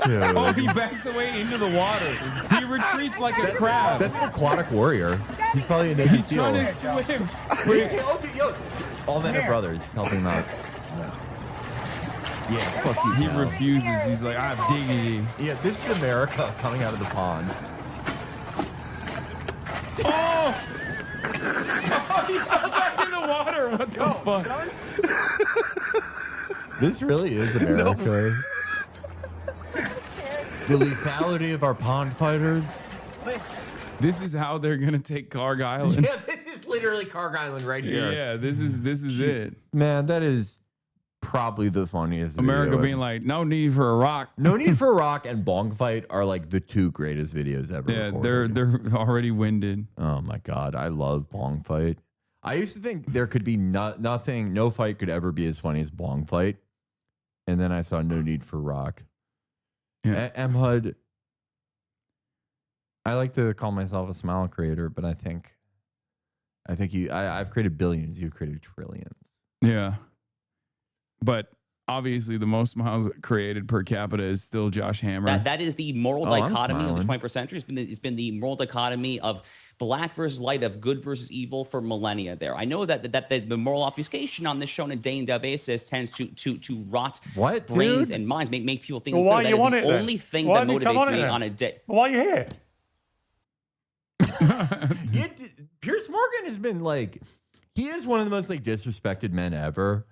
Speaker 3: Yeah,
Speaker 4: Oh,
Speaker 3: like,
Speaker 4: he backs away into the water. He retreats like a crab.
Speaker 3: That's an aquatic warrior. He's probably a Navy
Speaker 4: He's
Speaker 3: SEAL.
Speaker 4: trying to swim.
Speaker 3: All men are brothers. Helping him out. Yeah, fuck you.
Speaker 4: He
Speaker 3: Cal.
Speaker 4: refuses. He's like, I have dignity.
Speaker 3: Yeah, this is America coming out of the pond.
Speaker 4: Oh! Oh, he fell back in the water. What the fuck?
Speaker 3: This really is America. The lethality of our pond fighters.
Speaker 4: This is how they're gonna take Karg Island.
Speaker 3: Yeah, this is literally Karg Island right here.
Speaker 4: Yeah, this is it.
Speaker 3: Man, that is probably the funniest.
Speaker 4: America
Speaker 3: video.
Speaker 4: being like, no need for a rock.
Speaker 3: No Need for a Rock and Bong Fight are like the two greatest videos ever.
Speaker 4: Yeah,
Speaker 3: recorded.
Speaker 4: they're already winded.
Speaker 3: Oh my god, I love Bong Fight. I used to think there could be no fight could ever be as funny as Bong Fight, and then I saw No Need for Rock.
Speaker 4: Yeah.
Speaker 3: M-HUD. I like to call myself a smile creator, but I think I've created billions. You've created trillions.
Speaker 4: Yeah. But obviously the most smiles created per capita is still Josh Hammer.
Speaker 17: That is the moral
Speaker 3: I'm
Speaker 17: dichotomy of the
Speaker 3: smiling.
Speaker 17: 21st century. It's been the moral dichotomy of black versus white, of good versus evil for millennia there. I know that the moral obfuscation on this show on a day-in-day basis tends to rot brains and minds, make people think
Speaker 1: Well, why
Speaker 17: that
Speaker 1: you
Speaker 17: is
Speaker 1: want
Speaker 17: the
Speaker 1: it then?
Speaker 17: only thing
Speaker 1: Why
Speaker 17: that
Speaker 1: did you come
Speaker 17: motivates
Speaker 1: on it
Speaker 17: me
Speaker 1: then?
Speaker 17: on a day.
Speaker 1: Why are you here?
Speaker 3: Piers Morgan has been like, he is one of the most like disrespected men ever,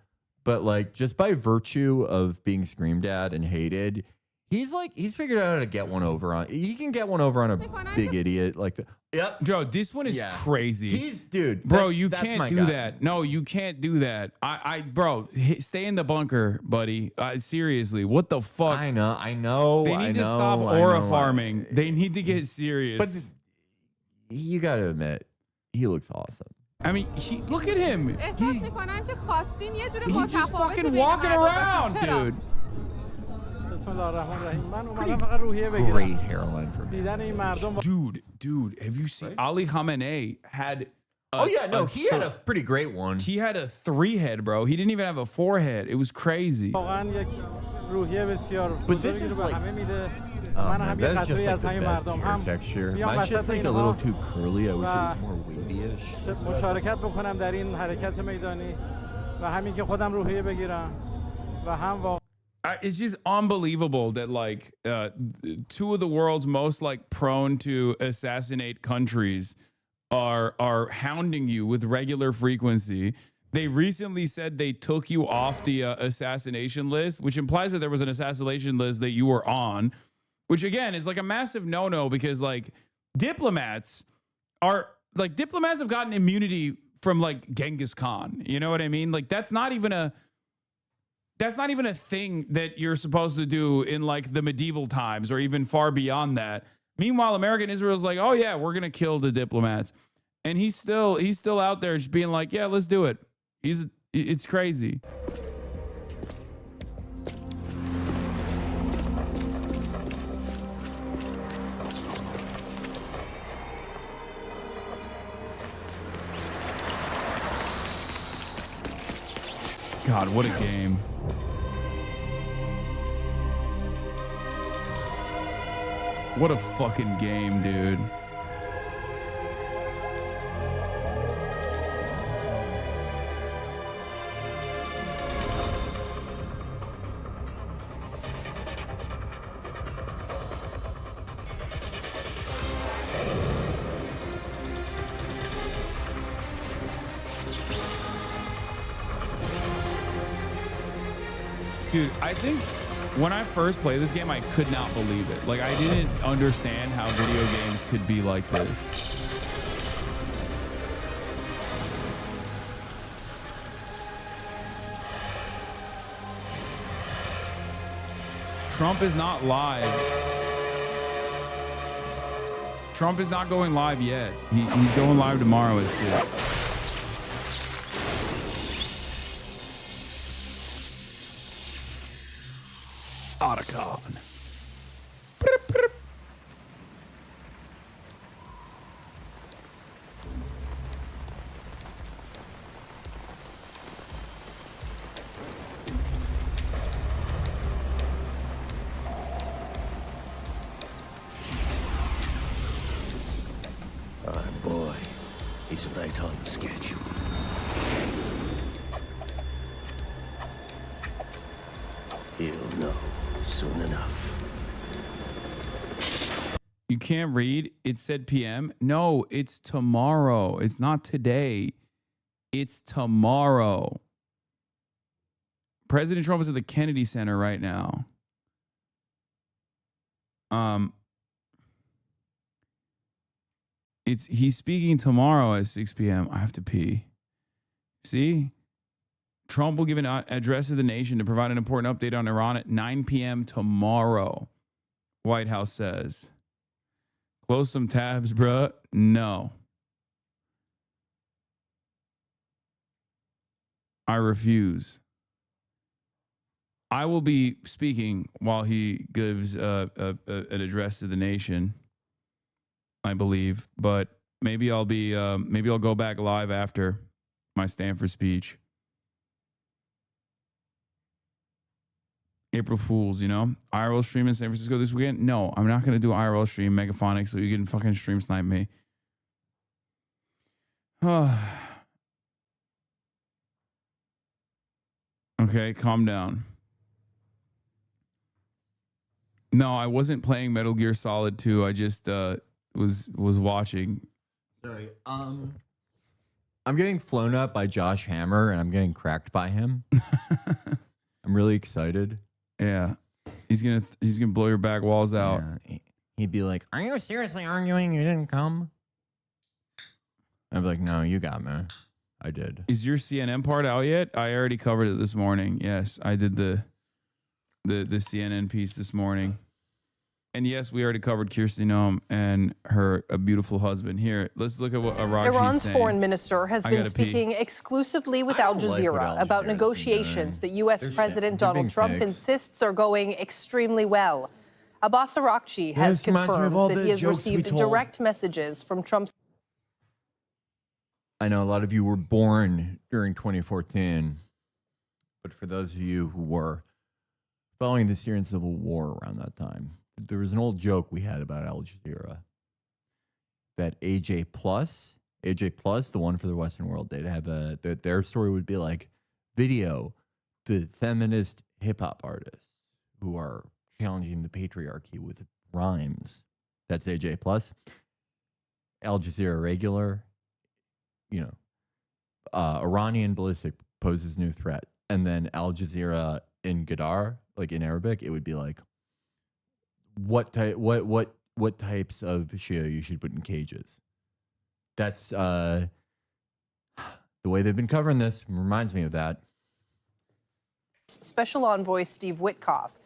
Speaker 3: but like just by virtue of being screamed at and hated, he's figured out how to get one over on. He can get one over on a big idiot like that. Yep,
Speaker 4: Joe, this one is crazy.
Speaker 3: Dude,
Speaker 4: bro,
Speaker 3: that's-
Speaker 4: you
Speaker 3: that's
Speaker 4: can't
Speaker 3: my
Speaker 4: do
Speaker 3: guy.
Speaker 4: that. No, you can't do that. Bro, stay in the bunker, buddy. Seriously, what the fuck?
Speaker 3: I know.
Speaker 4: They need to stop aura farming. They need to get serious.
Speaker 3: But you got to admit, he looks awesome.
Speaker 4: I mean, look at him. He's just fucking walking around, dude.
Speaker 3: Great hairline for me.
Speaker 4: Dude, have you seen Ali Khamenei had?
Speaker 3: He had a pretty great one.
Speaker 4: He had a 3-head, bro. He didn't even have a 4-head. It was crazy.
Speaker 3: But this is like, oh man, that's just like the best hair texture. My shit's like a little too curly. I wish it was more wavy-ish.
Speaker 4: It's just unbelievable that like two of the world's most like prone to assassinate countries are hounding you with regular frequency. They recently said they took you off the assassination list, which implies that there was an assassination list that you were on, which again is like a massive no-no because like diplomats have gotten immunity from like Genghis Khan. You know what I mean? Like that's not even a thing that you're supposed to do in like the medieval times or even far beyond that. Meanwhile, America and Israel's like, oh yeah, we're gonna kill the diplomats, and he's still out there just being like, yeah, let's do it. It's crazy. God, what a game. What a fucking game, dude. Dude, I think when I first played this game, I could not believe it. Like, I didn't understand how video games could be like this. Trump is not live. Trump is not going live yet. He's going live tomorrow at 6. Otacon.
Speaker 19: Boy, he's right on schedule. He'll know soon enough.
Speaker 4: You can't read. It said PM. No, it's tomorrow. It's not today. It's tomorrow. President Trump is at the Kennedy Center right now. He's speaking tomorrow at 6 p.m. I have to pee. See? Trump will give an address to the nation to provide an important update on Iran at 9 p.m. tomorrow, White House says. Close some tabs, bruh. No. I refuse. I will be speaking while he gives an address to the nation, I believe, but maybe I'll go back live after my Stanford speech. April Fools, you know? IRL stream in San Francisco this weekend? No, I'm not going to do IRL stream Megaphonic so you can fucking stream snipe me. Okay, calm down. No, I wasn't playing Metal Gear Solid 2. I just was watching.
Speaker 3: Sorry. I'm getting flown up by Josh Hammer and I'm getting cracked by him. I'm really excited.
Speaker 4: Yeah. He's gonna blow your back walls out.
Speaker 3: Yeah. He'd be like, "Are you seriously arguing you didn't come?" I'd be like, "No, you got me. I did."
Speaker 4: Is your CNN part out yet? I already covered it this morning. Yes, I did the CNN piece this morning. And yes, we already covered Kristi Noem and her beautiful husband. Here, let's look at what Araji's
Speaker 20: Iran's
Speaker 4: saying.
Speaker 20: foreign minister has been speaking exclusively with Al Jazeera about negotiations that U.S. President Donald Trump insists are going extremely well. Abbas Araghchi has confirmed that he has received direct messages from Trump's.
Speaker 3: I know a lot of you were born during 2014, but for those of you who were following the Syrian civil war around that time, there was an old joke we had about Al Jazeera that AJ Plus, the one for the Western world, they'd have their story would be like video, the feminist hip hop artists who are challenging the patriarchy with rhymes. That's AJ Plus. Al Jazeera regular, Iranian ballistic poses new threat. And then Al Jazeera in Gadar, like in Arabic, it would be like, what types of Shia you should put in cages. That's the way they've been covering this. Reminds me of that.
Speaker 20: Special envoy Steve Witkoff.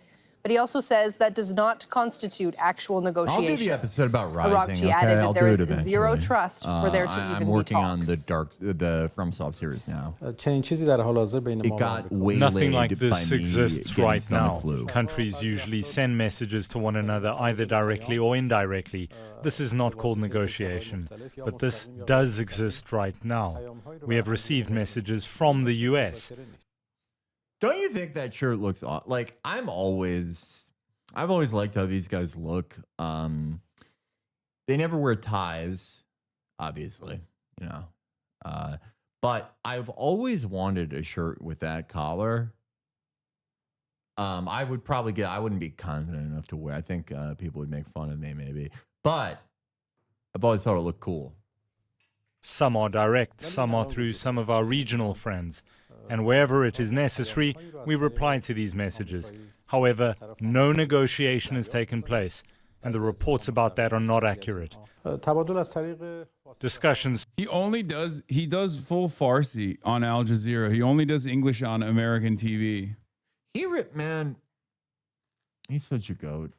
Speaker 20: But he also says that does not constitute actual negotiation.
Speaker 3: I'll do the episode about Rising.
Speaker 20: Araghchi added that there is zero trust for there to even be talks.
Speaker 3: I'm working on the FromSoft series now. It got waylaid.
Speaker 21: Nothing like this
Speaker 3: by me
Speaker 21: exists right now.
Speaker 3: Flu.
Speaker 21: Countries usually send messages to one another either directly or indirectly. This is not called negotiation, but this does exist right now. We have received messages from the US.
Speaker 3: Don't you think that shirt looks like I've always liked how these guys look. They never wear ties, obviously, you know. But I've always wanted a shirt with that collar. I would probably I wouldn't be confident enough to wear. I think people would make fun of me maybe. But I've always thought it looked cool.
Speaker 21: Some are direct, some are through some of our regional friends. And wherever it is necessary, we reply to these messages. However, no negotiation has taken place, and the reports about that are not accurate. Discussions.
Speaker 4: He does full Farsi on Al Jazeera. He only does English on American TV.
Speaker 3: Man, he's such a goat.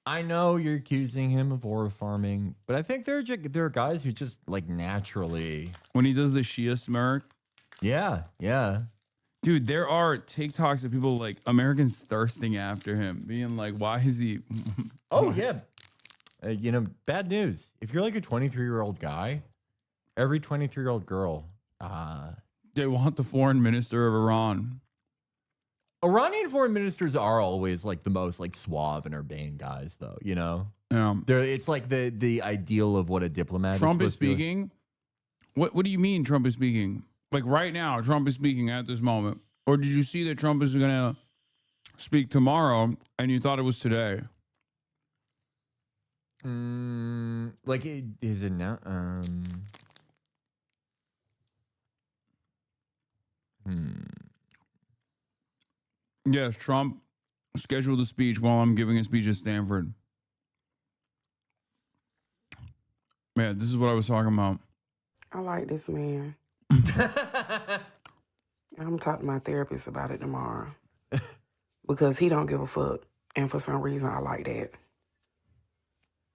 Speaker 3: I know you're accusing him of horror farming, but I think there are guys who just like naturally.
Speaker 4: When he does the Shia smirk.
Speaker 3: Yeah.
Speaker 4: Dude, there are TikToks of people like Americans thirsting after him, being like, why is he?
Speaker 3: Oh, yeah. Bad news. If you're like a 23-year-old guy, every 23-year-old girl.
Speaker 4: They want the foreign minister of Iran.
Speaker 3: Iranian foreign ministers are always like the most like suave and urbane guys, though. You know, it's like the ideal of what a diplomat.
Speaker 4: Trump is speaking. What do you mean Trump is speaking? Like right now, Trump is speaking at this moment, or did you see that Trump is gonna speak tomorrow and you thought it was today?
Speaker 3: Like is it now?
Speaker 4: Yes, Trump scheduled a speech while I'm giving a speech at Stanford. Man, this is what I was talking about.
Speaker 6: I like this man. I'm talking to my therapist about it tomorrow. Because he don't give a fuck. And for some reason, I like that.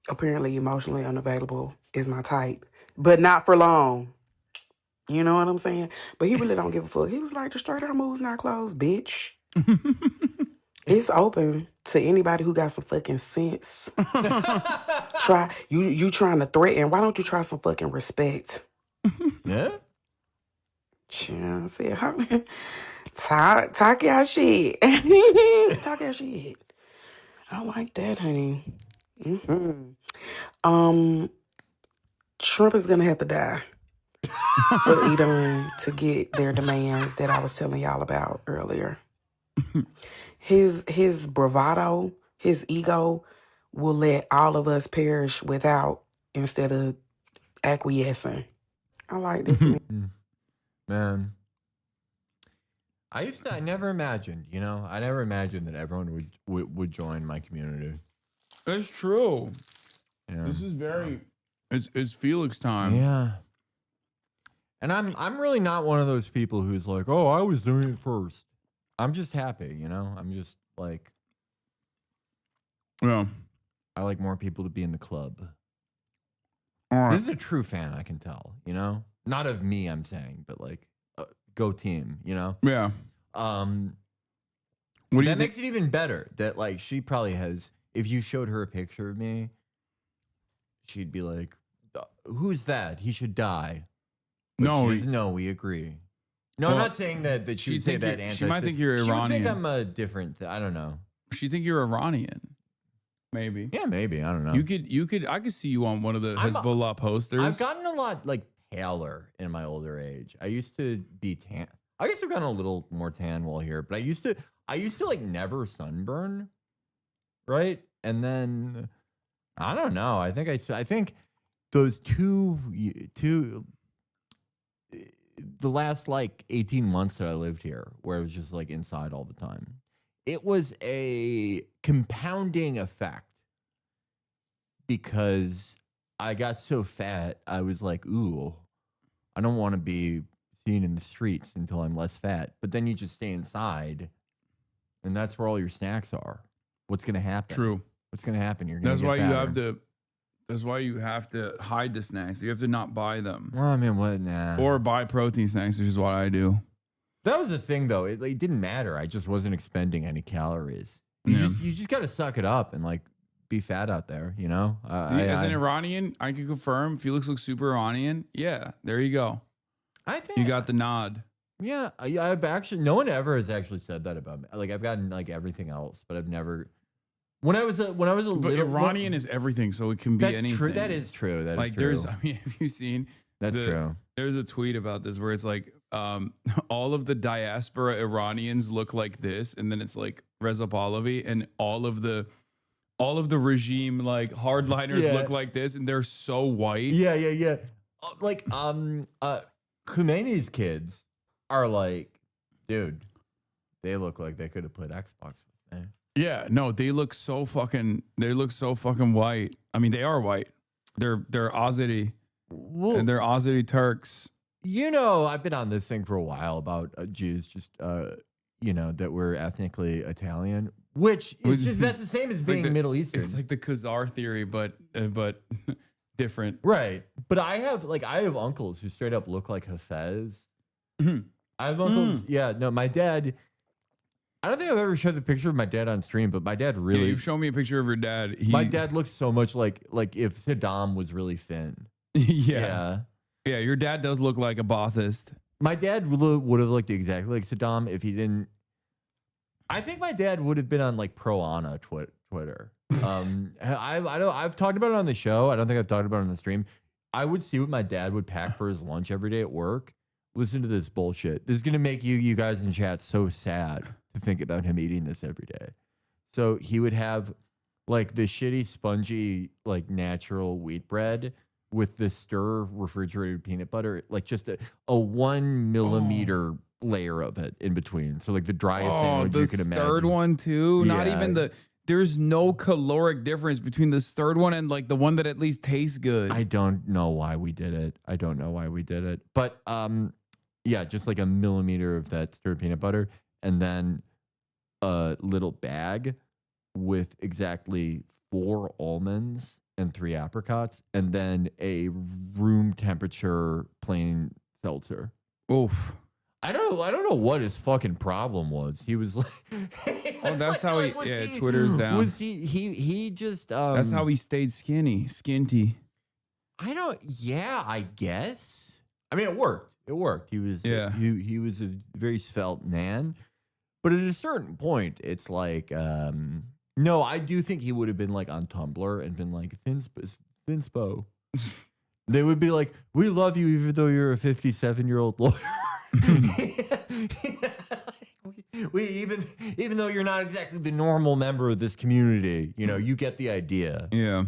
Speaker 6: Apparently, emotionally unavailable is my type. But not for long. You know what I'm saying? But he really don't give a fuck. He was like, the straight arm move's not closed, bitch. It's open to anybody who got some fucking sense. Try you trying to threaten. Why don't you try some fucking respect?
Speaker 3: Yeah?
Speaker 6: Talk your shit. Talk your shit. I like that, honey. Trump is gonna have to die for Iran to get their demands that I was telling y'all about earlier. His bravado, his ego will let all of us perish instead of acquiescing. I like this
Speaker 3: man. I never imagined, I never imagined that everyone would join my community.
Speaker 4: That's true.
Speaker 3: Yeah.
Speaker 4: This is it's Felix time.
Speaker 3: Yeah. And I'm really not one of those people who's like, oh, I was doing it first. I'm just happy, I'm just like,
Speaker 4: well,
Speaker 3: I like more people to be in the club.
Speaker 4: All right.
Speaker 3: This is a true fan, I can tell, not of me, I'm saying, but like, go team,
Speaker 4: Yeah.
Speaker 3: That makes it even better that like, she probably has, if you showed her a picture of me, she'd be like, who's that? He should die. But no, we agree. No, I'm not saying that she'd say that.
Speaker 4: She might think you're Iranian.
Speaker 3: She would think I'm a different. I don't know.
Speaker 4: She think you're Iranian. Maybe.
Speaker 3: Yeah, maybe. I don't know.
Speaker 4: I could see you on one of the Hezbollah posters.
Speaker 3: I've gotten a lot like paler in my older age. I used to be tan. I guess I've gotten a little more tan while here, but I used to like never sunburn, right? And then I don't know. I think those two the last like 18 months that I lived here, where I was just like inside all the time, it was a compounding effect because I got so fat. I was like, ooh, I don't want to be seen in the streets until I'm less fat. But then you just stay inside, and that's where all your snacks are. What's going to happen?
Speaker 4: True.
Speaker 3: What's going to happen?
Speaker 4: That's why you have to hide the snacks. You have to not buy them.
Speaker 3: Well, I mean, what? Nah.
Speaker 4: Or buy protein snacks, which is what I do.
Speaker 3: That was the thing, though. It didn't matter. I just wasn't expending any calories. You just got to suck it up and like be fat out there, As
Speaker 4: an Iranian, I can confirm Felix looks super Iranian. Yeah, there you go.
Speaker 3: I think
Speaker 4: you got the nod.
Speaker 3: Yeah, I've actually, no one ever has actually said that about me. Like I've gotten like everything else, but I've never. When I was a
Speaker 4: But
Speaker 3: little
Speaker 4: Iranian is everything, so it can be
Speaker 3: that's
Speaker 4: anything.
Speaker 3: true. That is true. That
Speaker 4: like
Speaker 3: is true.
Speaker 4: there's, I mean, have you seen?
Speaker 3: That's true.
Speaker 4: There's a tweet about this where it's like, all of the diaspora Iranians look like this, and then it's like Reza Pahlavi, and all of the regime like hardliners look like this, and they're so white.
Speaker 3: Yeah. Like Khomeini's kids are like, dude, they look like they could have played Xbox with me.
Speaker 4: Yeah, no, they look so fucking white. I mean, they are white. They're Azeri. And they're Azeri Turks.
Speaker 3: You know, I've been on this thing for a while about Jews just you know, that were ethnically Italian, which is just that's the same as being Middle Eastern.
Speaker 4: It's like the Khazar theory, but different.
Speaker 3: Right. But I have uncles who straight up look like Hafez. I have uncles. Yeah, no, my dad. I don't think I've ever showed the picture of my dad on stream, but my dad really.
Speaker 4: Yeah, you've shown me a picture of your dad.
Speaker 3: My dad looks so much like if Saddam was really thin.
Speaker 4: Yeah, your dad does look like a Baathist.
Speaker 3: My dad would have looked exactly like Saddam if he didn't. I think my dad would have been on like Pro Ana Twitter. I've talked about it on the show. I don't think I've talked about it on the stream. I would see what my dad would pack for his lunch every day at work. Listen to this bullshit. This is gonna make you guys in chat so sad to think about him eating this every day. So he would have like the shitty, spongy, like natural wheat bread with the stir refrigerated peanut butter, like just a 1 millimeter layer of it in between. So like the driest sandwich you can imagine.
Speaker 4: The stirred one too.
Speaker 3: Yeah.
Speaker 4: Not even there's no caloric difference between the stirred one and like the one that at least tastes good.
Speaker 3: I don't know why we did it. But yeah, just like a millimeter of that stirred peanut butter, and then a little bag with exactly 4 almonds and 3 apricots, and then a room temperature plain seltzer.
Speaker 4: Oof.
Speaker 3: I don't know what his fucking problem was. He was like,
Speaker 4: that's how Twitter's down.
Speaker 3: Was he just
Speaker 4: that's how he stayed skinty.
Speaker 3: I guess. I mean, it worked. He was he was a very svelte man. But at a certain point, it's like no, I do think he would have been like on Tumblr and been like Thinspo. They would be like, "We love you even though you're a 57-year-old lawyer." Even though you're not exactly the normal member of this community, you know, you get the idea.
Speaker 4: Yeah.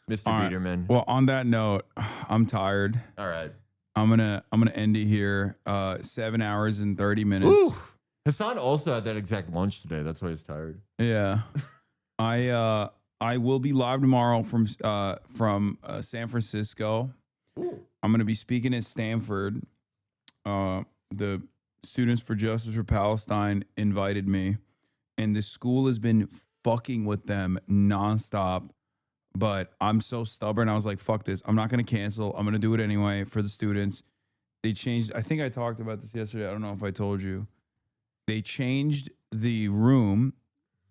Speaker 3: Mr. Biederman.
Speaker 4: Well, on that note, I'm tired.
Speaker 3: All right.
Speaker 4: I'm gonna end it here. 7 hours and 30 minutes.
Speaker 3: Ooh. Hasan also had that exact lunch today. That's why he's tired.
Speaker 4: Yeah. I will be live tomorrow from San Francisco.
Speaker 3: Ooh.
Speaker 4: I'm gonna be speaking at Stanford. The Students for Justice for Palestine invited me, and the school has been fucking with them nonstop. But I'm so stubborn. I was like, fuck this. I'm not going to cancel. I'm going to do it anyway for the students. They changed. I think I talked about this yesterday. I don't know if I told you. They changed the room.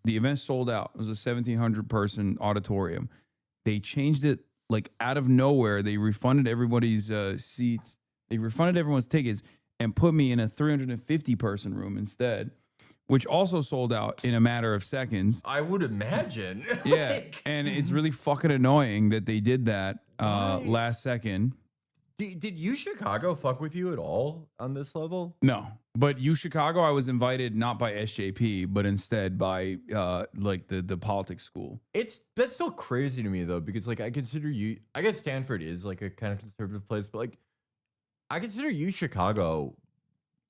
Speaker 4: The event sold out. It was a 1,700 person auditorium. They changed it like out of nowhere. They refunded everybody's seats. They refunded everyone's tickets and put me in a 350 person room instead, which also sold out in a matter of seconds.
Speaker 3: I would imagine.
Speaker 4: Yeah, and it's really fucking annoying that they did that last second.
Speaker 3: Did U Chicago fuck with you at all on this level?
Speaker 4: No, but U Chicago, I was invited not by SJP, but instead by like the politics school.
Speaker 3: That's still crazy to me though, because like I guess Stanford is like a kind of conservative place, but like I consider U Chicago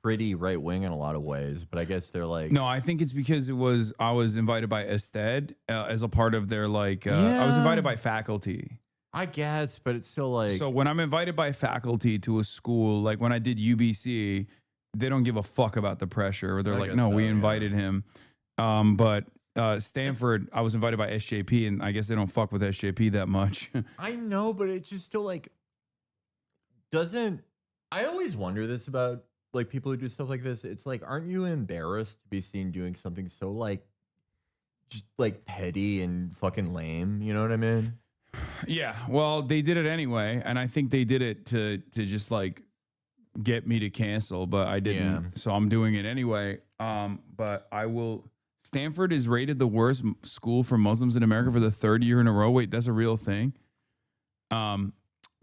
Speaker 3: pretty right wing in a lot of ways, but I guess they're like
Speaker 4: no. I think it's because I was invited by Ested as a part of their like. I was invited by faculty.
Speaker 3: I guess, but it's still like
Speaker 4: so. When I'm invited by faculty to a school, like when I did UBC, they don't give a fuck about the pressure. Or they're like, no, we invited him. But Stanford, I was invited by SJP, and I guess they don't fuck with SJP that much.
Speaker 3: I know, but it's just still like doesn't. I always wonder this about like people who do stuff like this. It's like, aren't you embarrassed to be seen doing something so like just like petty and fucking lame? You know what I mean?
Speaker 4: Yeah. Well, they did it anyway, and I think they did it to just like get me to cancel, but I didn't. So I'm doing it anyway. But I will. Stanford is rated the worst school for Muslims in America for the 3rd year in a row. Wait, that's a real thing. But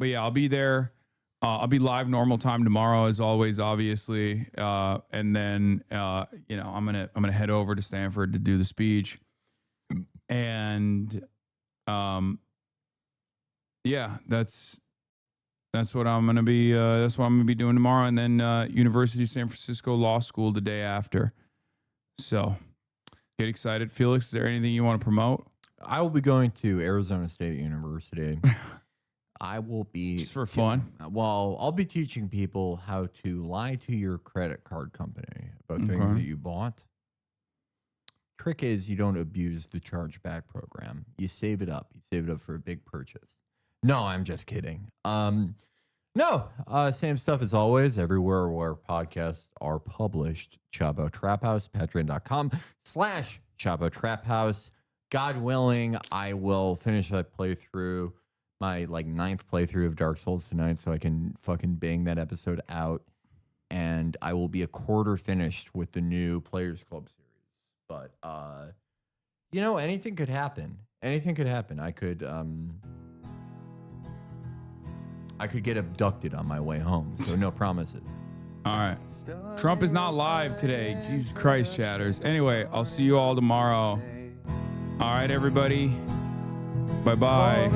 Speaker 4: yeah, I'll be there. I'll be live normal time tomorrow, as always, obviously. And then you know, I'm gonna head over to Stanford to do the speech. And yeah, that's what I'm gonna be. That's what I'm gonna be doing tomorrow, and then University of San Francisco Law School the day after. So get excited, Felix. Is there anything you want to promote?
Speaker 3: I will be going to Arizona State University. I will be
Speaker 4: just for fun.
Speaker 3: Well, I'll be teaching people how to lie to your credit card company about things that you bought. Trick is you don't abuse the chargeback program. You save it up. You save it up for a big purchase. No, I'm just kidding. No, same stuff as always. Everywhere where podcasts are published. Chabo Trap House, patreon.com/Chabo Trap House. God willing, I will finish that playthrough, my like 9th playthrough of Dark Souls tonight, so I can fucking bang that episode out. And I will be a quarter finished with the new Players Club series. But you know, anything could happen. Anything could happen. I could get abducted on my way home, so no promises.
Speaker 4: All right. Trump is not live today. Jesus Christ, chatters. Anyway, I'll see you all tomorrow. All right, everybody. Bye-bye.